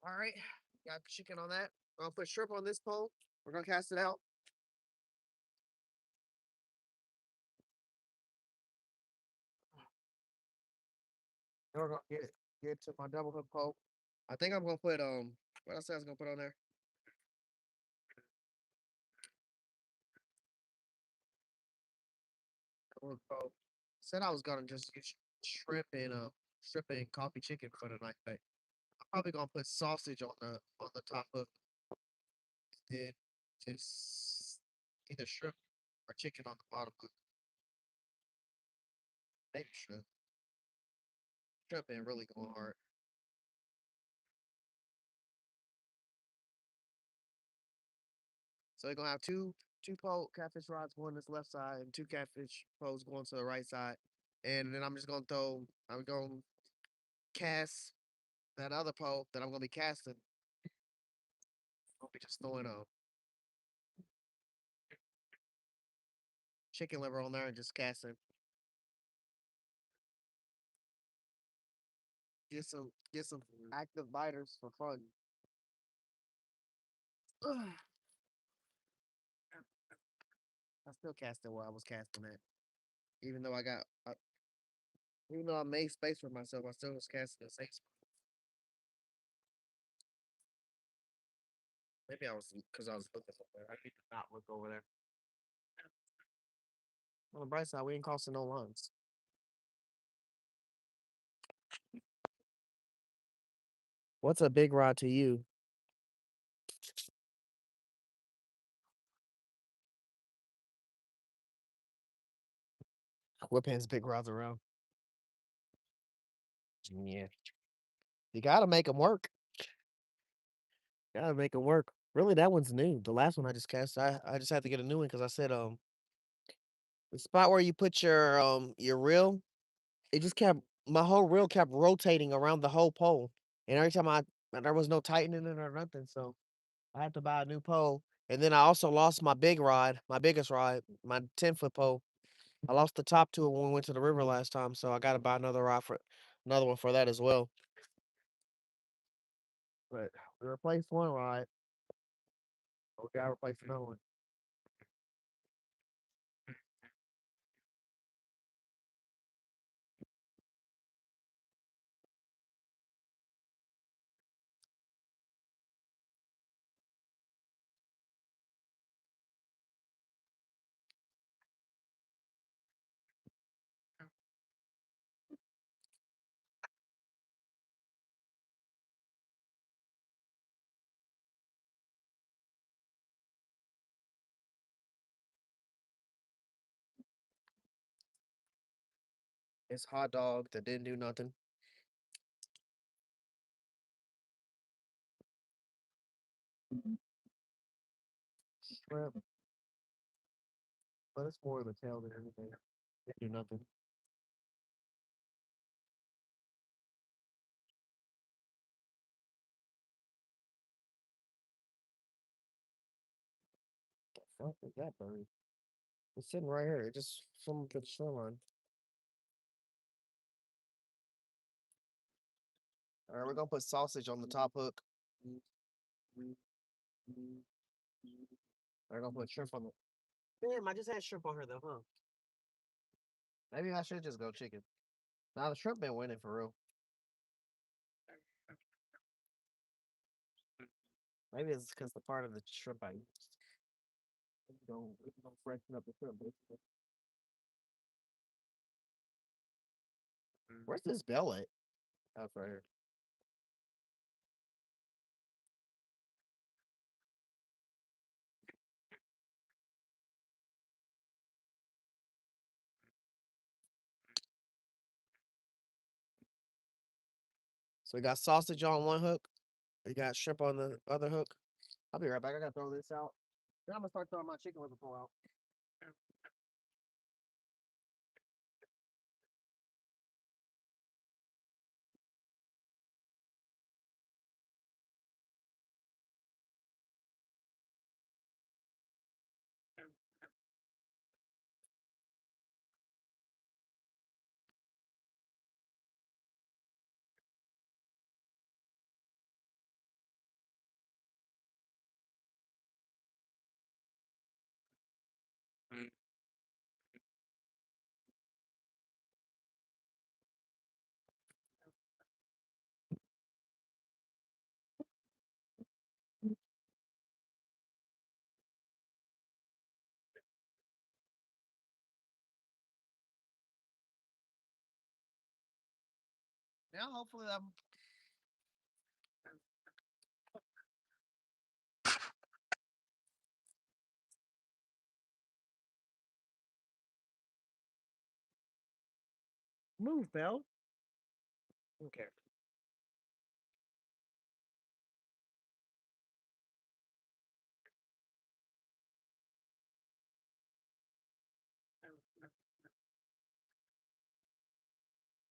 S1: All right, got chicken on that. I'm gonna put shrimp on this pole. We're gonna cast it out. Then we're gonna get to my double hook pole. I think I'm gonna put what else I was gonna put on there? Said I was gonna just get shrimp and coffee chicken for the night, but I'm probably gonna put sausage on the top of it, just either shrimp or chicken on the bottom. Maybe shrimp. Shrimp ain't really going hard. So we're gonna have two pole catfish rods going to this left side and two catfish poles going to the right side. And then I'm gonna cast that other pole that I'm gonna be casting. I'll be just throwing a chicken liver on there and just casting. Get some active biters for fun. I still casted where I was casting at. Even though even though I made space for myself, I still was casting the same spot. Maybe I was because I was looking somewhere. I need to not look over there. On the bright side, we ain't crossing no lines. What's a big rod to you? What pans big rods around? Yeah, you gotta make them work. Gotta make them work. Really, that one's new. The last one I just cast, I just had to get a new one because I said the spot where you put your reel, it just kept my whole reel kept rotating around the whole pole, and every time there was no tightening it or nothing, so I had to buy a new pole. And then I also lost my big rod, my biggest rod, my 10-foot pole. I lost the top to it when we went to the river last time, so I got to buy another one for that as well. But we replaced one rod. We got to replace another one. It's hot dog that didn't do nothing. Shrimp, but it's more of the tail than anything. Didn't do nothing. The fuck is that bird? It's sitting right here. It just from the shoreline. All right, we're gonna put sausage on the top hook. We're gonna put shrimp on the. Damn, I just had shrimp on her though, huh? Maybe I should just go chicken. Now the shrimp been winning for real. Maybe it's because the part of the shrimp I used. We don't freshen up the shrimp. Where's this bell at? Oh, it's right here. So we got sausage on one hook. We got shrimp on the other hook. I'll be right back. I gotta throw this out. Then I'm gonna start throwing my chicken liver pull out. Now hopefully I'm move, Bell. Okay.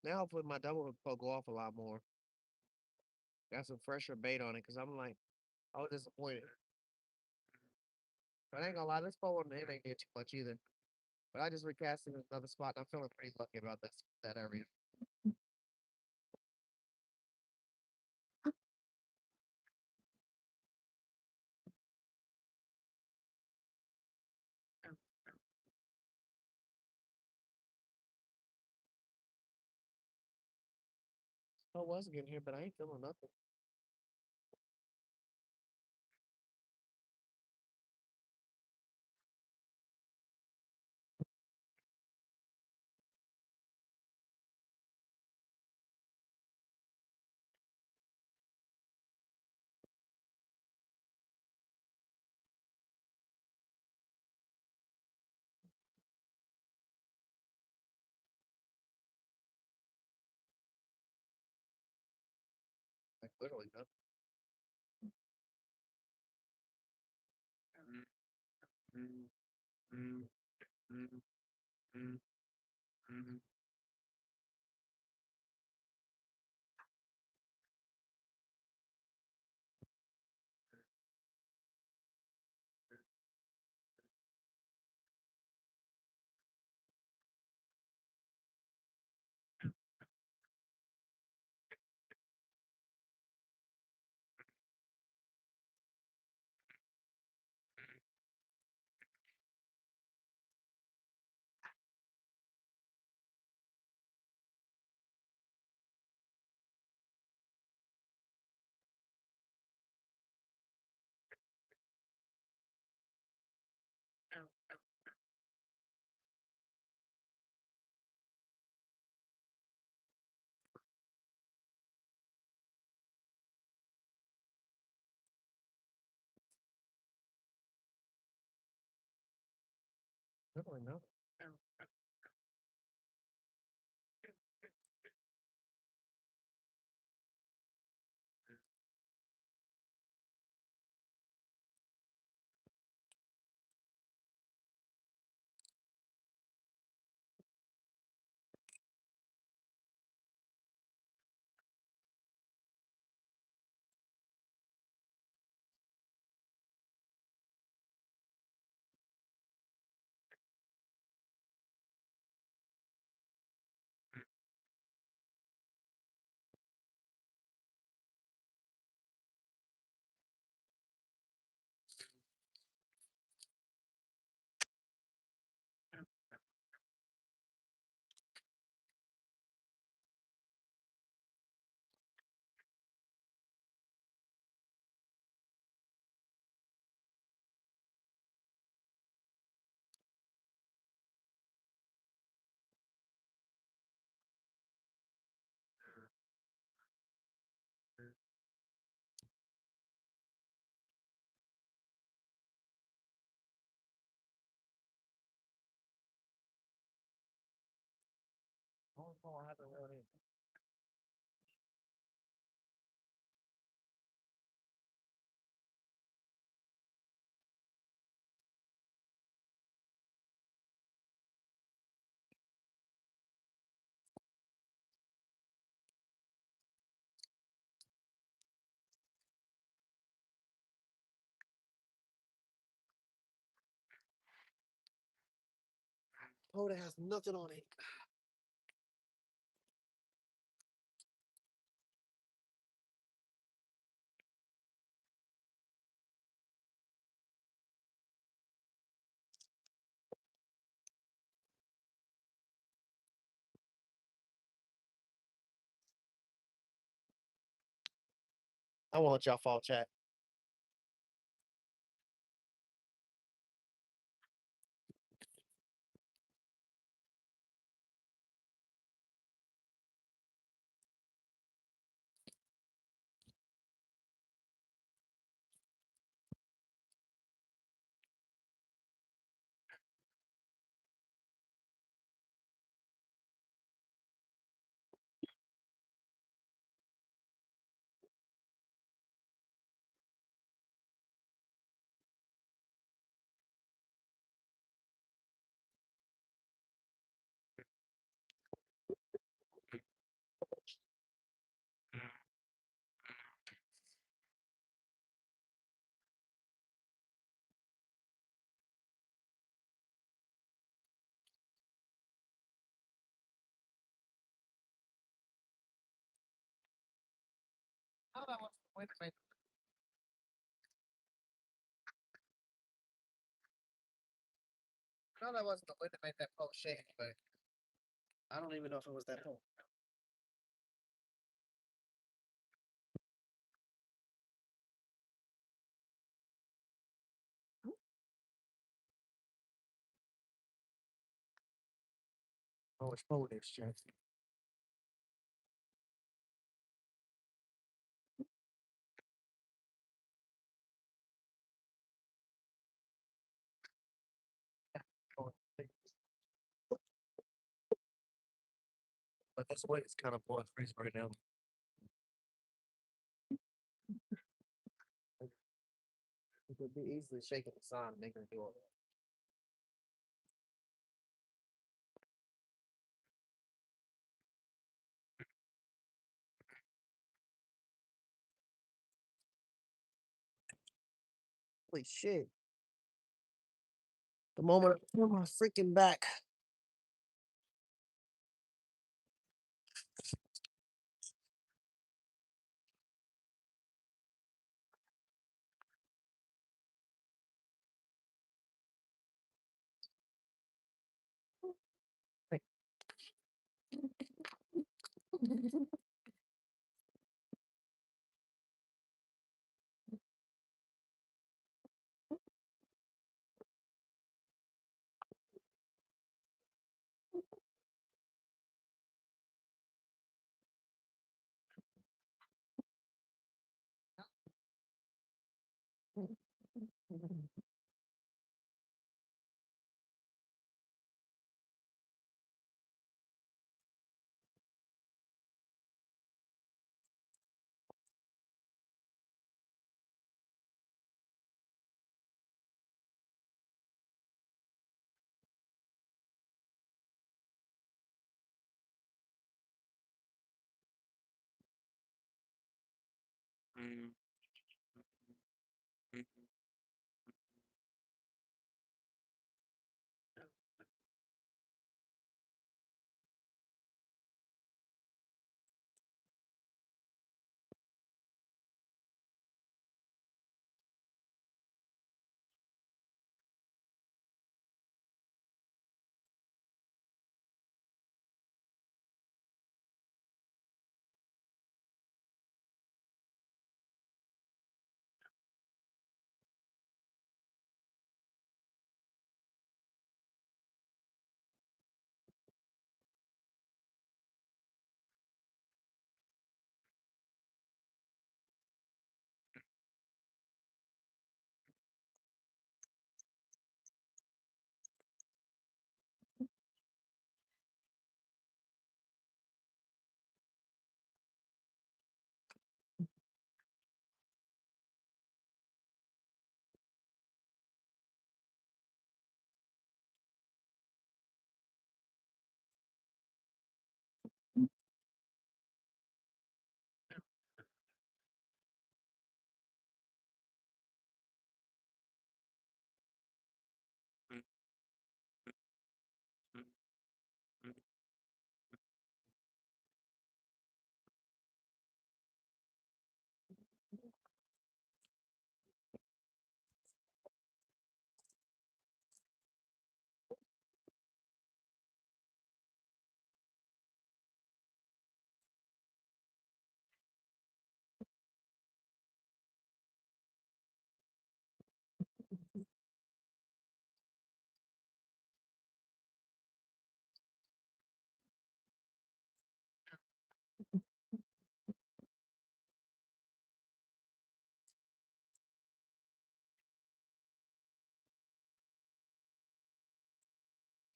S1: Now hopefully my double hook will go off a lot more. Got some fresher bait on it because I'm like, I was disappointed. But I ain't gonna lie, this bow on the end ain't get too much either. But I just recasted in another spot and I'm feeling pretty lucky about that area. I was getting here, but I ain't feeling nothing. Like literally nothing. Literally nothing. Oh, I have to really. Oh, that has nothing on it. I won't let y'all fall chat. Oh, that was the wind that made. No, that wasn't the wind that made that pole shake, but I don't even know if it was that pole. Oh, which pole it is, Chance? But this way is kind of blowing freeze right now. It could be easily shaking the sign and making it do all that. Holy shit. The moment I feel my freaking back.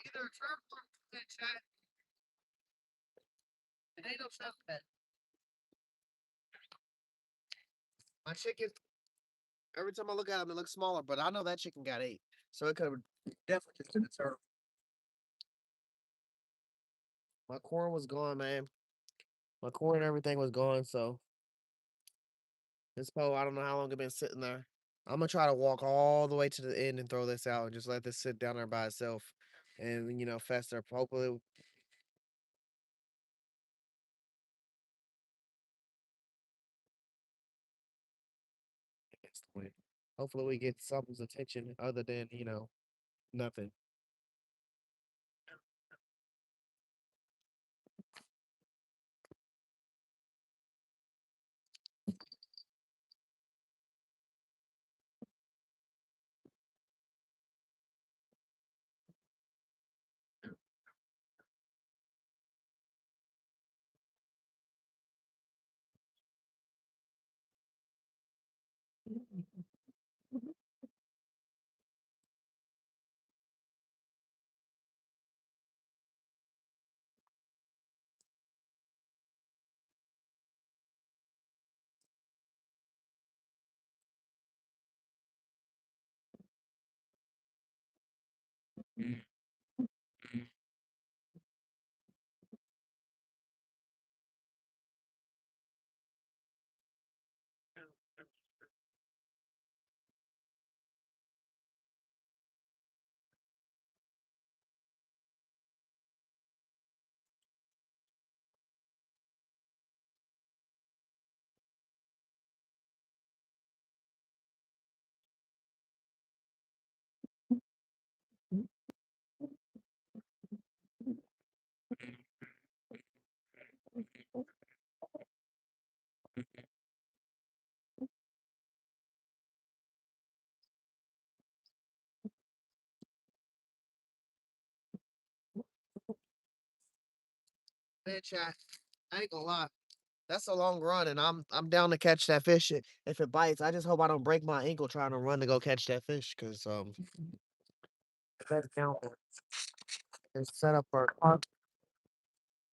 S1: Either a turf or a chat. It ain't no stuff that. My chicken, every time I look at him, it looks smaller, but I know that chicken got 8. So it could have definitely just been a turf. My corn was gone, man. My corn and everything was gone, so this pole, I don't know how long it been sitting there. I'm gonna try to walk all the way to the end and throw this out and just let this sit down there by itself and fester. Hopefully Hopefully we get something's attention other than, nothing. Man, chat, I ain't gonna lie. That's a long run, and I'm down to catch that fish if it bites. I just hope I don't break my ankle trying to run to go catch that fish, cause that count is set up for a car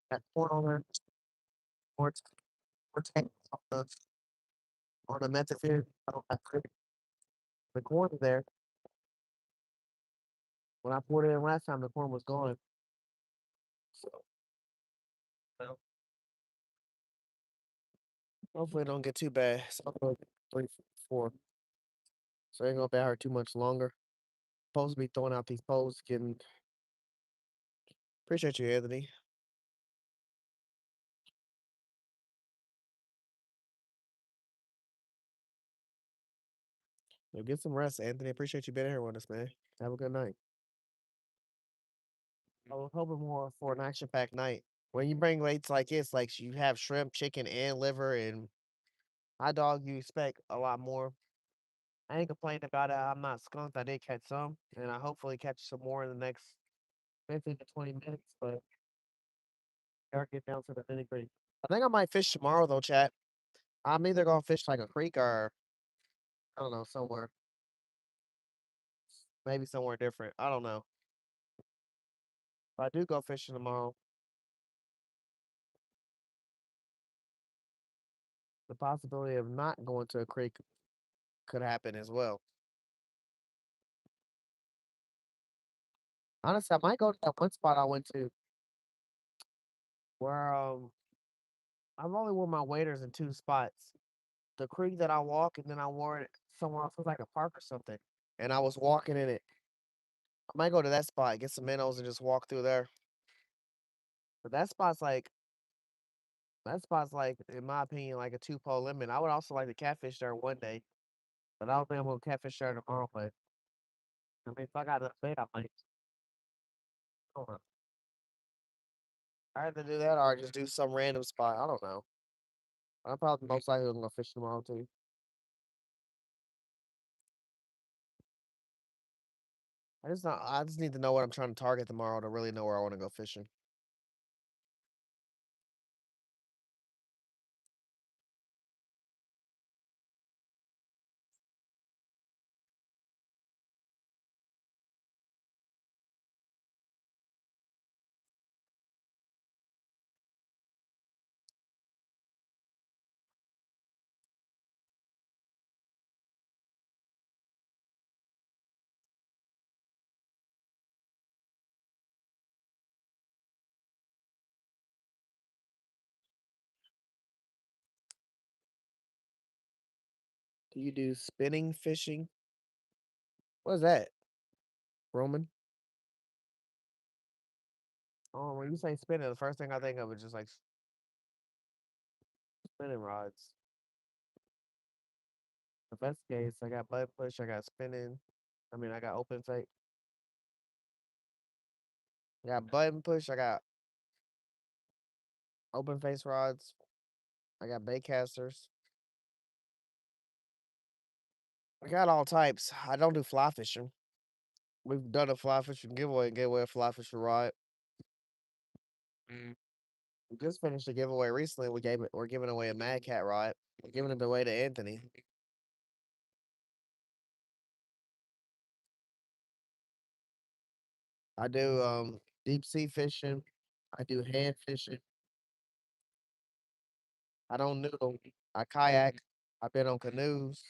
S1: that port on there, or tank on the method. I don't have the corn is there. When I poured it in last time, the corn was gone. So well, hopefully it don't get too bad. So I'll go 3, 4. So it ain't gonna be out here too much longer. Supposed to be throwing out these poles, getting. Appreciate you, Anthony. Yo, get some rest, Anthony. Appreciate you being here with us, man. Have a good night. I was hoping more for an action-packed night. When you bring weights like this, like you have shrimp, chicken, and liver, and hot dog, you expect a lot more. I ain't complaining about it. I'm not skunked. I did catch some, and I hopefully catch some more in the next 15 to 20 minutes. But gotta get down to the nitty gritty. I think I might fish tomorrow though, chat. I'm either gonna fish like a creek or I don't know somewhere, maybe somewhere different. I don't know. If I do go fishing tomorrow, the possibility of not going to a creek could happen as well. Honestly, I might go to that one spot I went to where I've only wore my waders in 2 spots. The creek that I walk and then I wore it somewhere else. It was like a park or something. And I was walking in it. I might go to that spot, get some minnows and just walk through there. But that spot's like, in my opinion, like a 2 pole limit. I would also like to catfish there one day. But I don't think I'm gonna catfish there tomorrow. But I mean, if I got enough bait, I might. I don't know. I either do that or just do some random spot. I don't know. I'm probably most likely gonna go fish tomorrow too. I just need to know what I'm trying to target tomorrow to really know where I want to go fishing. Do you do spinning fishing? What is that, Roman? Oh, when you say spinning, the first thing I think of is just like spinning rods. If that's the case, I got butt push, I got spinning. I mean, I got open face. I got button push, I got open face rods, I got bait casters. I got all types. I don't do fly fishing. We've done a fly fishing giveaway and gave away a fly fishing rod. We just finished a giveaway recently. We're giving away a Mad Cat rod. We're giving it away to Anthony. I do deep sea fishing. I do hand fishing. I don't noodle. I kayak. I've been on canoes.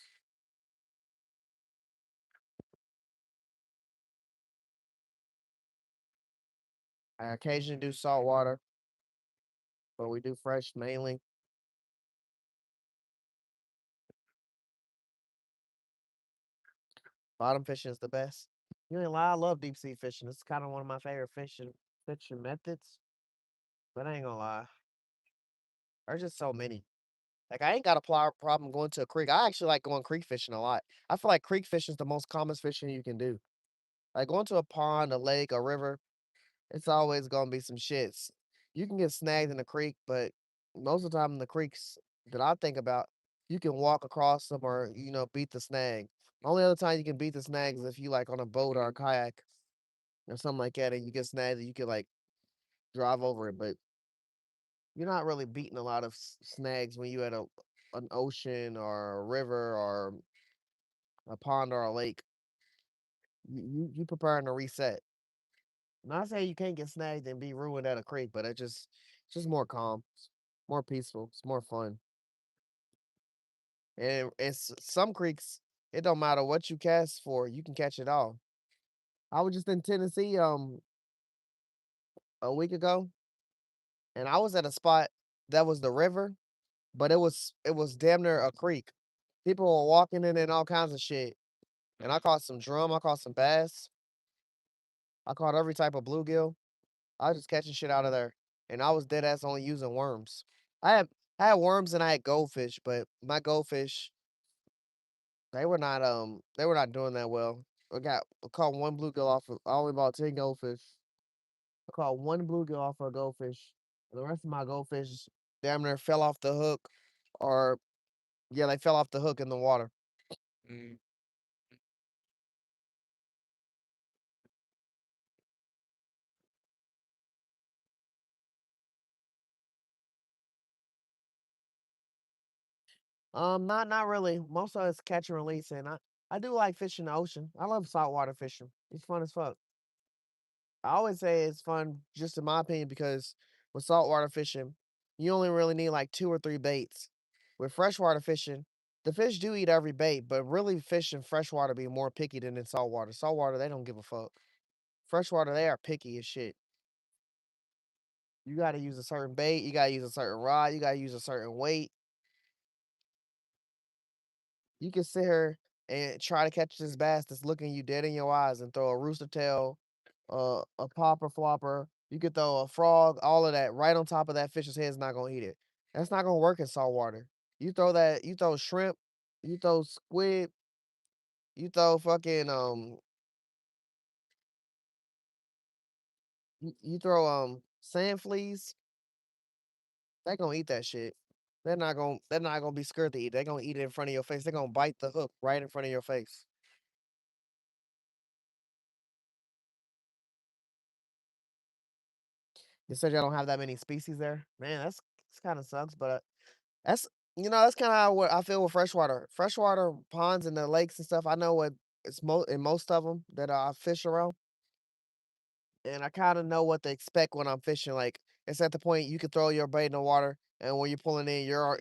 S1: I occasionally do saltwater, but we do fresh mainly. Bottom fishing is the best. You ain't lie, I love deep sea fishing. It's kind of one of my favorite fishing methods. But I ain't gonna lie, there's just so many. Like I ain't got a problem going to a creek. I actually like going creek fishing a lot. I feel like creek fishing is the most common fishing you can do. Like going to a pond, a lake, a river, it's always gonna be some shits. You can get snagged in the creek, but most of the time in the creeks that I think about, you can walk across them or beat the snag. Only other time you can beat the snags is if you like on a boat or a kayak or something like that, and you get snagged, and you can like drive over it. But you're not really beating a lot of snags when you at an ocean or a river or a pond or a lake. You preparing to reset. Not saying you can't get snagged and be ruined at a creek, but it's just more calm, more peaceful, it's more fun. And it's some creeks, it don't matter what you cast for, you can catch it all. I was just in Tennessee a week ago, and I was at a spot that was the river, but it was damn near a creek. People were walking in and all kinds of shit. And I caught some drum, I caught some bass, I caught every type of bluegill. I was just catching shit out of there. And I was dead ass only using worms. I had worms and I had goldfish, but my goldfish, they were not doing that well. I caught one bluegill off of I only bought 10 goldfish. I caught one bluegill off of a goldfish. The rest of my goldfish damn near fell off the hook or yeah, they fell off the hook in the water. Not really. Most of it's catch and release, and I do like fishing the ocean. I love saltwater fishing. It's fun as fuck. I always say it's fun, just in my opinion, because with saltwater fishing, you only really need like two or three baits. With freshwater fishing, the fish do eat every bait, but really fish in freshwater be more picky than in saltwater. Saltwater, they don't give a fuck. Freshwater, they are picky as shit. You gotta use a certain bait, you gotta use a certain rod, you gotta use a certain weight. You can sit here and try to catch this bass that's looking you dead in your eyes and throw a rooster tail, a popper flopper. You could throw a frog, all of that right on top of that fish's head is not gonna eat it. That's not gonna work in salt water. You throw shrimp, you throw squid, you throw fucking you throw sand fleas, they gonna eat that shit. They're not gonna be scared to eat. They're gonna eat it in front of your face. They're gonna bite the hook right in front of your face. You said y'all don't have that many species there? Man, that's kinda sucks, but that's that's kinda how what I feel with freshwater. Freshwater ponds and the lakes and stuff, I know what it's in most of them that I fish around, and I kinda know what to expect when I'm fishing, like, it's at the point you can throw your bait in the water, and when you're pulling in, you're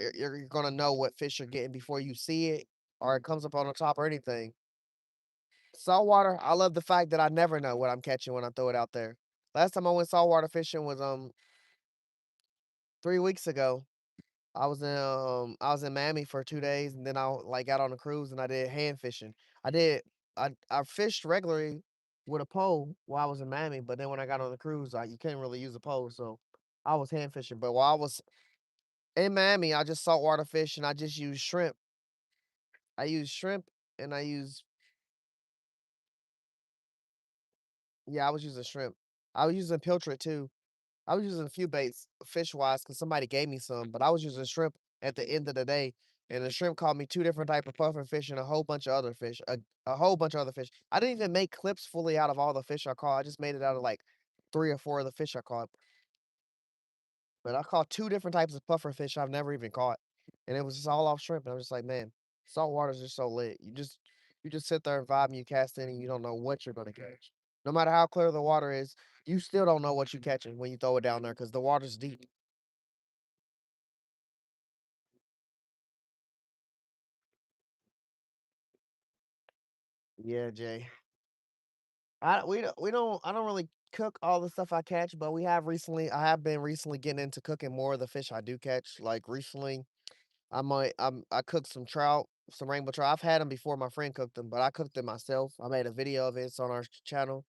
S1: gonna know what fish you're getting before you see it or it comes up on the top or anything. Saltwater, I love the fact that I never know what I'm catching when I throw it out there. Last time I went saltwater fishing was, 3 weeks ago. I was in Miami for 2 days, and then I, like, got on a cruise, and I did hand fishing. I did I fished regularly with a pole while I was in Miami, but then when I got on the cruise, you couldn't really use a pole, so I was hand fishing, but while I was in Miami, I just saltwater fish, and I just used shrimp, I use shrimp and I use yeah, I was using shrimp. I was using pilchard too. I was using a few baits fish wise because somebody gave me some, but I was using shrimp at the end of the day. And the shrimp caught me two different type of puffer fish and a whole bunch of other fish. A whole bunch of other fish. I didn't even make clips fully out of all the fish I caught. I just made it out of like 3 or 4 of the fish I caught. But I caught two different types of puffer fish I've never even caught. And it was just all off shrimp. And I'm just like, man, salt water's just so lit. You just sit there and vibe and you cast in and you don't know what you're gonna catch. No matter how clear the water is, you still don't know what you're catching when you throw it down there because the water's deep. Yeah, Jay. I don't really cook all the stuff I catch, but I have been recently getting into cooking more of the fish I do catch. Like recently, I cooked some trout, some rainbow trout. I've had them before. My friend cooked them, but I cooked them myself. I made a video of it. It's on our channel.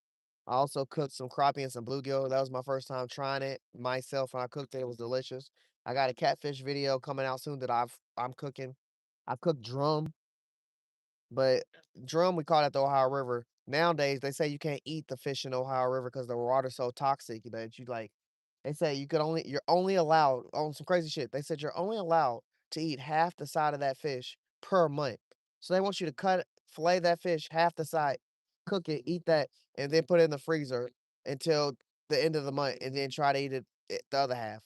S1: I also cooked some crappie and some bluegill. That was my first time trying it myself, and I cooked it. It was delicious. I got a catfish video coming out soon that I'm cooking. I've cooked drum, but drum we caught at the Ohio River. Nowadays, they say you can't eat the fish in the Ohio River because the water's so toxic that you like. They say you're only allowed on some crazy shit. They said you're only allowed to eat half the side of that fish per month. So they want you to fillet that fish half the side, cook it, eat that, and then put it in the freezer until the end of the month, and then try to eat the other half.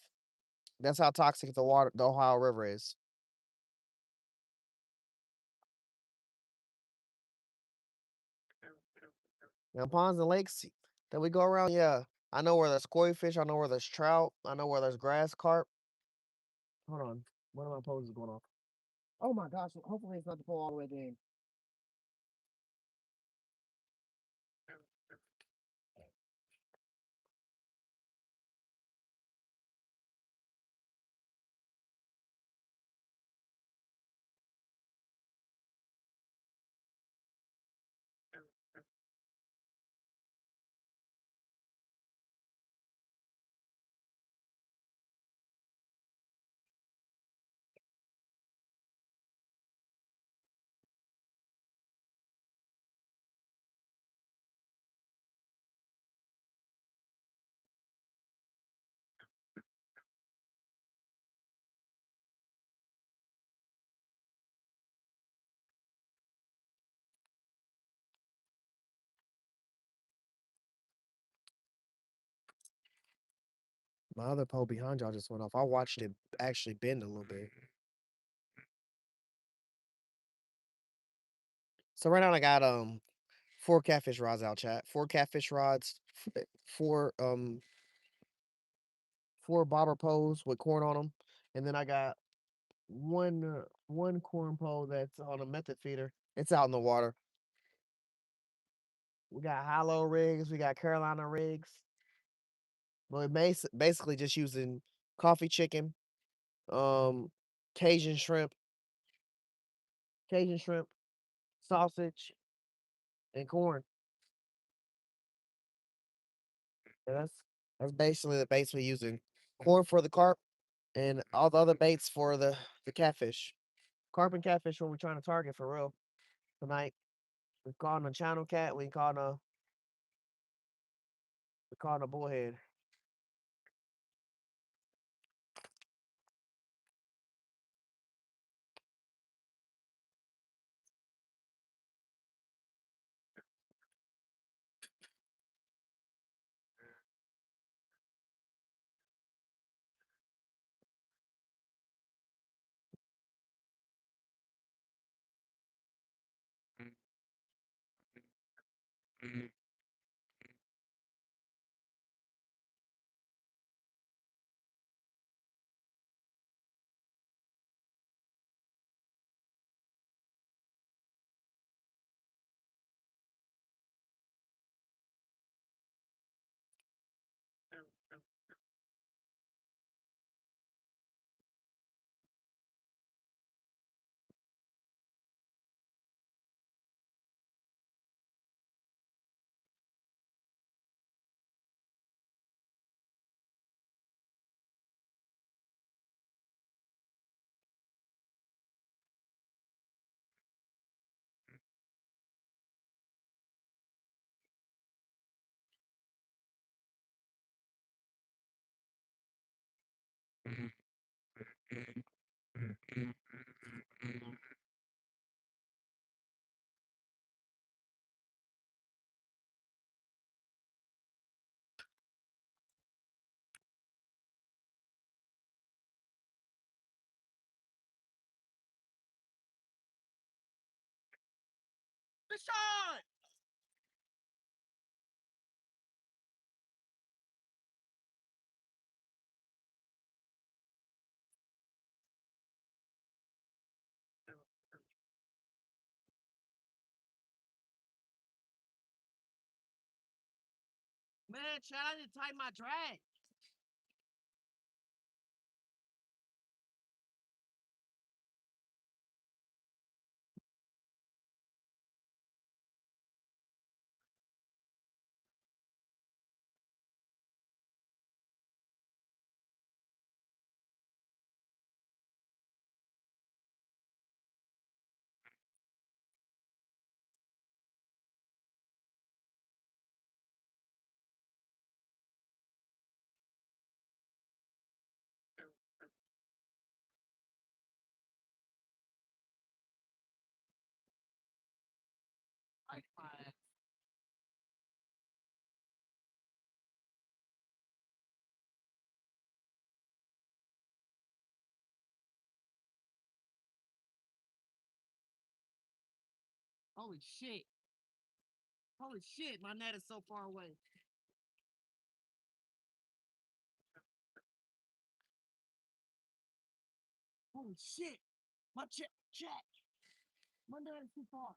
S1: That's how toxic the Ohio River is. Now, ponds and lakes that we go around, yeah. I know where there's koi fish. I know where there's trout. I know where there's grass carp. Hold on. One of my poses going off. Oh my gosh. Hopefully it's not the pole all the way in. My other pole behind y'all just went off. I watched it actually bend a little bit. So right now I got 4 catfish rods out, chat. 4 catfish rods, 4 bobber poles with corn on them, and then I got one corn pole that's on a method feeder. It's out in the water. We got hollow rigs, we got Carolina rigs. But basically just using coffee chicken, um, Cajun shrimp, Cajun shrimp, sausage, and corn. And that's basically the baits we're using. Corn for the carp and all the other baits for the catfish. Carp and catfish what we're trying to target for real tonight. We caught a channel cat. We caught a bullhead. shot! Man, Chad, I didn't tighten my drag. Holy shit. Holy shit, my net is so far away. Holy shit. My check. My net is too far.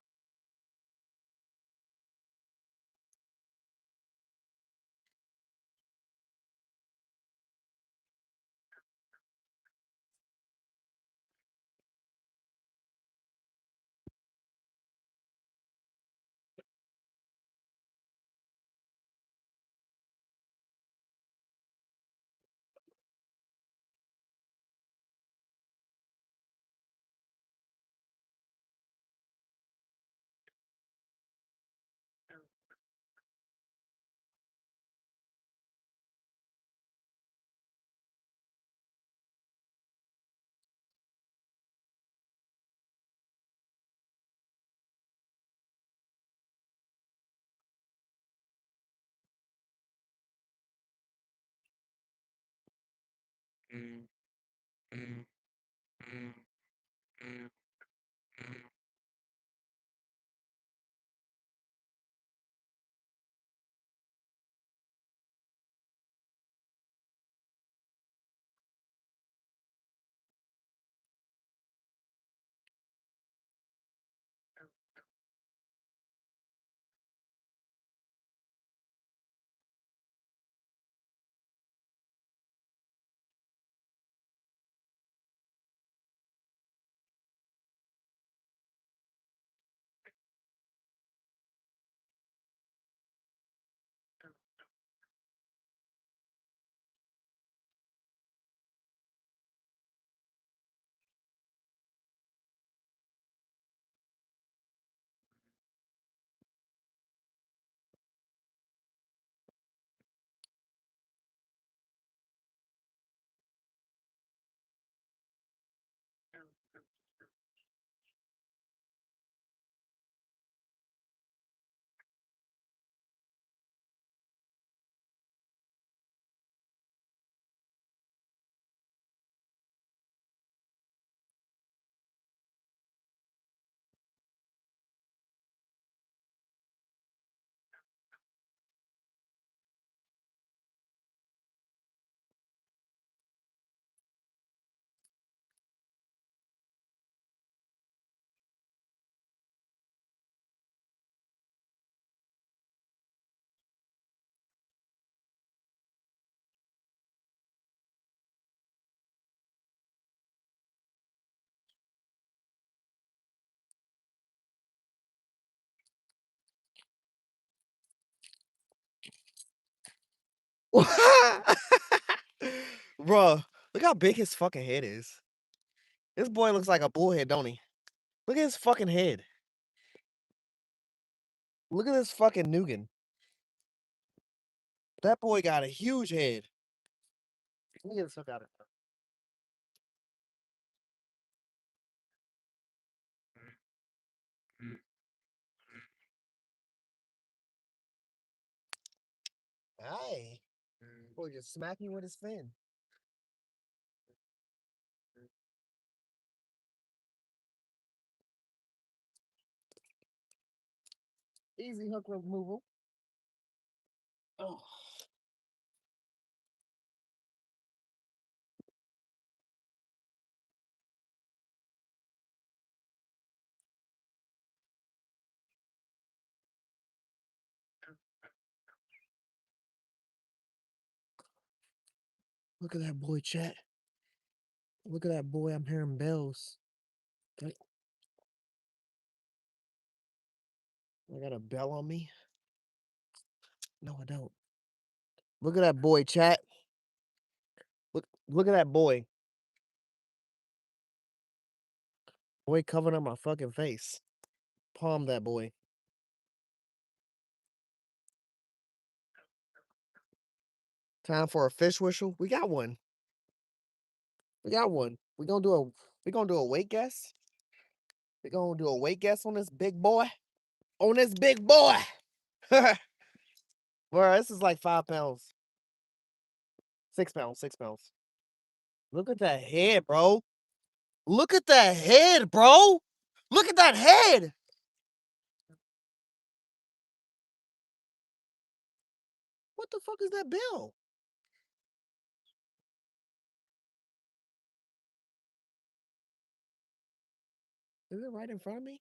S1: Bruh, look how big his fucking head is. This boy looks like a bullhead, don't he? Look at his fucking head. Look at this fucking nougat. That boy got a huge head. Let me get this hook out of it. Aye. Boy just smacking with his fin. Easy hook removal. Oh. Look at that boy, chat. Look at that boy. I'm hearing bells. I got a bell on me. No, I don't. Look at that boy, chat. Look at that boy. Boy covering up my fucking face. Palm that boy. Time for a fish whistle. We got one. We got one. We gonna do a weight guess. We gonna do a weight guess on this big boy. On this big boy. Bro, this is like 5 pounds. 6 pounds. 6 pounds. Look at that head, bro. Look at that head, bro. Look at that head. What the fuck is that bill? Is it right in front of me?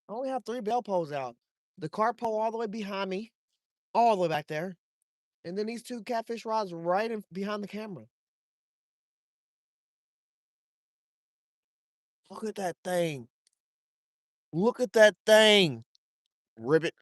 S1: I only have 3 bell poles out. The carp pole all the way behind me, all the way back there. And then these 2 catfish rods right in behind the camera. Look at that thing. Look at that thing. Ribbit.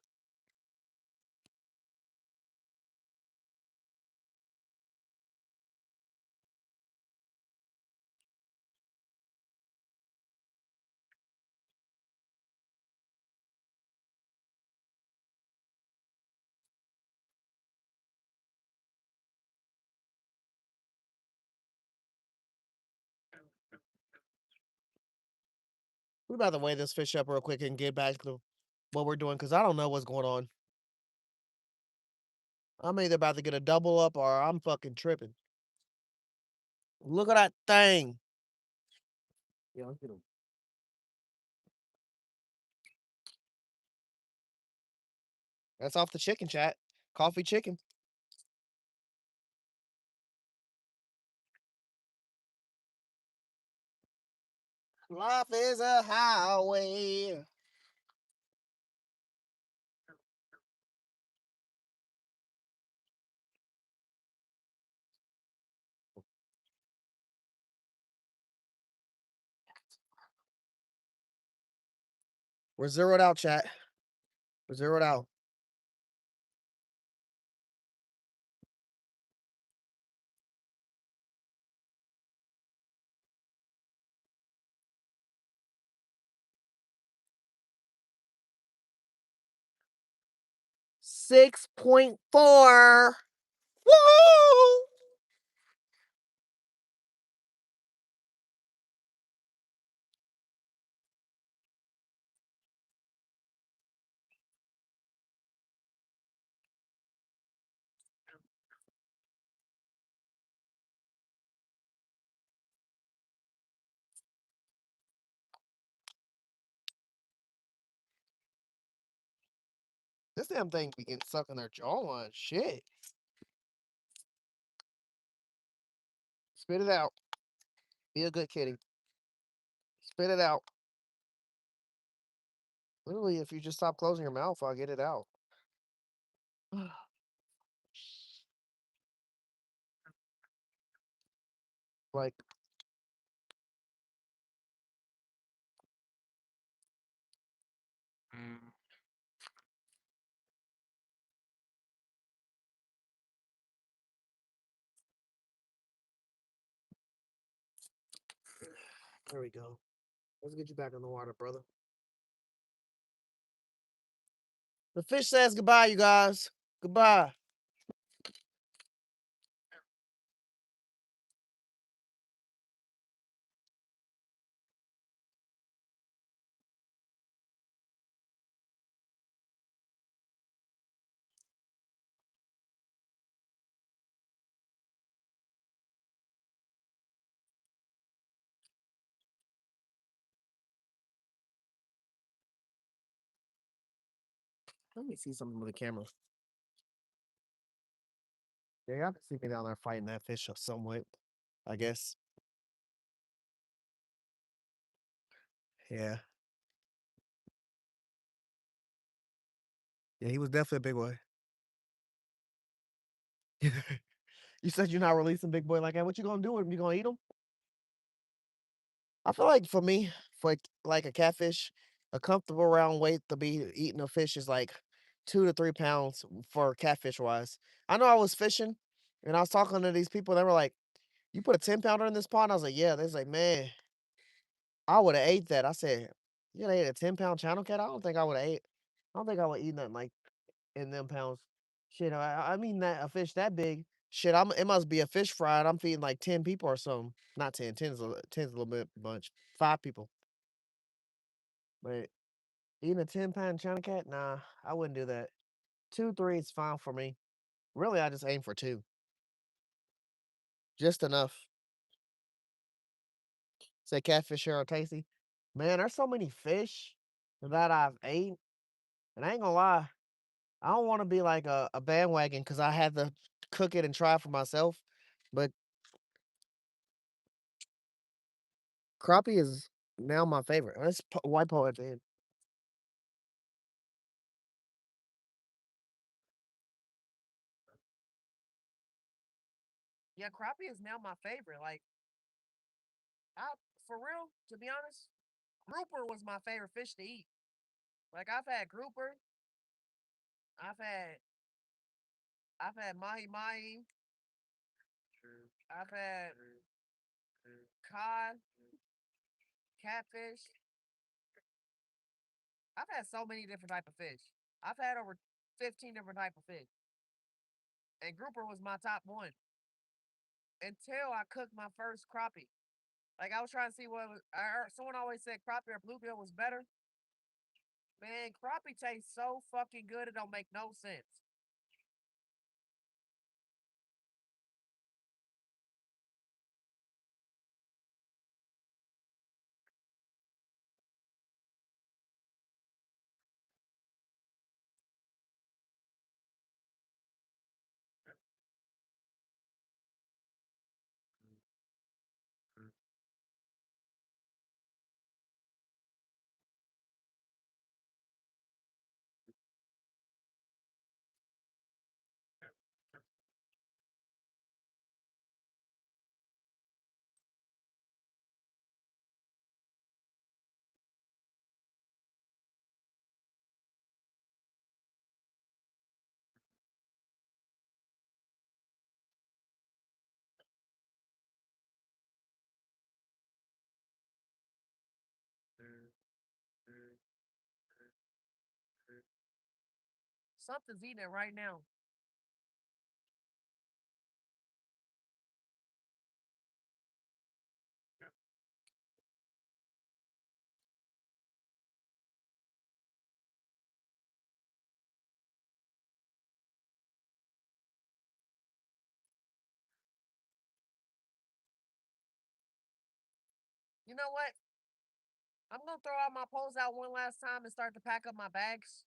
S1: We about to weigh this fish up real quick and get back to what we're doing because I don't know what's going on. I'm either about to get a double up or I'm fucking tripping. Look at that thing. Yeah, let's get him. That's off the chicken, chat. Coffee chicken. Life is a highway. We're zeroed out, chat. We're zeroed out. $6.4. Woo! This damn thing be getting stuck in their jawline. Shit. Spit it out. Be a good kitty. Spit it out. Literally, if you just stop closing your mouth, I'll get it out. Like, there we go. Let's get you back in the water, brother. The fish says goodbye, you guys. Goodbye. Let me see something with the camera. Yeah, y'all can see me down there fighting that fish somewhat, I guess. Yeah. Yeah, he was definitely a big boy. You said you're not releasing big boy like that. What you gonna do with him? You gonna eat him? I feel like for me, for like a catfish, a comfortable round weight to be eating a fish is like 2 to 3 pounds for catfish wise. I know I was fishing and I was talking to these people, they were like, "You put a 10 pounder in this pond?" I was like, "Yeah." They was like, "Man, I would have ate that." I said, "You gonna eat a 10 pound channel cat?" I don't think I would have ate. I don't think I would eat nothing like in them pounds. Shit, I mean that a fish that big. Shit, it must be a fish fry. And I'm feeding like 10 people or something. Not 10, 10's a little bit bunch. 5 people. But eating a 10 pound china cat, nah, I wouldn't do that. 2, 3 is fine for me. Really, I just aim for two, just enough. Say catfish here are tasty. Man, there's so many fish that I've ate, and I ain't gonna lie, I don't want to be like a bandwagon because I had to cook it and try it for myself. But crappie is now my favorite. That's white pole at the end. Yeah, crappie is now my favorite. Like, I for real, to be honest, grouper was my favorite fish to eat. Like I've had grouper, I've had I've had mahi mahi, I've had cod, catfish. I've had so many different type of fish. I've had over 15 different type of fish, and grouper was my top one until I cooked my first crappie. Like I was trying to see what was. I heard, someone always said crappie or bluegill was better. Man, crappie tastes so fucking good it don't make no sense. Something's eating it right now. You know what? I'm gonna throw out my poles out one last time and start to pack up my bags.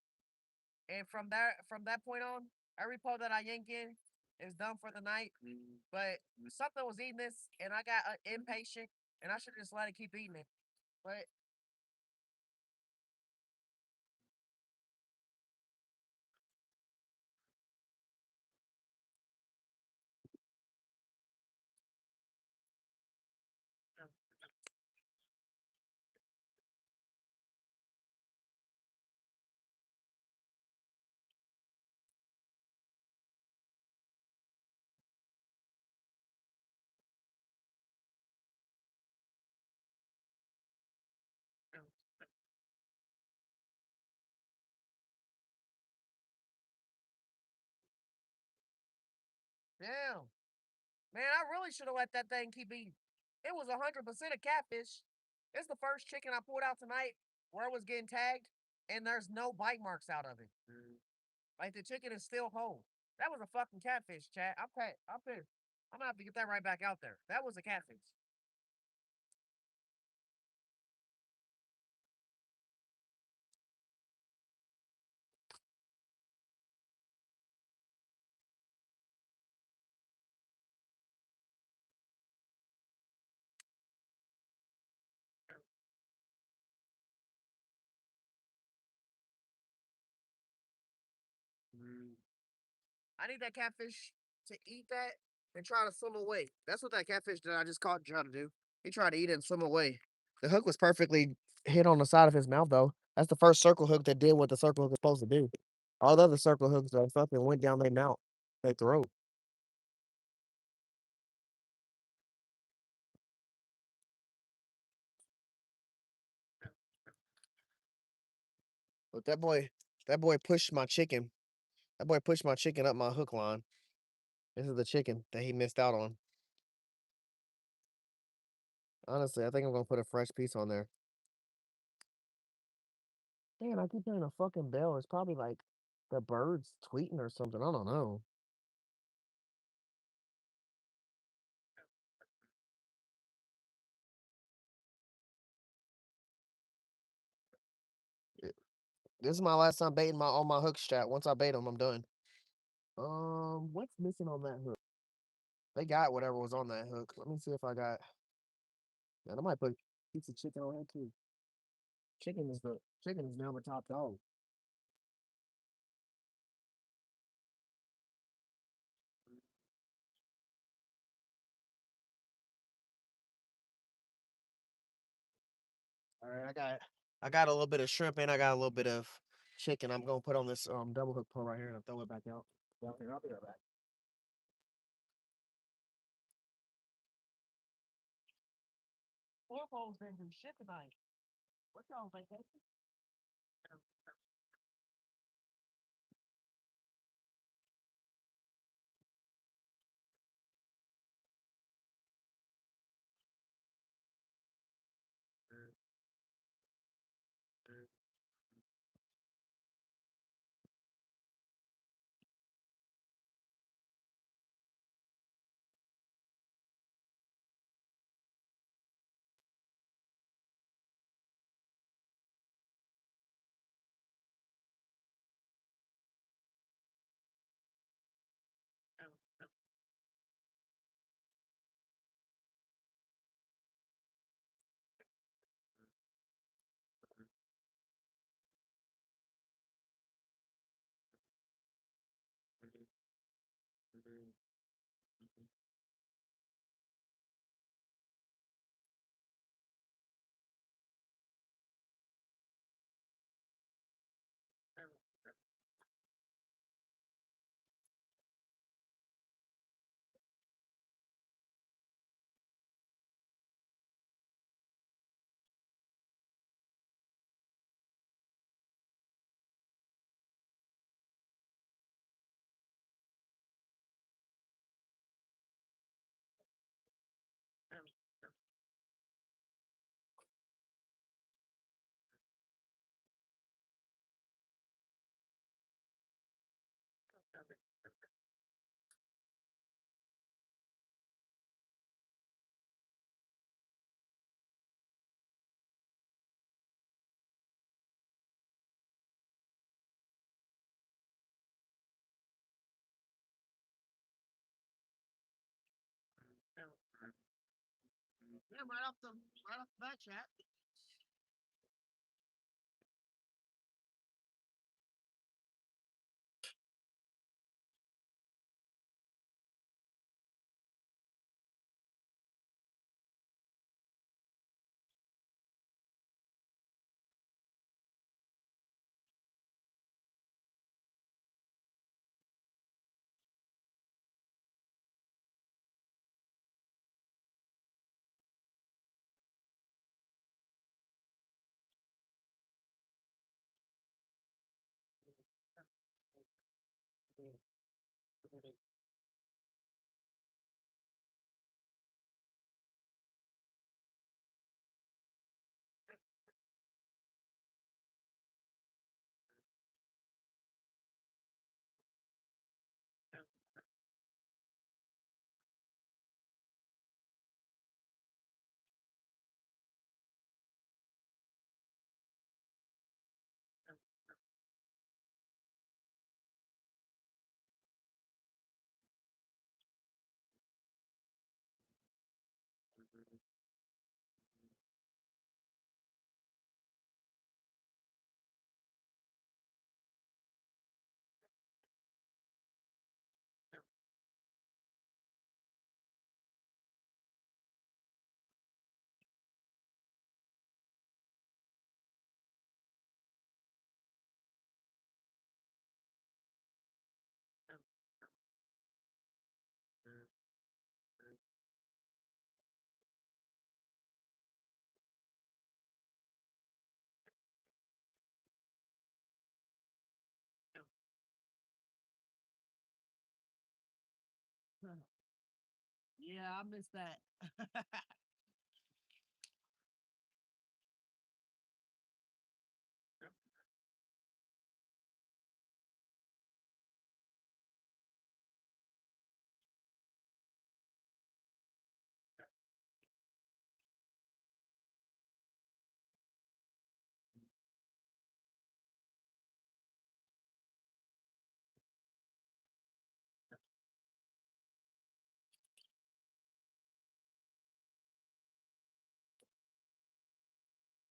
S1: And from that point on, every pole that I yank in is done for the night. But something was eating this, and I got impatient, and I should just let it keep eating it. But damn, man, I really should have let that thing keep eating. It was 100% a catfish. It's the first chicken I pulled out tonight where it was getting tagged, and there's no bite marks out of it. Like the chicken is still whole. That was a fucking catfish, chat. I'm pissed. I'm gonna have to get that right back out there. That was a catfish. I need that catfish to eat that and try to swim away. That's what that catfish that I just caught tried to do. He tried to eat it and swim away. The hook was perfectly hit on the side of his mouth, though. That's the first circle hook that did what the circle hook was supposed to do. All the other circle hooks that fucking went down their mouth, their throat. But that boy pushed my chicken. That boy pushed my chicken up my hook line. This is the chicken that he missed out on. Honestly, I think I'm gonna put a fresh piece on there. Damn, I keep hearing a fucking bell. It's probably like the birds tweeting or something. I don't know. This is my last time baiting my on my hook strap. Once I bait them, I'm done. What's missing on that hook? They got whatever was on that hook. Let me see if I got. Man, I might put a piece of chicken on here too. Chicken is now the top dog. All right, I got a little bit of shrimp and I got a little bit of chicken. I'm gonna put on this double hook pull right here and throw it back out. I'll be right back. Four bowls didn't do shit tonight. What y'all vacation? Yeah, right off the bat, chat. Yeah, I missed that.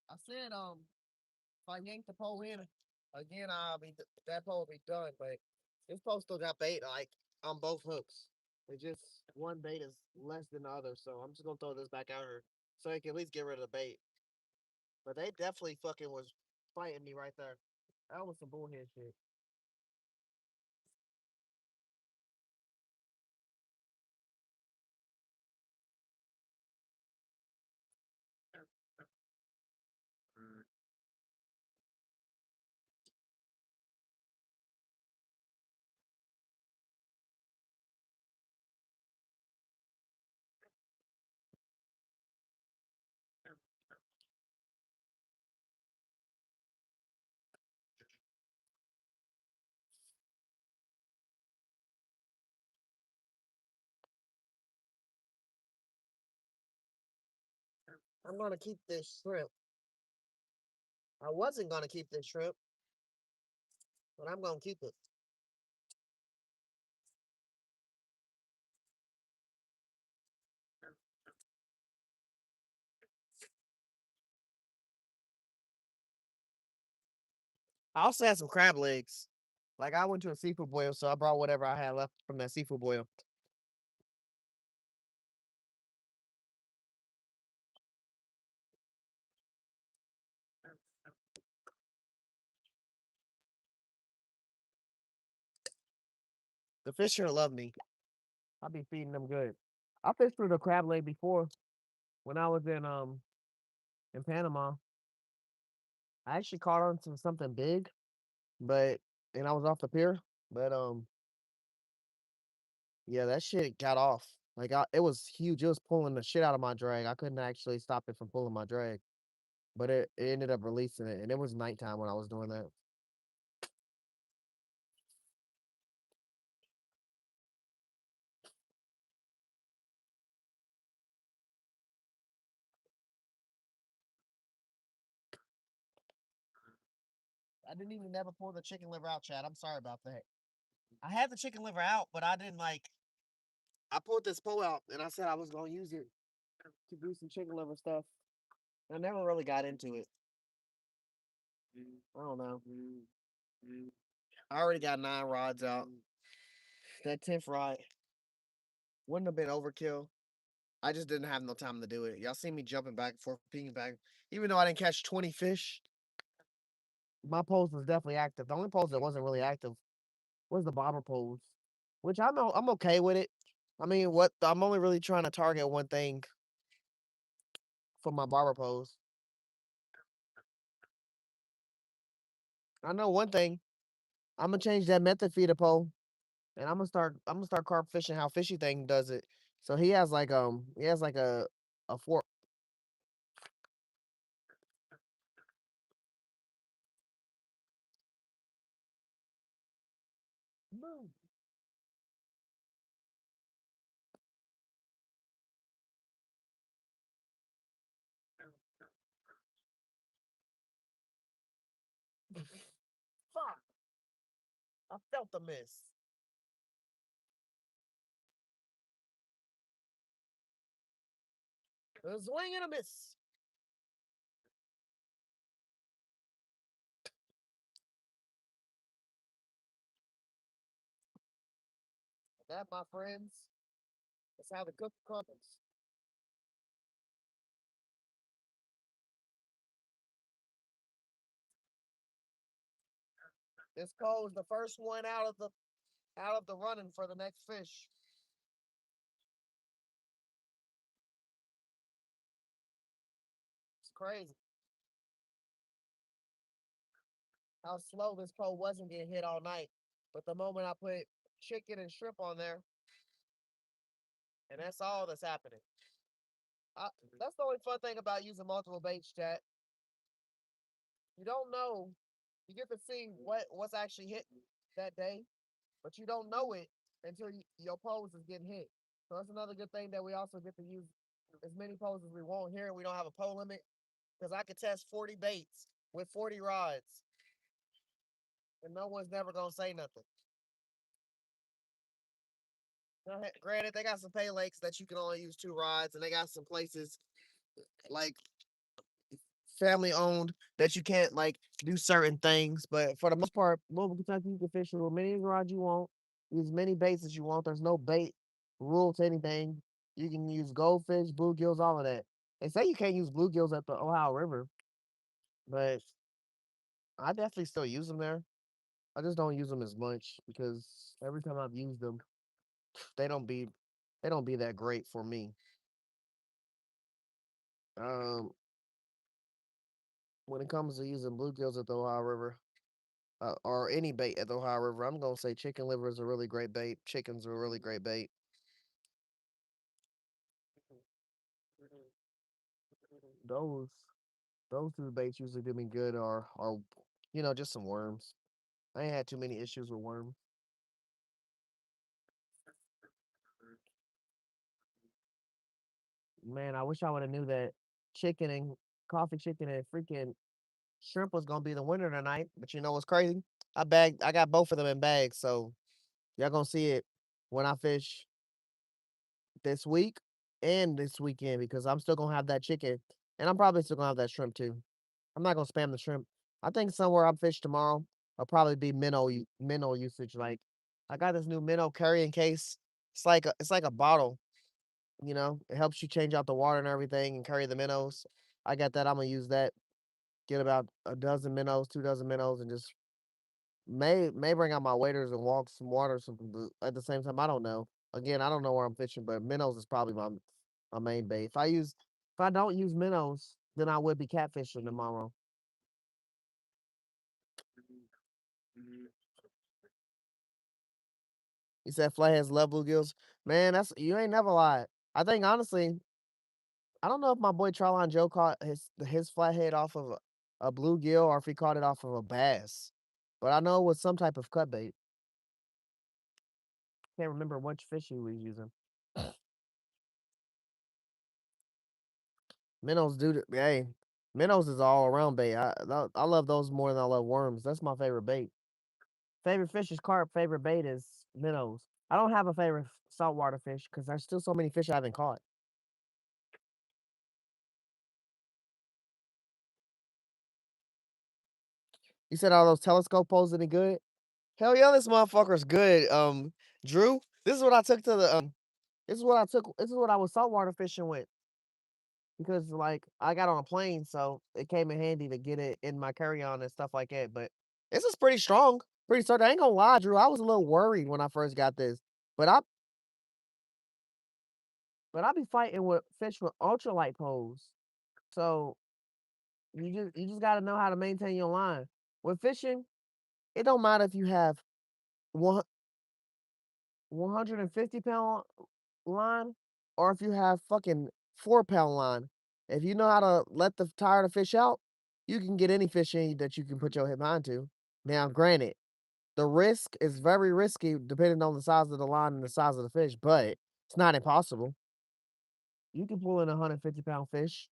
S1: I said, if I yank the pole in again, that pole will be done. But this pole still got bait like on both hooks. It just one bait is less than the other, so I'm just gonna throw this back out here so I can at least get rid of the bait. But they definitely fucking was fighting me right there. That was some bullhead shit. I'm gonna keep this shrimp. I wasn't gonna keep this shrimp, but I'm gonna keep it. I also had some crab legs. Like I went to a seafood boil, so I brought whatever I had left from that seafood boil. The fish here love me. I be feeding them good. I fished through the crab leg before when I was in Panama. I actually caught on to something big, but and I was off the pier. But yeah, that shit got off. It was huge. It was pulling the shit out of my drag. I couldn't actually stop it from pulling my drag, but it ended up releasing it, and it was nighttime when I was doing that. I didn't even never pull the chicken liver out, Chad. I'm sorry about that. I had the chicken liver out, but I didn't like. I pulled this pole out, and I said I was gonna use it to do some chicken liver stuff. I never really got into it. I don't know. I already got 9 rods out. That 10th rod wouldn't have been overkill. I just didn't have no time to do it. Y'all see me jumping back and forth, peeking back. Even though I didn't catch 20 fish, my pose was definitely active. The only pose that wasn't really active was the bobber pose, which I'm okay with it. I mean, what I'm only really trying to target one thing for my barber pose. I know one thing. I'm gonna change that method feeder pole, and I'm gonna start carp fishing how Fishy Thing does it. So he has like a fork. Boom. Fuck! I felt the miss. A swing and a miss. That, my friends, is how the cookie crumbles. This pole is the first one out of the running for the next fish. It's crazy how slow this pole wasn't getting hit all night. But the moment I put chicken and shrimp on there, and that's all that's happening. I, that's the only fun thing about using multiple baits, chat. You don't know. You get to see what's actually hit that day, but you don't know it until your pose is getting hit. So that's another good thing that we also get to use as many poles as we want here. We don't have a pole limit because I could test 40 baits with 40 rods, and no one's never gonna say nothing. Granted, they got some pay lakes that you can only use 2 rods, and they got some places like family owned that you can't like do certain things. But for the most part, Louisville, Kentucky, you can fish with as many rods you want, use as many baits as you want. There's no bait rule to anything. You can use goldfish, bluegills, all of that. They say you can't use bluegills at the Ohio River, but I definitely still use them there. I just don't use them as much because every time I've used them, they don't be they don't be that great for me. Um, when it comes to using bluegills at the Ohio River, or any bait at the Ohio River, I'm gonna say chicken liver is a really great bait. Chicken's a really great bait. Those those two baits usually do me good, or just some worms. I ain't had too many issues with worms. Man, I wish I would have knew that chicken and coffee chicken and freaking shrimp was gonna be the winner tonight. But you know what's crazy? I got both of them in bags, so y'all gonna see it when I fish this week and this weekend because I'm still gonna have that chicken and I'm probably still gonna have that shrimp too. I'm not gonna spam the shrimp. I think somewhere I'm fish tomorrow will probably be minnow usage. Like I got this new minnow carrying case. It's like a bottle. It helps you change out the water and everything and carry the minnows. I got that. I'm gonna use that. Get about a dozen minnows, 2 dozen minnows, and just may bring out my waders and walk some water some at the same time. I don't know. Again, I don't know where I'm fishing, but minnows is probably my main bait. If I don't use minnows, then I would be catfishing tomorrow. You said flatheads love bluegills. Man, that's you ain't never lied. I think honestly, I don't know if my boy Charline Joe caught his flathead off of a bluegill or if he caught it off of a bass. But I know it was some type of cut bait. Can't remember which fish he was using. Minnows hey, minnows is all around bait. I love those more than I love worms. That's my favorite bait. Favorite fish is carp. Favorite bait is minnows. I don't have a favorite saltwater fish because there's still so many fish I haven't caught. You said all those telescope poles any good? Hell yeah, this motherfucker's good. Drew, this is what I took to the this is what I took. This is what I was saltwater fishing with because like I got on a plane, so it came in handy to get it in my carry on and stuff like that. But this is pretty strong, pretty certain. I ain't gonna lie, Drew. I was a little worried when I first got this, but I be fighting with fish with ultralight poles. So you just got to know how to maintain your line. With fishing, it don't matter if you have one 150 pound line or if you have fucking 4 pound line. If you know how to let the tire the fish out, you can get any fish in that you can put your mind to. Now, granted, the risk is very risky depending on the size of the line and the size of the fish, but it's not impossible. You can pull in a 150 pound fish.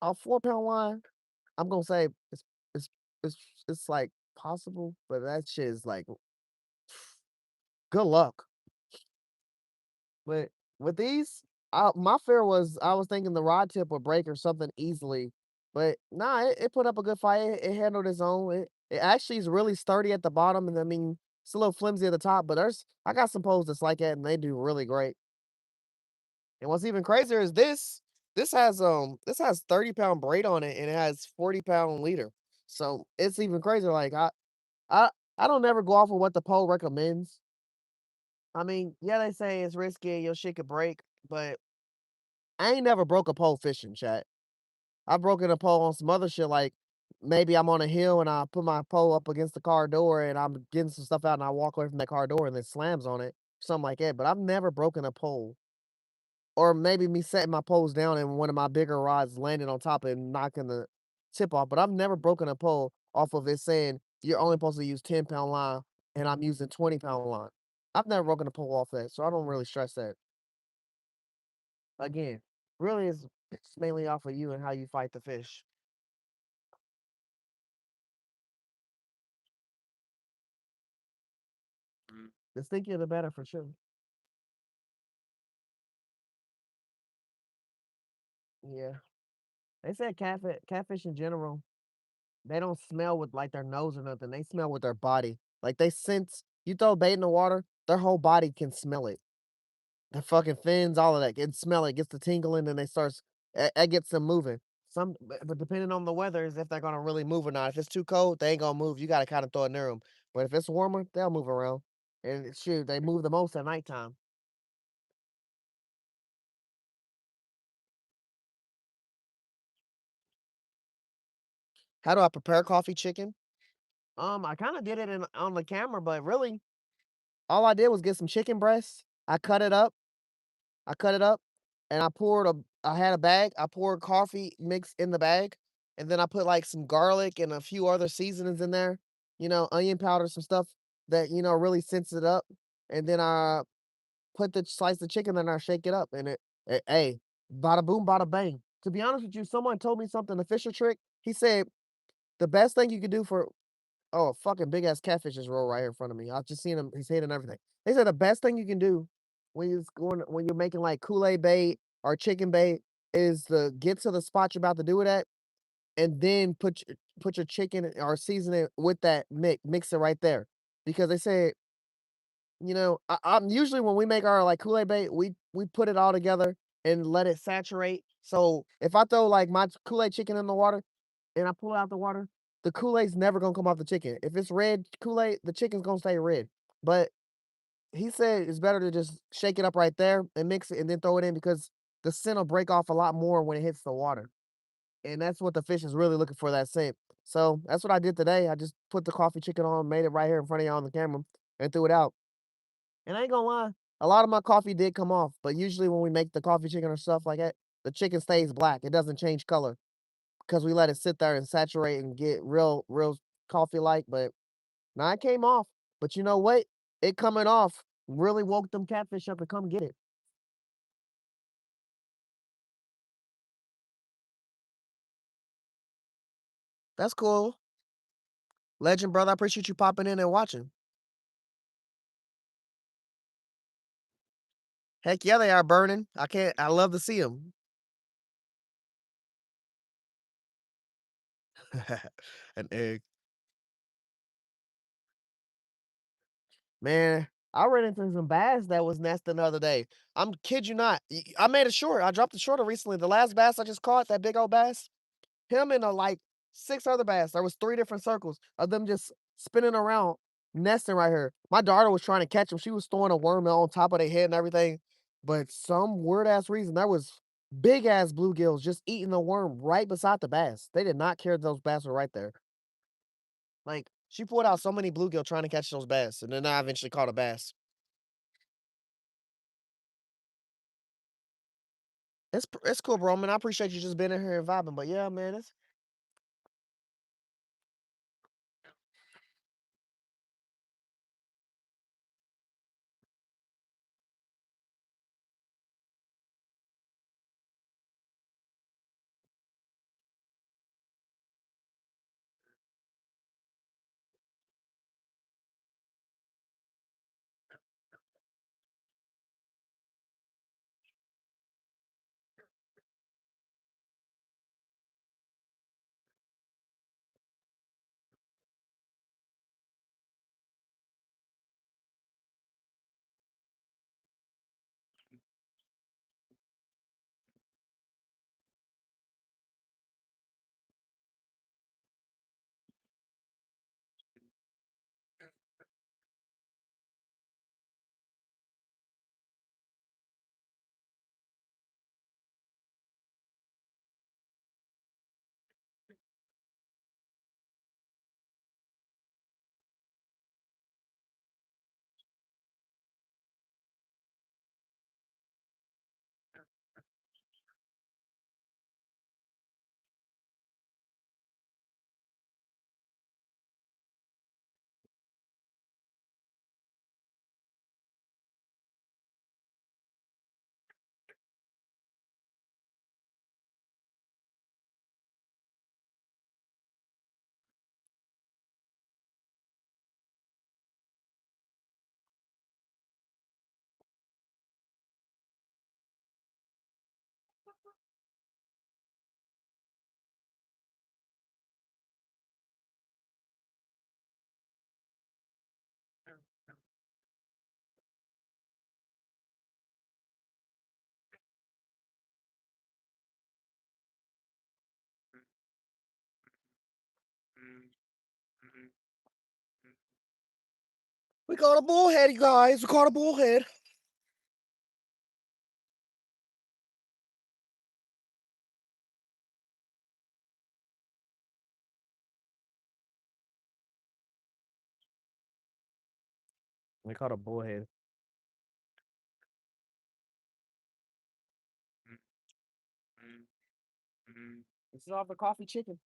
S1: A 4 pound line, I'm gonna say it's it's it's like possible, but that shit is like good luck. But with these, my fear was I was thinking the rod tip would break or something easily, but nah, it put up a good fight. It handled its own. It actually is really sturdy at the bottom, and I mean it's a little flimsy at the top. But I got some poles that's like that, and they do really great. And what's even crazier is this. This has 30 pound braid on it, and it has 40 pound leader. So it's even crazier. Like I I don't never go off of what the pole recommends. I mean, yeah, they say it's risky, your shit could break, but I ain't never broke a pole fishing, chat. I've broken a pole on some other shit, like maybe I'm on a hill and I put my pole up against the car door and I'm getting some stuff out and I walk away from that car door and it slams on it, something like that. But I've never broken a pole or maybe me setting my poles down and one of my bigger rods landing on top and knocking the tip off. But I've never broken a pole off of it saying you're only supposed to use 10-pound line and I'm using 20-pound line. I've never broken a pole off that, so I don't really stress that. Again, really it's mainly off of you and how you fight the fish. The stinkier the better for sure. Yeah. They said catfish in general, they don't smell with like their nose or nothing. They smell with their body. Like they sense you throw bait in the water, their whole body can smell it. The fucking fins, all of that can smell it, gets the tingling, and they starts it gets them moving. But depending on the weather is if they're gonna really move or not. If it's too cold, they ain't gonna move. You gotta kind of throw it near them. But if it's warmer, they'll move around. And shoot, they move the most at nighttime. How do I prepare coffee chicken? I kind of did it on the camera, but really, all I did was get some chicken breasts. I cut it up, and I had a bag. I poured coffee mix in the bag, and then I put like some garlic and a few other seasonings in there. Onion powder, some stuff that really sense it up, and then I put the slice of chicken in there, shake it up, and hey, bada boom, bada bang. To be honest with you, someone told me something, a Fisher trick. He said the best thing you could do for oh, a fucking big ass catfish just rolled right here in front of me. I've just seen him, his head and everything. They said the best thing you can do when you're making like Kool-Aid bait or chicken bait is to get to the spot you're about to do it at and then put your chicken or season it with that mix it right there. Because they said, I'm usually when we make our like Kool-Aid bait, we put it all together and let it saturate. So if I throw like my Kool-Aid chicken in the water, and I pull it out the water, the Kool-Aid's never gonna come off the chicken. If it's red Kool-Aid, the chicken's gonna stay red. But he said it's better to just shake it up right there and mix it and then throw it in because the scent will break off a lot more when it hits the water. And that's what the fish is really looking for, that scent. So that's what I did today. I just put the coffee chicken on, made it right here in front of y'all on the camera, and threw it out. And I ain't gonna lie, a lot of my coffee did come off, but usually when we make the coffee chicken or stuff like that, the chicken stays black. It doesn't change color because we let it sit there and saturate and get real coffee like. But now it came off. But you know what? It coming off really woke them catfish up to come get it. That's cool. Legend, brother. I appreciate you popping in and watching. Heck yeah, they are burning. I love to see them. An egg. Man, I ran into some bass that was nesting the other day. I'm kid you not. I made a short. I dropped a shorter recently. The last bass I just caught, that big old bass, him and like 6 other bass. There was 3 different circles of them just spinning around, nesting right here. My daughter was trying to catch them. She was throwing a worm on top of their head and everything. But some weird ass reason, there was big ass bluegills just eating the worm right beside the bass. They did not care those bass were right there. Like she pulled out so many bluegill trying to catch those bass, and then I eventually caught a bass. It's cool, bro. Man, I appreciate you just being in here and vibing. But yeah, man, it's We caught a bullhead, you guys. We caught a bullhead. We caught a bullhead. This is off the coffee chicken.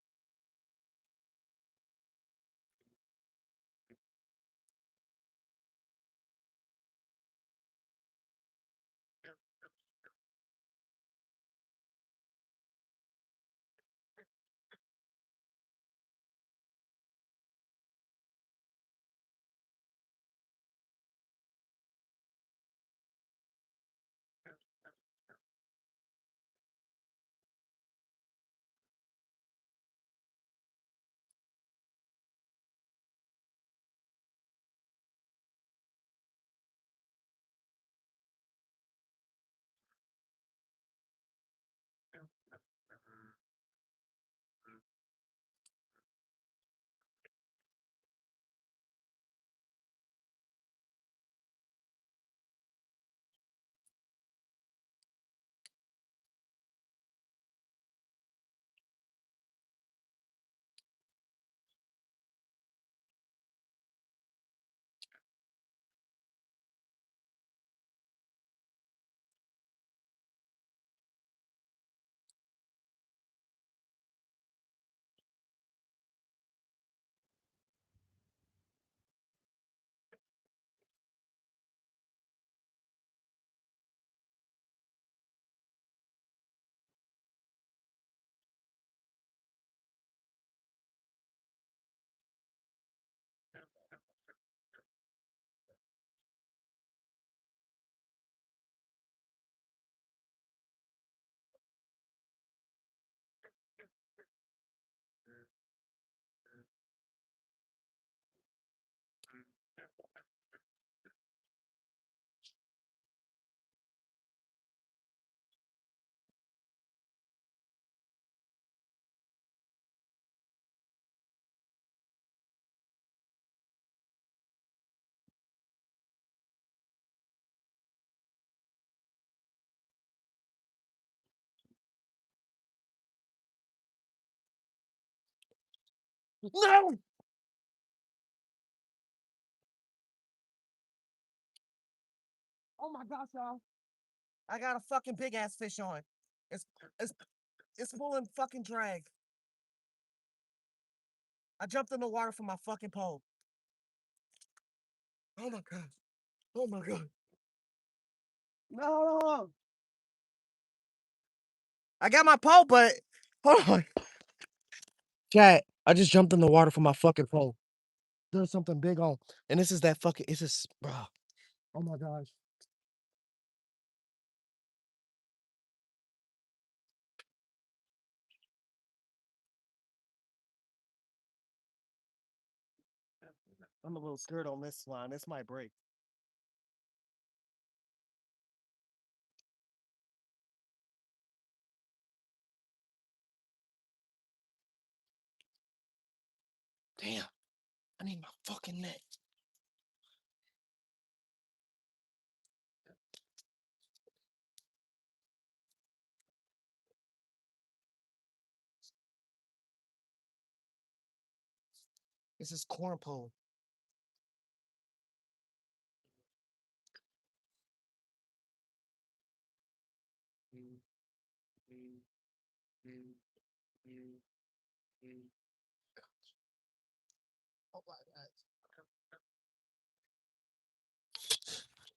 S1: No! Oh my gosh, y'all. I got a fucking big ass fish on. It's it's it's pulling fucking drag. I jumped in the water for my fucking pole. Oh my god. Oh my god. No. I got my pole, but hold on. Chat, I just jumped in the water for my fucking pole. There's something big on. And this is that fucking, it's just, bro. Oh my gosh. I'm a little scared on this line. This might break. Damn. I need my fucking net. This is corn pole. Oh my God.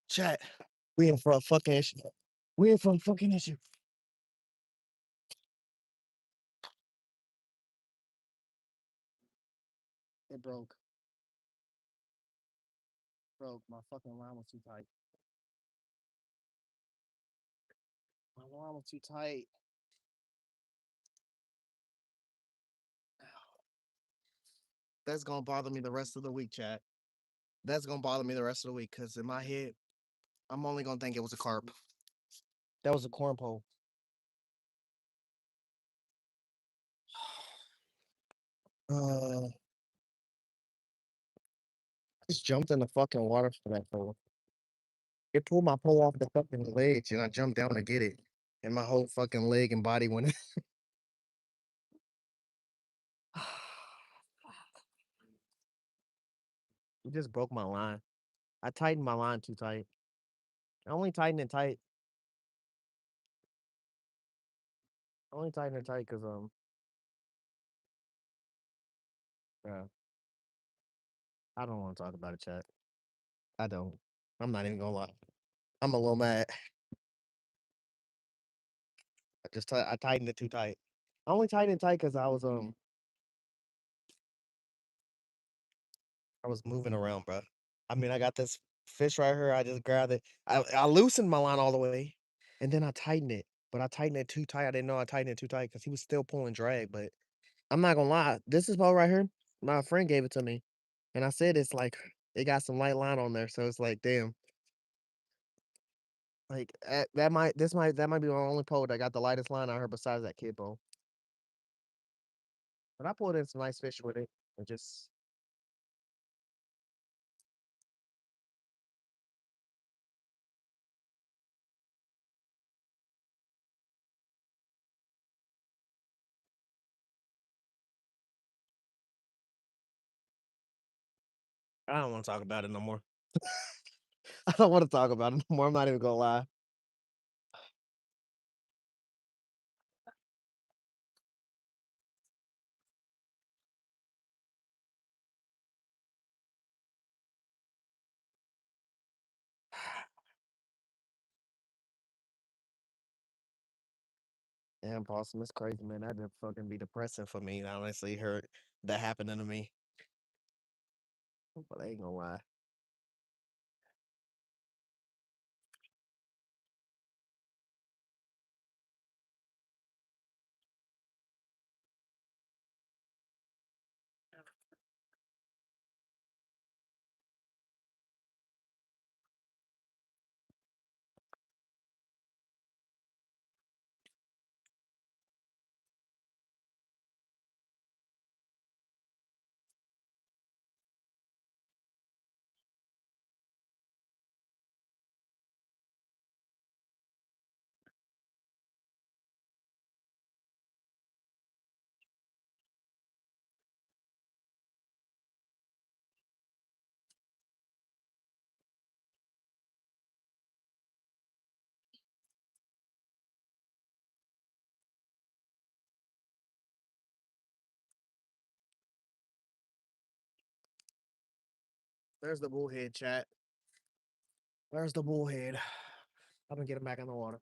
S1: Chat, we in for a fucking issue. We in for a fucking issue. It broke. Broke. My fucking line was too tight. My line was too tight. That's gonna bother me the rest of the week, chat. That's gonna bother me the rest of the week because in my head, I'm only gonna think it was a carp. That was a corn pole. Uh, Just jumped in the fucking water for that pole. It pulled my pole off the fucking ledge, and I jumped down to get it, and my whole fucking leg and body went. You just broke my line. I tightened my line too tight. I only tightened it tight. I only tightened it tight because uh, I don't want to talk about it, chat. I don't. I'm not even gonna lie. I'm a little mad. I tightened it too tight. I only tightened it tight because I was moving around, bro. I mean, I got this fish right here. I just grabbed it. I loosened my line all the way, and then I tightened it. But I tightened it too tight. I didn't know I tightened it too tight because he was still pulling drag. But I'm not gonna lie. This is boat right here. My friend gave it to me, and I said it's like it got some light line on there. So it's like, damn, like that might be my only pole that got the lightest line on her besides that kid pole. But I pulled in some nice fish with it. And just I don't want to talk about it no more. I don't want to talk about it no more. I'm not even gonna lie. Damn, Possum, it's crazy, man. That'd fucking be depressing for me. Honestly, heard that happening to me. But I ain't gonna lie. There's the bullhead, chat. There's the bullhead. I'm gonna get him back in the water.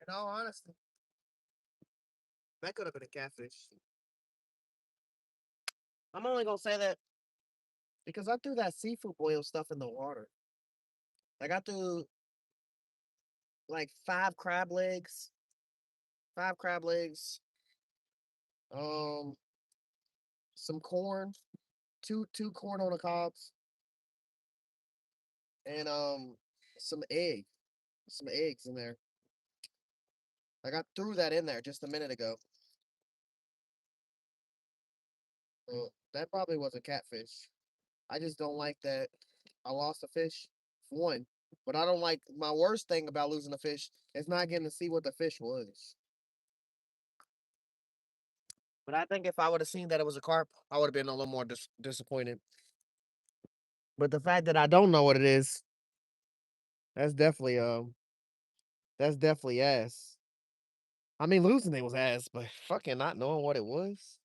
S1: In all honesty, that could have been a catfish. I'm only gonna say that because I threw that seafood boil stuff in the water. Like I threw like five crab legs, um, some corn, two corn on the cobs, and some eggs in there. Like I threw that in there just a minute ago. That probably was a catfish. I just don't like that I lost a fish. One, but I don't like my worst thing about losing a fish is not getting to see what the fish was. But I think if I would have seen that it was a carp, I would have been a little more disappointed. But the fact that I don't know what it is, that's definitely that's definitely ass. I mean, losing it was ass, but fucking not knowing what it was,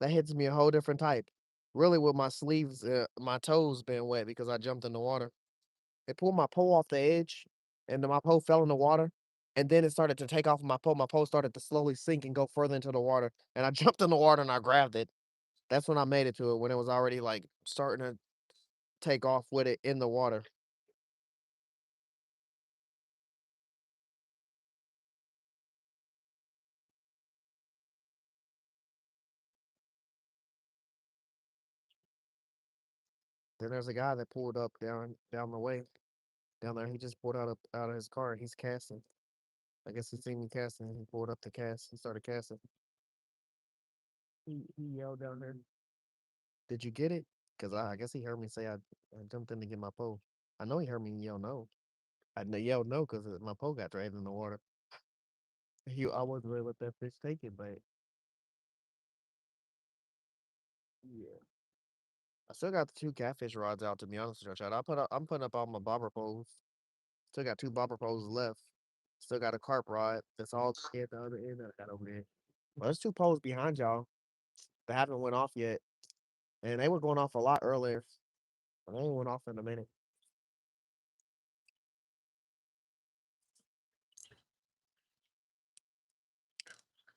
S1: that hits me a whole different type. Really, with my sleeves, my toes being wet because I jumped in the water. It pulled my pole off the edge, and then my pole fell in the water. And then it started to take off my pole. My pole started to slowly sink and go further into the water. And I jumped in the water and I grabbed it. That's when I made it to it, when it was already like starting to take off with it in the water. Then there's a guy that pulled up down the way down there. He just pulled out of his car and he's casting. I guess he seen me casting. He pulled up to cast. He started casting. He yelled down there, "Did you get it?" Because I guess he heard me say I jumped in to get my pole. I know he heard me yell no. Yelled no because my pole got dragged in the water. I wasn't really let that fish take it, but yeah. I still got the two catfish rods out. To be honest with you, Chad. I'm putting up all my bobber poles. Still got two bobber poles left. Still got a carp rod. That's all at the other end I got over there. Well, there's two poles behind y'all that haven't went off yet, and they were going off a lot earlier. But they ain't went off in a minute.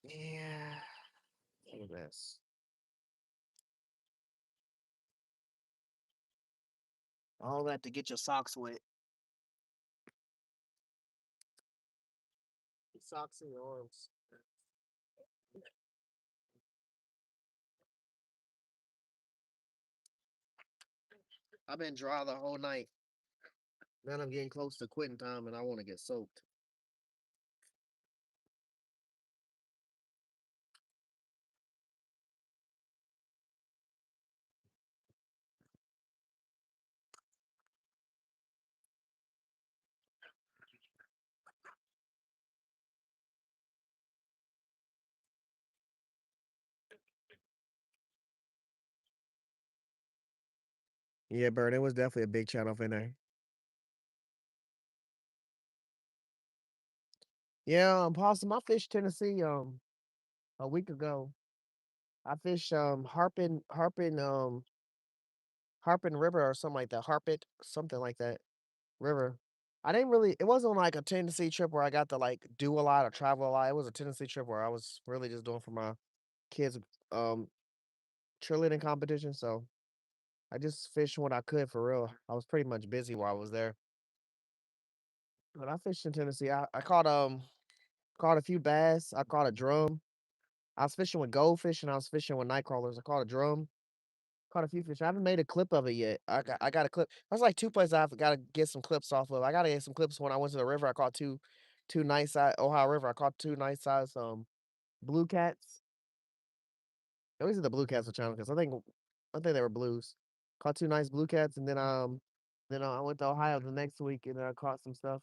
S1: Yeah. Look at this. All that to get your socks wet. Your socks and your arms. I've been dry the whole night. Now I'm getting close to quitting time and I want to get soaked. Yeah, Bird, it was definitely a big chat off in there. Yeah, Possum, I fished Tennessee a week ago. I fished Harpin River or something like that. Harpit, something like that. River. I didn't really it wasn't like a Tennessee trip where I got to like do a lot or travel a lot. It was a Tennessee trip where I was really just doing for my kids um cheerleading competition. So I just fished what I could for real. I was pretty much busy while I was there. But I fished in Tennessee. I caught a few bass. I caught a drum. I was fishing with goldfish and I was fishing with night crawlers. I caught a drum. Caught a few fish. I haven't made a clip of it yet. I got a clip. There's like two places I've got to get some clips off of. I got to get some clips when I went to the river. I caught two nice size Ohio River. I caught two nice size blue cats. At least the blue cats were channel because I think they were blues. Caught two nice blue cats and then I went to Ohio the next week and I caught some stuff.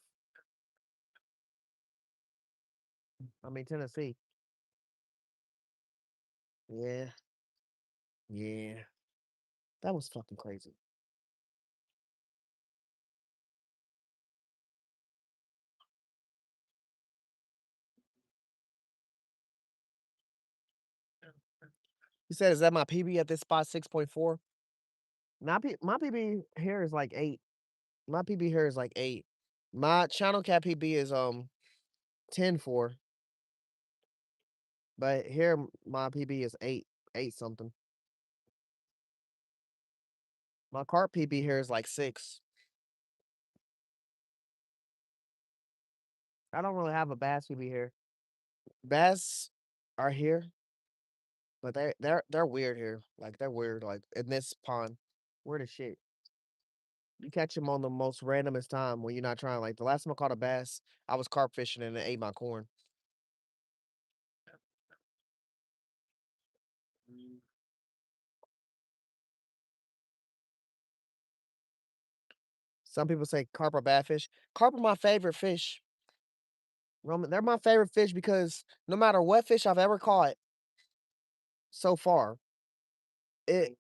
S1: I mean Tennessee. Yeah, yeah. That was fucking crazy. You said is that my PB at this spot 6.4? My PB here is like 8. My PB here is like 8. My channel cat PB is 10-4. But here my PB is 8 something. My carp PB here is like 6. I don't really have a bass PB here. Bass are here, but they're weird here. Like they're weird. Like in this pond, weird as shit. You catch them on the most randomest time when you're not trying. Like the last time I caught a bass, I was carp fishing and it ate my corn. Some people say carp are bad fish. Carp are my favorite fish. Roman, they're my favorite fish because no matter what fish I've ever caught so far, it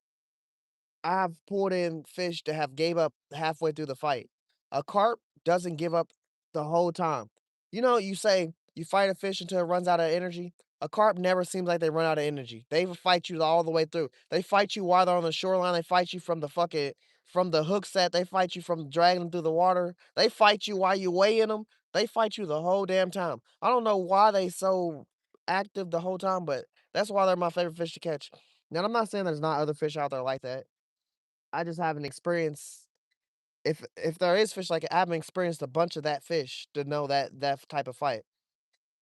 S1: I've pulled in fish that have gave up halfway through the fight. A carp doesn't give up the whole time. You know, you say you fight a fish until it runs out of energy. A carp never seems like they run out of energy. They fight you all the way through. They fight you while they're on the shoreline. They fight you from the fucking from the hook set. They fight you from dragging them through the water. They fight you while you weighing them. They fight you the whole damn time. I don't know why they so active the whole time, but that's why they're my favorite fish to catch. Now I'm not saying there's not other fish out there like that. I just haven't experienced if there is fish like it, I haven't experienced a bunch of that fish to know that type of fight.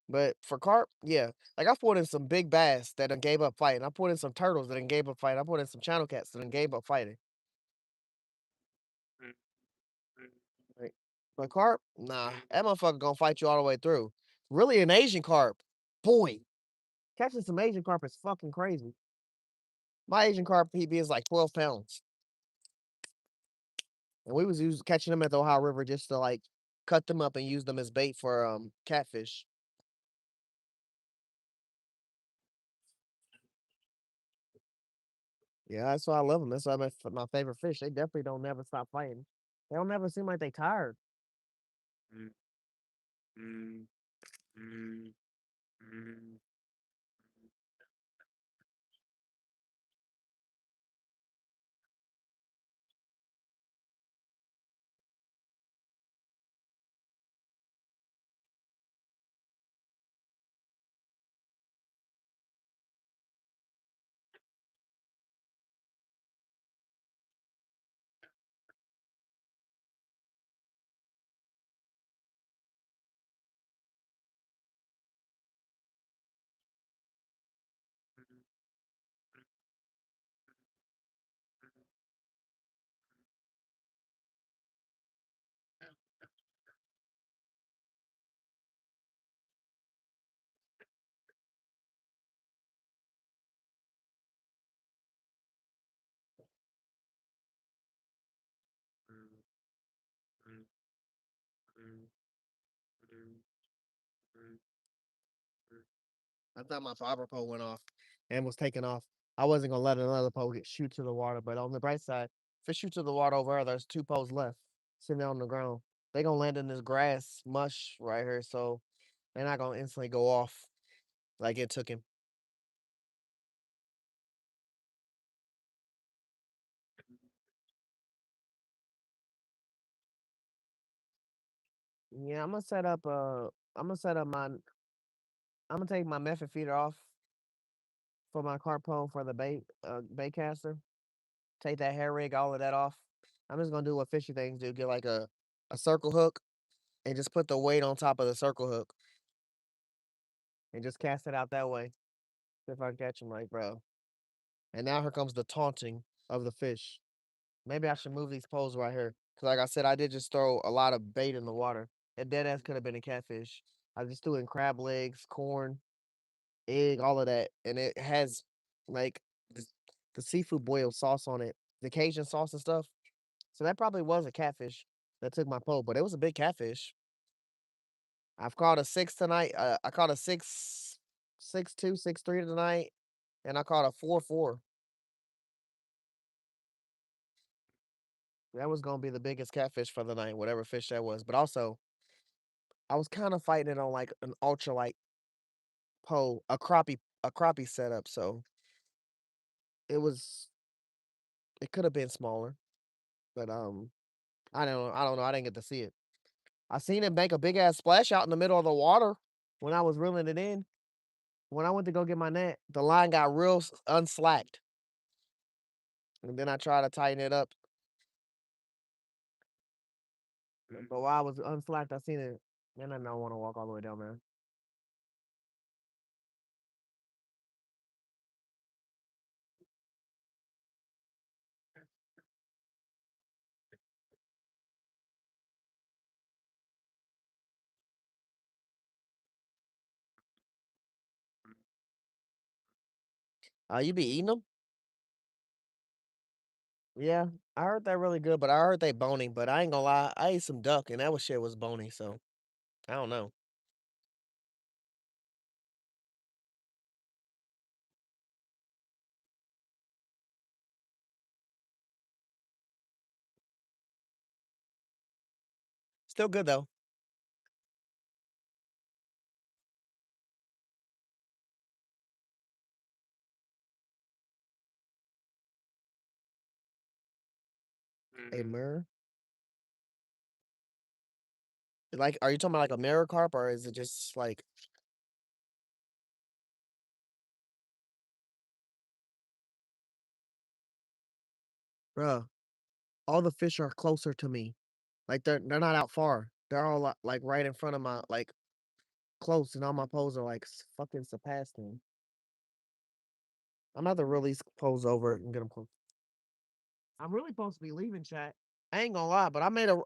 S1: But for carp, yeah. Like I pulled in some big bass that done gave up fighting. I pulled in some turtles that done gave up fighting. I pulled in some channel cats that done gave up fighting. Like, but carp, nah, that motherfucker gonna fight you all the way through. Really, an Asian carp, boy, catching some Asian carp is fucking crazy. My Asian carp PB is like 12 pounds. And we was catching them at the Ohio River just to like cut them up and use them as bait for catfish. Yeah, that's why I love them. That's why my favorite fish. They definitely don't never stop fighting. They don't never seem like they tired. I thought my bobber pole went off and was taken off. I wasn't gonna let another pole get shoot to the water, but on the bright side, if it shoot to the water over there, there's 2 poles left sitting on the ground. They gonna land in this grass mush right here, so they're not gonna instantly go off like it took him. Yeah, I'm gonna set up. I'm gonna set up my. I'm gonna take my method feeder off for my carp pole for the bait caster. Take that hair rig, all of that off. I'm just gonna do what fishy things do. Get like a circle hook and just put the weight on top of the circle hook and just cast it out that way. See if I can catch him right, bro. And now here comes the taunting of the fish. Maybe I should move these poles right here. Cause like I said, I did just throw a lot of bait in the water. That dead ass could have been a catfish. I just threw in crab legs, corn, egg, all of that. And it has like the, the seafood boil sauce on it, the Cajun sauce and stuff. So that probably was a catfish that took my pole, but it was a big catfish. I've caught a 6 tonight. I caught a 6.2, 6.3 tonight, and I caught a 4.4. That was gonna be the biggest catfish for the night, whatever fish that was. But also, I was kind of fighting it on like an ultralight pole, a crappie setup. So it was, it could have been smaller, but I don't know. I didn't get to see it. I seen it make a big ass splash out in the middle of the water. when I was reeling it in, when I went to go get my net, the line got real unslacked. And then I tried to tighten it up. But while I was unslacked, I seen it. Man, I don't want to walk all the way down, man. You be eating them? Yeah, I heard that really good, but I heard they bony. But I ain't gonna lie, I ate some duck and that was shit was bony. So I don't know. Still good though. A mirror? Like, are you talking about like a mirror carp or is it just like, bruh? All the fish are closer to me. Like they're not out far. They're all like right in front of my like close, and all my poles are like fucking surpassed them. I'm about to really pose over and get them close. I'm really supposed to be leaving, chat. I ain't gonna lie, but I made a rule.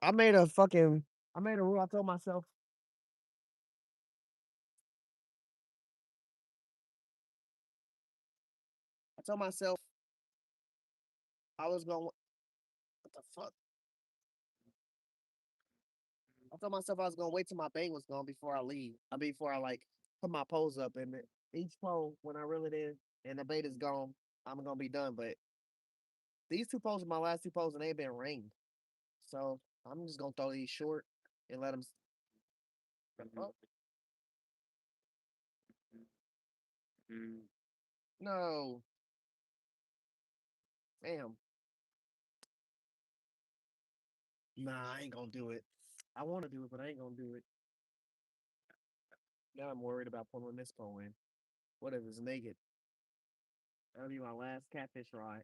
S1: I told myself, I told myself I was going. What the fuck? I told myself I was gonna wait till my bait was gone before I leave. Before I like put my poles up, and each pole when I reel it in and the bait is gone, I'm gonna be done. But these two poles are my last two poles, and they've been ringed. So I'm just gonna throw these short and let them. Oh, no, damn. Nah, I ain't gonna do it. I want to do it, but I ain't gonna do it. Now I'm worried about pulling this pole in. What if it's naked? That'll be my last catfish ride.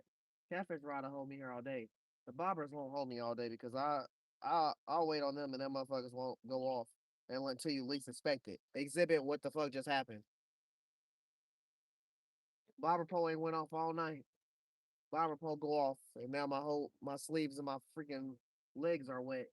S1: Catfish ride will hold me here all day. The bobbers won't hold me all day because I'll wait on them and them motherfuckers won't go off until you least expect it. Exhibit what the fuck just happened. Bobber pole ain't went off all night. Bobber pole go off, and now my sleeves and my freaking legs are wet.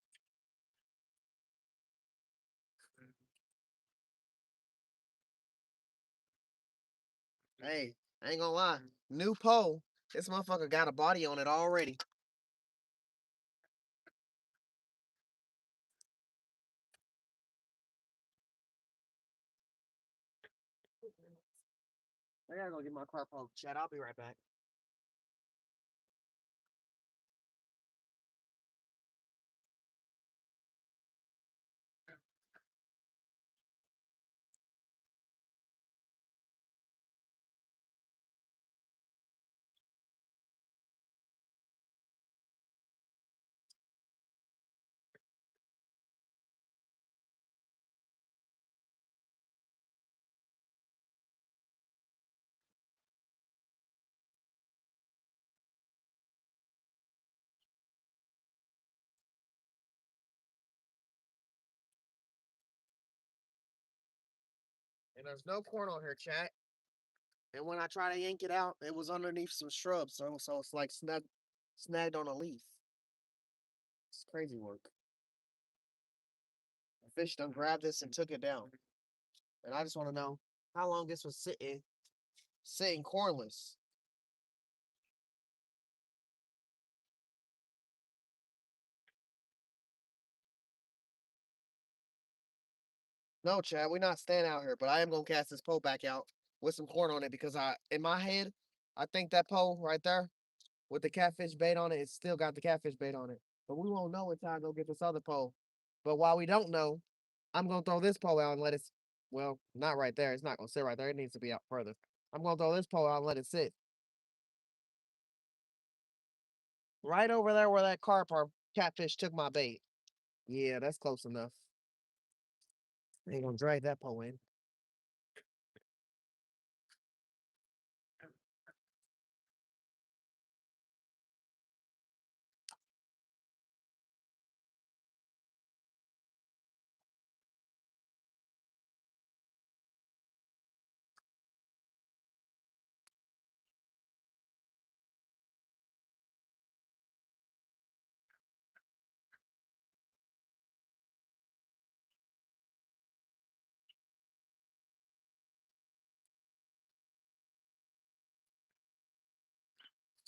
S1: Hey, I ain't gonna lie. New pole. This motherfucker got a body on it already. I gotta go get my car pole. Chat, I'll be right back. And there's no corn on here, chat. And when I try to yank it out, it was underneath some shrubs, so it's like snagged on a leaf. It's crazy work. The fish done grabbed this and took it down. And I just want to know how long this was sitting cornless. No, Chad, we're not staying out here, but I am gonna cast this pole back out with some corn on it because in my head, I think that pole right there with the catfish bait on it, it's still got the catfish bait on it. But we won't know until I go get this other pole. But while we don't know, I'm gonna throw this pole out and let it. Well, not right there. It's not gonna sit right there. It needs to be out further. I'm gonna throw this pole out and let it sit right over there where that carp or catfish took my bait. Yeah, that's close enough. Ain't gonna drag that pole in.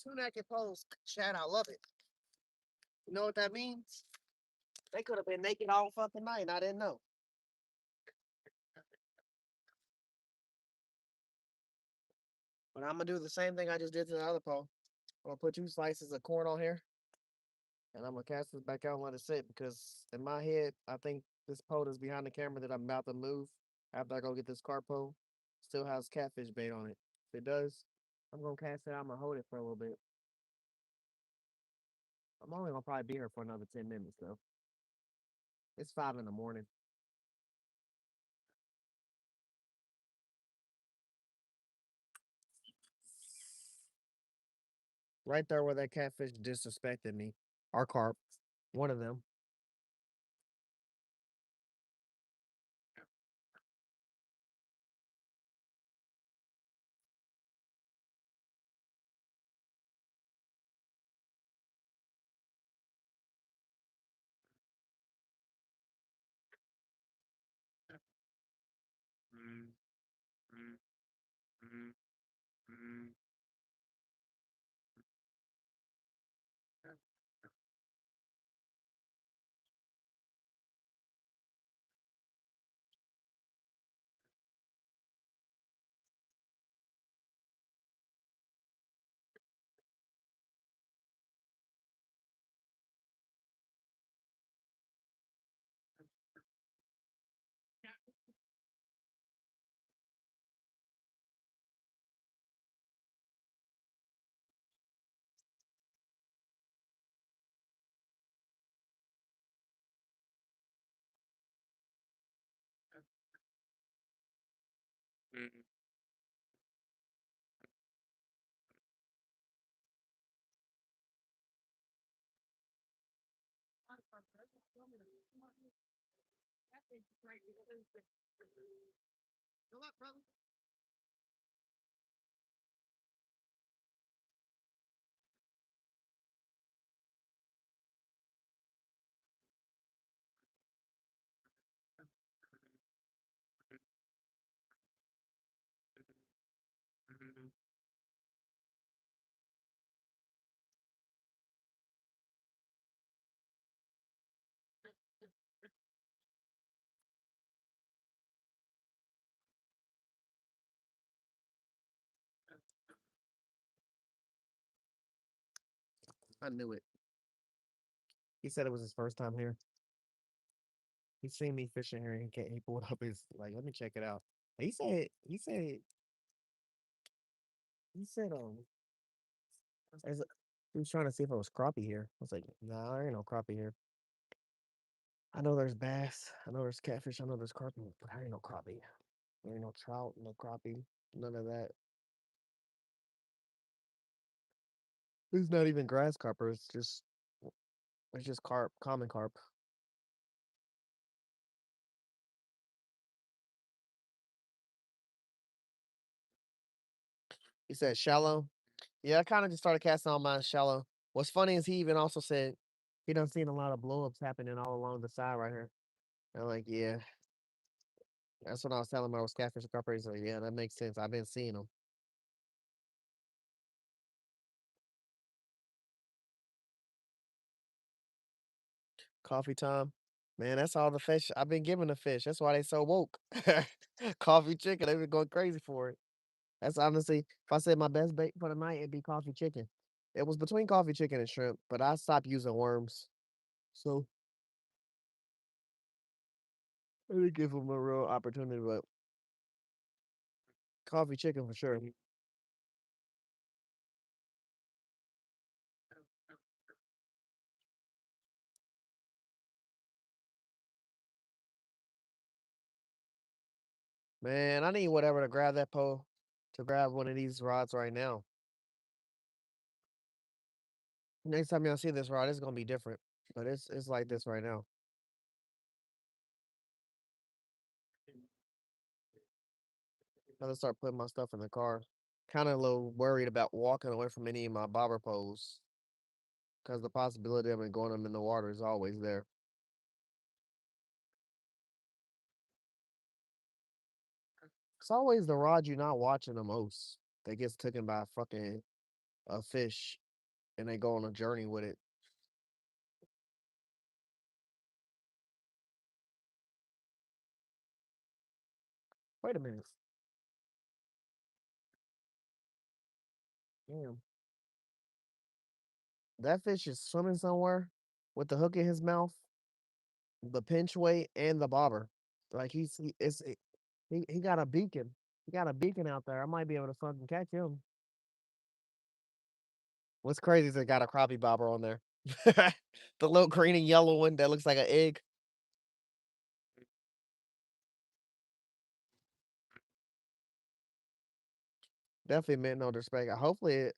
S1: Two naked poles, Chad. I love it. You know what that means? They could have been naked all fucking night. And I didn't know. But I'm gonna do the same thing I just did to the other pole. I'm gonna put 2 slices of corn on here, and I'm gonna cast this back out and let it sit because in my head, I think this pole that's behind the camera that I'm about to move after I go get this carp pole still has catfish bait on it. If it does, I'm gonna cast it out. I'm gonna hold it for a little bit. I'm only gonna probably be here for another 10 minutes though. It's 5 in the morning. Right there where that catfish disrespected me. Our carp, one of them. I knew it. He said it was his first time here. He seen me fishing here and he pulled up his like, let me check it out. He said he was trying to see if it was crappie here. I was like, nah, there ain't no crappie here. I know there's bass, I know there's catfish, I know there's carp, but there ain't no crappie. There ain't no trout, no crappie, none of that. It's not even grass carp, it's just carp, common carp. He said shallow. Yeah, I kind of just started casting on mine shallow. What's funny is he even also said he done seen a lot of blowups happening all along the side right here. I'm like, yeah, that's what I was telling him. I was catfish and carp. He's like, yeah, that makes sense. I've been seeing them. Coffee time. Man, that's all the fish I've been giving the fish. That's why they so woke. Coffee chicken. They've been going crazy for it. That's honestly, if I said my best bait for the night, it'd be coffee chicken. It was between coffee chicken and shrimp, but I stopped using worms. So I didn't give them a real opportunity, but coffee chicken for sure. Man, I need whatever to grab that pole to grab one of these rods right now. Next time y'all see this rod, it's gonna be different. But it's like this right now. I'm gonna start putting my stuff in the car. Kind of a little worried about walking away from any of my bobber poles because the possibility of it going them in the water is always there. It's always the rod you're not watching the most that gets taken by fucking a fish and they go on a journey with it. Wait a minute. Damn. That fish is swimming somewhere with the hook in his mouth, the pinch weight, and the bobber. Like he got a beacon. He got a beacon out there. I might be able to fucking catch him. What's crazy is it got a crappie bobber on there. The little green and yellow one that looks like an egg. Definitely meant no disrespect. Hopefully,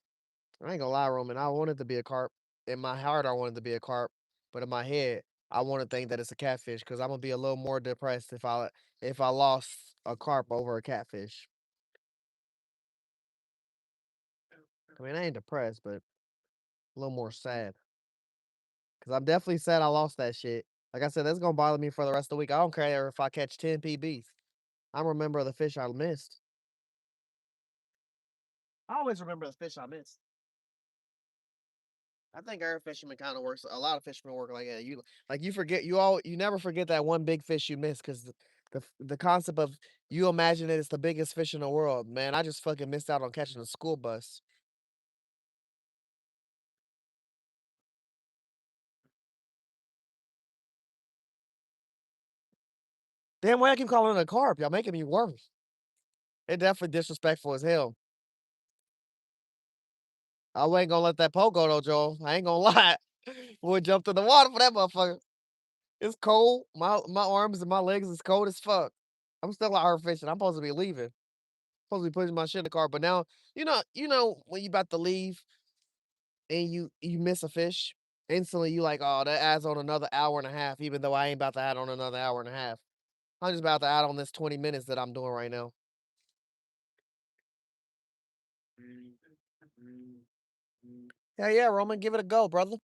S1: I ain't gonna lie, Roman. I want it to be a carp. In my heart, I want it to be a carp, but in my head, I want to think that it's a catfish because I'm gonna be a little more depressed if I lost a carp over a catfish. I mean, I ain't depressed, but a little more sad because I'm definitely sad I lost that shit. Like I said, that's gonna bother me for the rest of the week. I don't care if I catch 10 PBs. I remember the fish I missed. I always remember the fish I missed. I think every fisherman kind of works. A lot of fishermen work like that. You forget you never forget that one big fish you missed because the concept of you imagine it is the biggest fish in the world. Man, I just fucking missed out on catching a school bus. Damn, why I keep calling it a carp? Y'all making me worse. It definitely disrespectful as hell. I ain't gonna let that poke go though, Joel. I ain't gonna lie. Boy jumped in the water for that motherfucker. It's cold. My arms and my legs is cold as fuck. I'm still out here fishing. I'm supposed to be leaving. Supposed to be putting my shit in the car, but now you know when you about to leave and you miss a fish, instantly you like, oh, that adds on another hour and a half, even though I ain't about to add on another hour and a half. I'm just about to add on this 20 minutes that I'm doing right now. Yeah, yeah, Roman, give it a go, brother.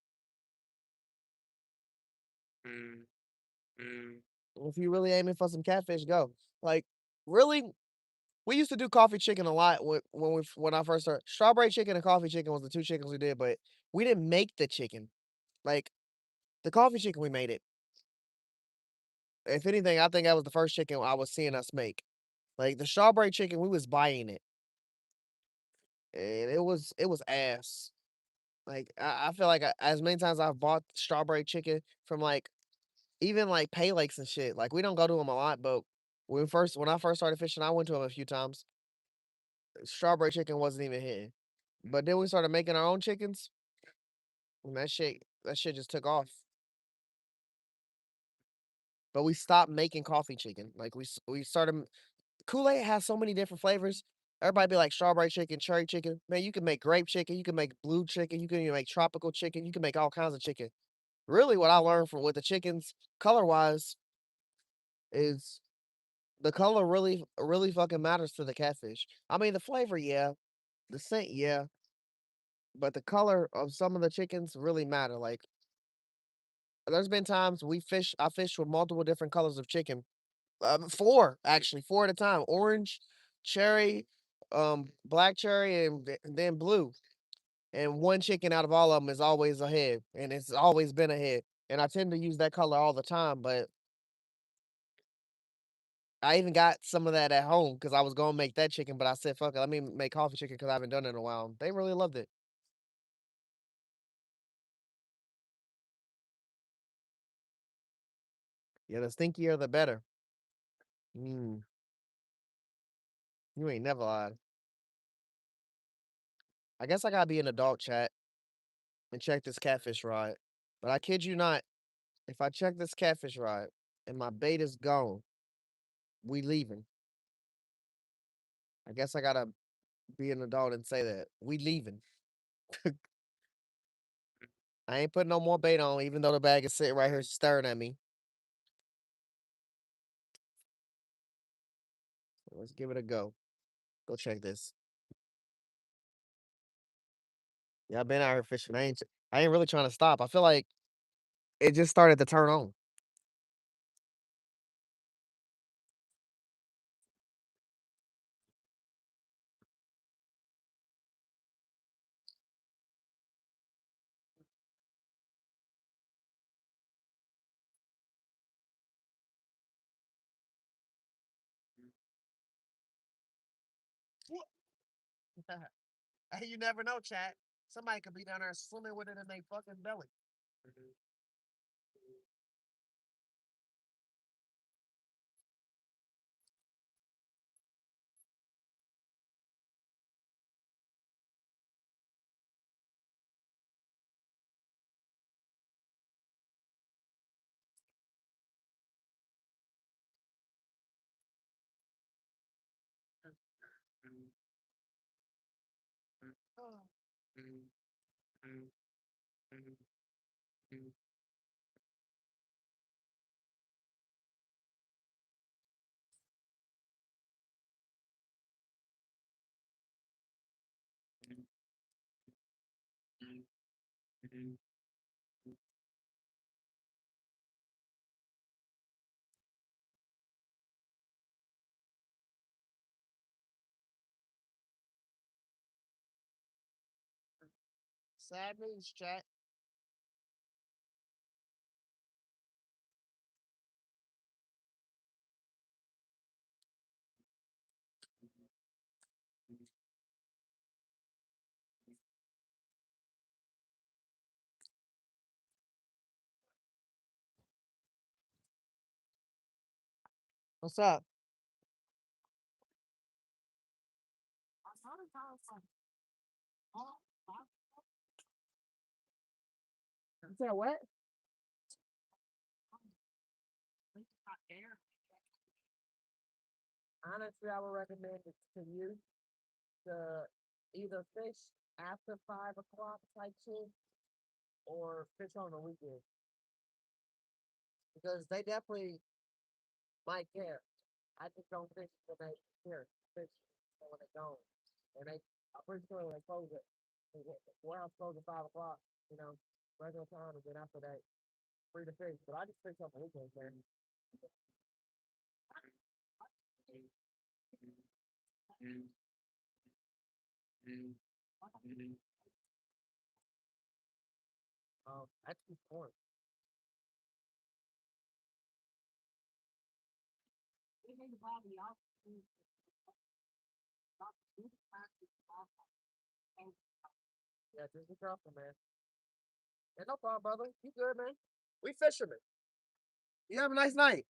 S1: If you really aiming for some catfish, go. Like, really, we used to do coffee chicken a lot when I first started. Strawberry chicken and coffee chicken was the two chickens we did, but we didn't make the chicken. Like the coffee chicken, we made it. If anything, I think that was the first chicken I was seeing us make. Like the strawberry chicken, we was buying it, and it was ass. Like I feel like as many times I've bought strawberry chicken from like even like pay lakes and shit. Like we don't go to them a lot, but when I first started fishing, I went to them a few times. Strawberry chicken wasn't even hitting, but then we started making our own chickens, and that shit just took off. But we stopped making coffee chicken. Like we started Kool-Aid has so many different flavors. Everybody be like strawberry chicken, cherry chicken. Man, you can make grape chicken, you can make blue chicken, you can even make tropical chicken, you can make all kinds of chicken. Really, what I learned from with the chickens, color wise, is the color really fucking matters to the catfish. I mean, the flavor, yeah, the scent, yeah, but the color of some of the chickens really matter. Like, there's been times I fished with multiple different colors of chicken. Four actually, four at a time: orange, cherry, black cherry, and then blue. And one chicken out of all of them is always ahead, and it's always been ahead. And I tend to use that color all the time, but I even got some of that at home because I was gonna make that chicken, but I said, "Fuck it, let me make coffee chicken because I haven't done it in a while." They really loved it. Yeah, the stinkier the better. Mm, you ain't never lied. I guess I gotta be an adult chat and check this catfish ride. But I kid you not, if I check this catfish ride and my bait is gone, we leaving. I guess I gotta be an adult and say that we leaving. I ain't putting no more bait on, even though the bag is sitting right here staring at me. Let's give it a go. Go check this. Yeah, I've been out here fishing. I ain't really trying to stop. I feel like it just started to turn on. Hey, you never know, chat. Somebody could be down there swimming with it in their fucking belly. Sad news, chat. What's up? You said what? Honestly, I would recommend it to you to either fish after 5 o'clock type shit or fish on the weekend because they definitely might care. I just don't fish when they care. Fish when they don't, and I'm pretty sure they close it. The warehouse closes at 5 o'clock. You know, regular time, and then after that, free to fish. But I just fish on the weekends, man. Actually, sport. Yeah, just be careful, man. Yeah, no problem, brother. You good, man? We fishermen. You have a nice night.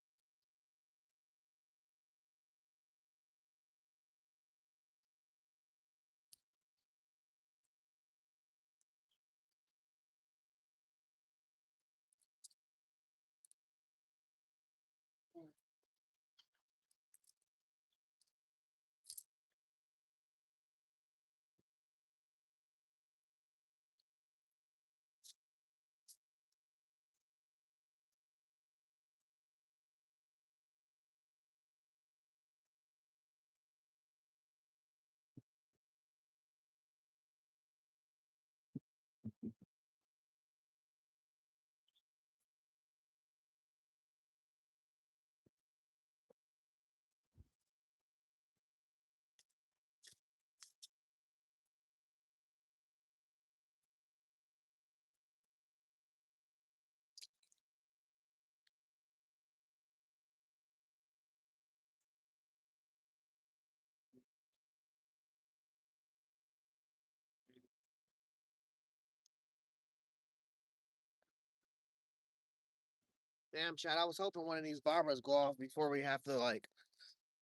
S1: Damn, Chad. I was hoping one of these barbers go off before we have to like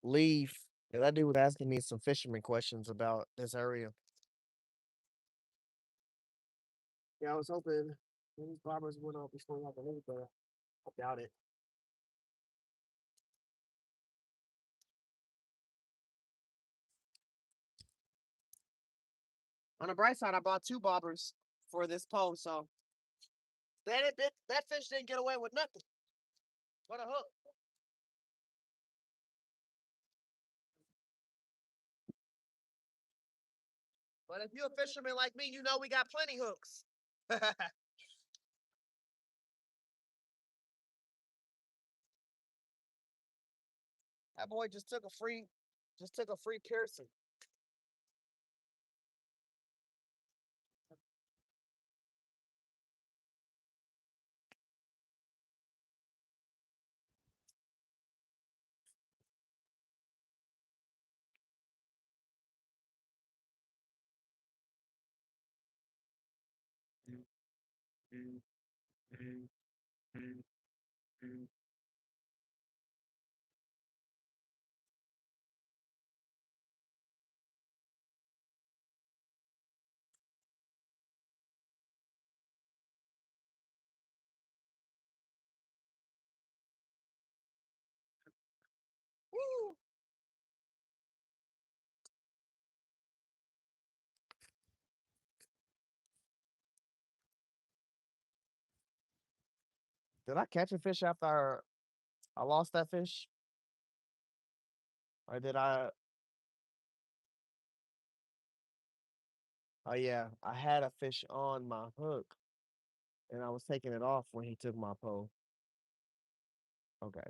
S1: leave. Yeah, that dude was asking me some fisherman questions about this area. Yeah, I was hoping one of these barbers went off before we have to leave, but I doubt it. On the bright side, I bought two bobbers for this pole, so that fish didn't get away with nothing but a hook. But if you're a fisherman like me, you know we got plenty hooks. That boy just took a free piercing. Woo! Did I catch a fish after I lost that fish? Or did I? Oh yeah, I had a fish on my hook and I was taking it off when he took my pole. Okay.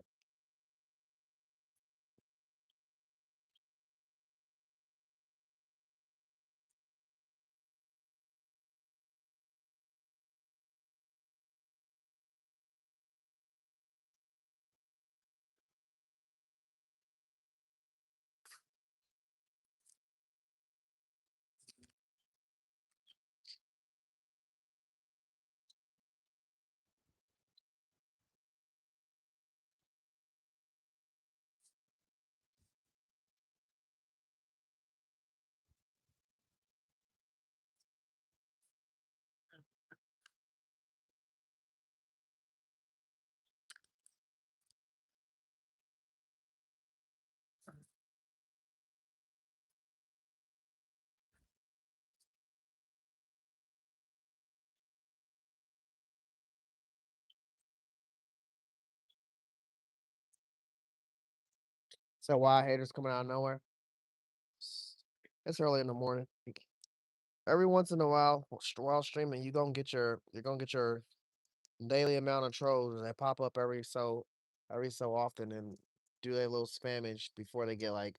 S1: So why haters coming out of nowhere? It's early in the morning. Every once in a while, while streaming, you're gonna get your daily amount of trolls that pop up every so often and do their little spammage before they get like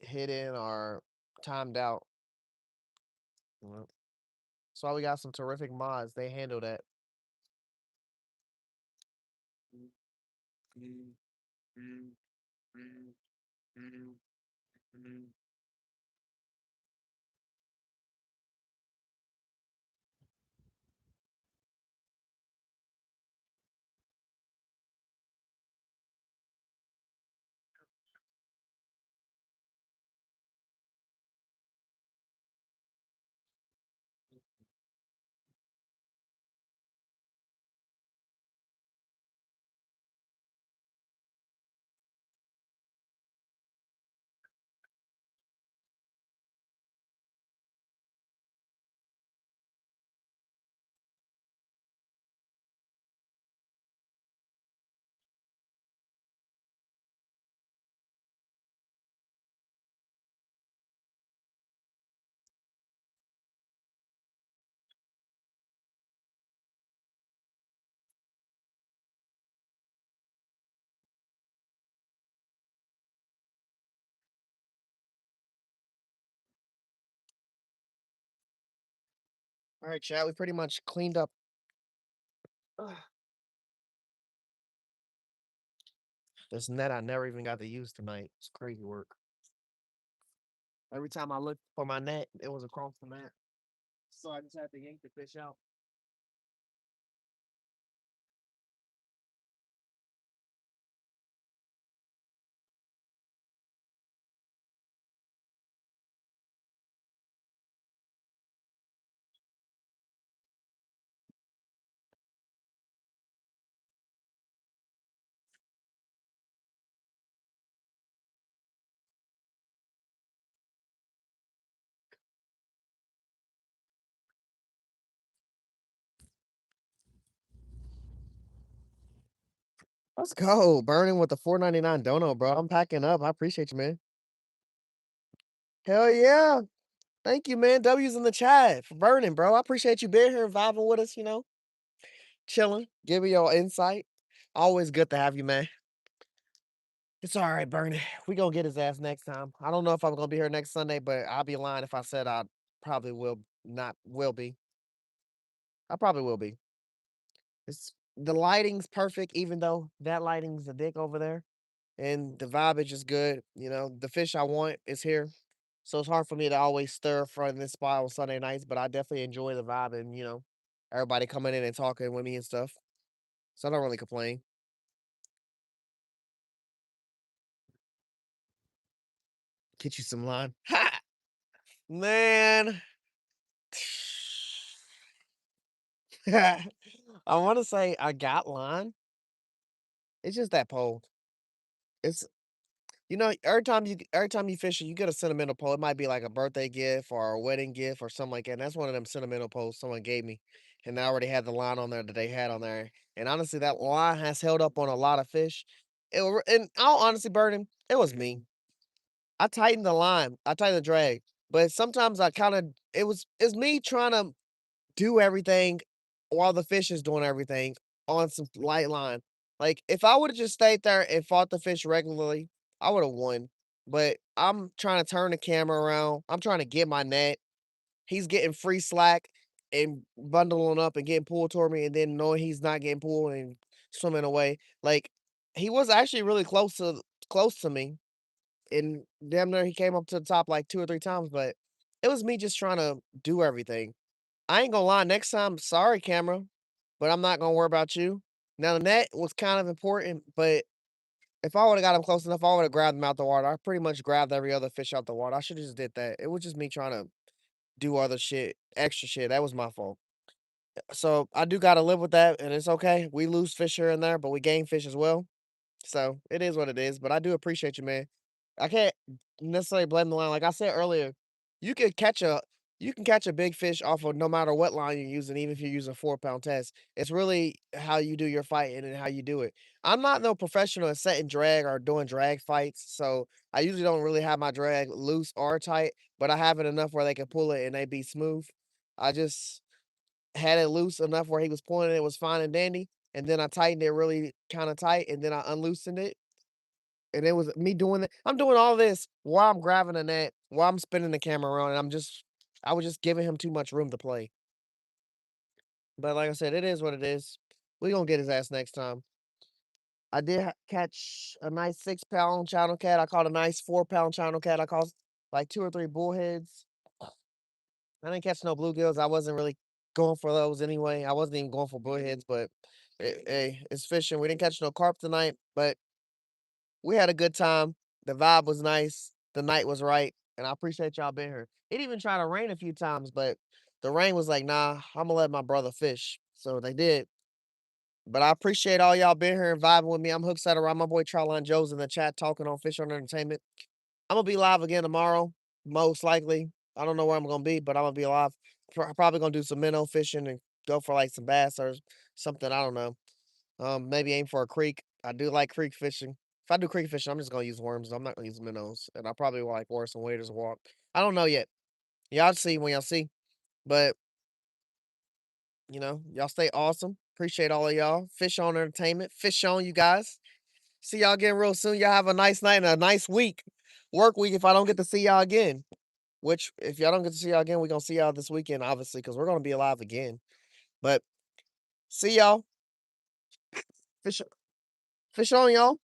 S1: hidden or timed out. You know? That's why we got some terrific mods. They handle that. All right, chat. We pretty much cleaned up this net I never even got to use tonight. It's crazy work. Every time I looked for my net, it was across the map. So I just had to yank the fish out. Let's go. Burning with the 4.99 dono, bro. I'm packing up. I appreciate you, man. Hell yeah. Thank you, man. W's in the chat for burning, bro. I appreciate you being here, vibing with us, chilling, giving your insight. Always good to have you, man. It's all right, Bernie. We gonna get his ass next time. I don't know if I'm gonna be here next Sunday, but I'll be lying if I said I probably will be. I probably will be. It's the lighting's perfect, even though that lighting's a dick over there. And the vibe is just good. The fish I want is here. So it's hard for me to always stir from this spot on Sunday nights, but I definitely enjoy the vibe and Everybody coming in and talking with me and stuff. So I don't really complain. Get you some line. Ha! Man. I wanna say I got line. It's just that pole. It's every time you fish, you get a sentimental pole. It might be like a birthday gift or a wedding gift or something like that. And that's one of them sentimental poles someone gave me. And I already had the line on there that they had on there. And honestly, that line has held up on a lot of fish. And I'll honestly burn it was me. I tightened the line. I tightened the drag. But sometimes I kind of it's me trying to do everything while the fish is doing everything on some light line. Like, if I would've just stayed there and fought the fish regularly, I would've won. But I'm trying to turn the camera around. I'm trying to get my net. He's getting free slack and bundling up and getting pulled toward me and then knowing he's not getting pulled and swimming away. Like, he was actually really close to me, and damn near he came up to the top like 2 or 3 times, but it was me just trying to do everything. I ain't gonna lie, next time, sorry, camera, but I'm not gonna worry about you. Now, the net was kind of important, but if I would've got him close enough, I would've grabbed him out the water. I pretty much grabbed every other fish out the water. I should've just did that. It was just me trying to do other shit, extra shit. That was my fault. So, I do gotta live with that, and it's okay. We lose fish here and there, but we gain fish as well. So, it is what it is, but I do appreciate you, man. I can't necessarily blame the line. Like I said earlier, you can catch a you can catch a big fish off of no matter what line you're using, even if you're using 4 pound test. It's really how you do your fighting and how you do it. I'm not no professional at setting drag or doing drag fights, so I usually don't really have my drag loose or tight, but I have it enough where they can pull it and they be smooth. I just had it loose enough where he was pulling it, it was fine and dandy, and then I tightened it really kind of tight, and then I unloosened it, and it was me doing it. I'm doing all this while I'm grabbing the net, while I'm spinning the camera around, and I was just giving him too much room to play. But like I said, it is what it is. We gonna get his ass next time. I did catch a nice 6 pound channel cat. I caught a nice 4 pound channel cat. I caught like 2 or 3 bullheads. I didn't catch no bluegills. I wasn't really going for those anyway. I wasn't even going for bullheads, but hey, it's fishing. We didn't catch no carp tonight, but we had a good time. The vibe was nice. The night was right, and I appreciate y'all being here. It even tried to rain a few times, but the rain was like, "Nah, Imma let my brother fish." So they did. But I appreciate all y'all being here and vibing with me. I'm Hook around my boy Charline Joe's in the chat talking on Fish on Entertainment. Imma be live again tomorrow, most likely. I don't know where I'm gonna be, but Imma be live. Probably gonna do some minnow fishing and go for, like, some bass or something, I don't know. Maybe aim for a creek. I do like creek fishing. If I do creek fishing, I'm just gonna use worms. I'm not gonna use minnows, and I probably will like wear some waders and walk. I don't know yet. Y'all see when y'all see. But y'all stay awesome. Appreciate all of y'all. Fish on entertainment. Fish on you guys. See y'all again real soon. Y'all have a nice night and a nice week. Work week if I don't get to see y'all again. Which if y'all don't get to see y'all again, we're gonna see y'all this weekend, obviously, because we're gonna be alive again. But see y'all. Fish fish on y'all.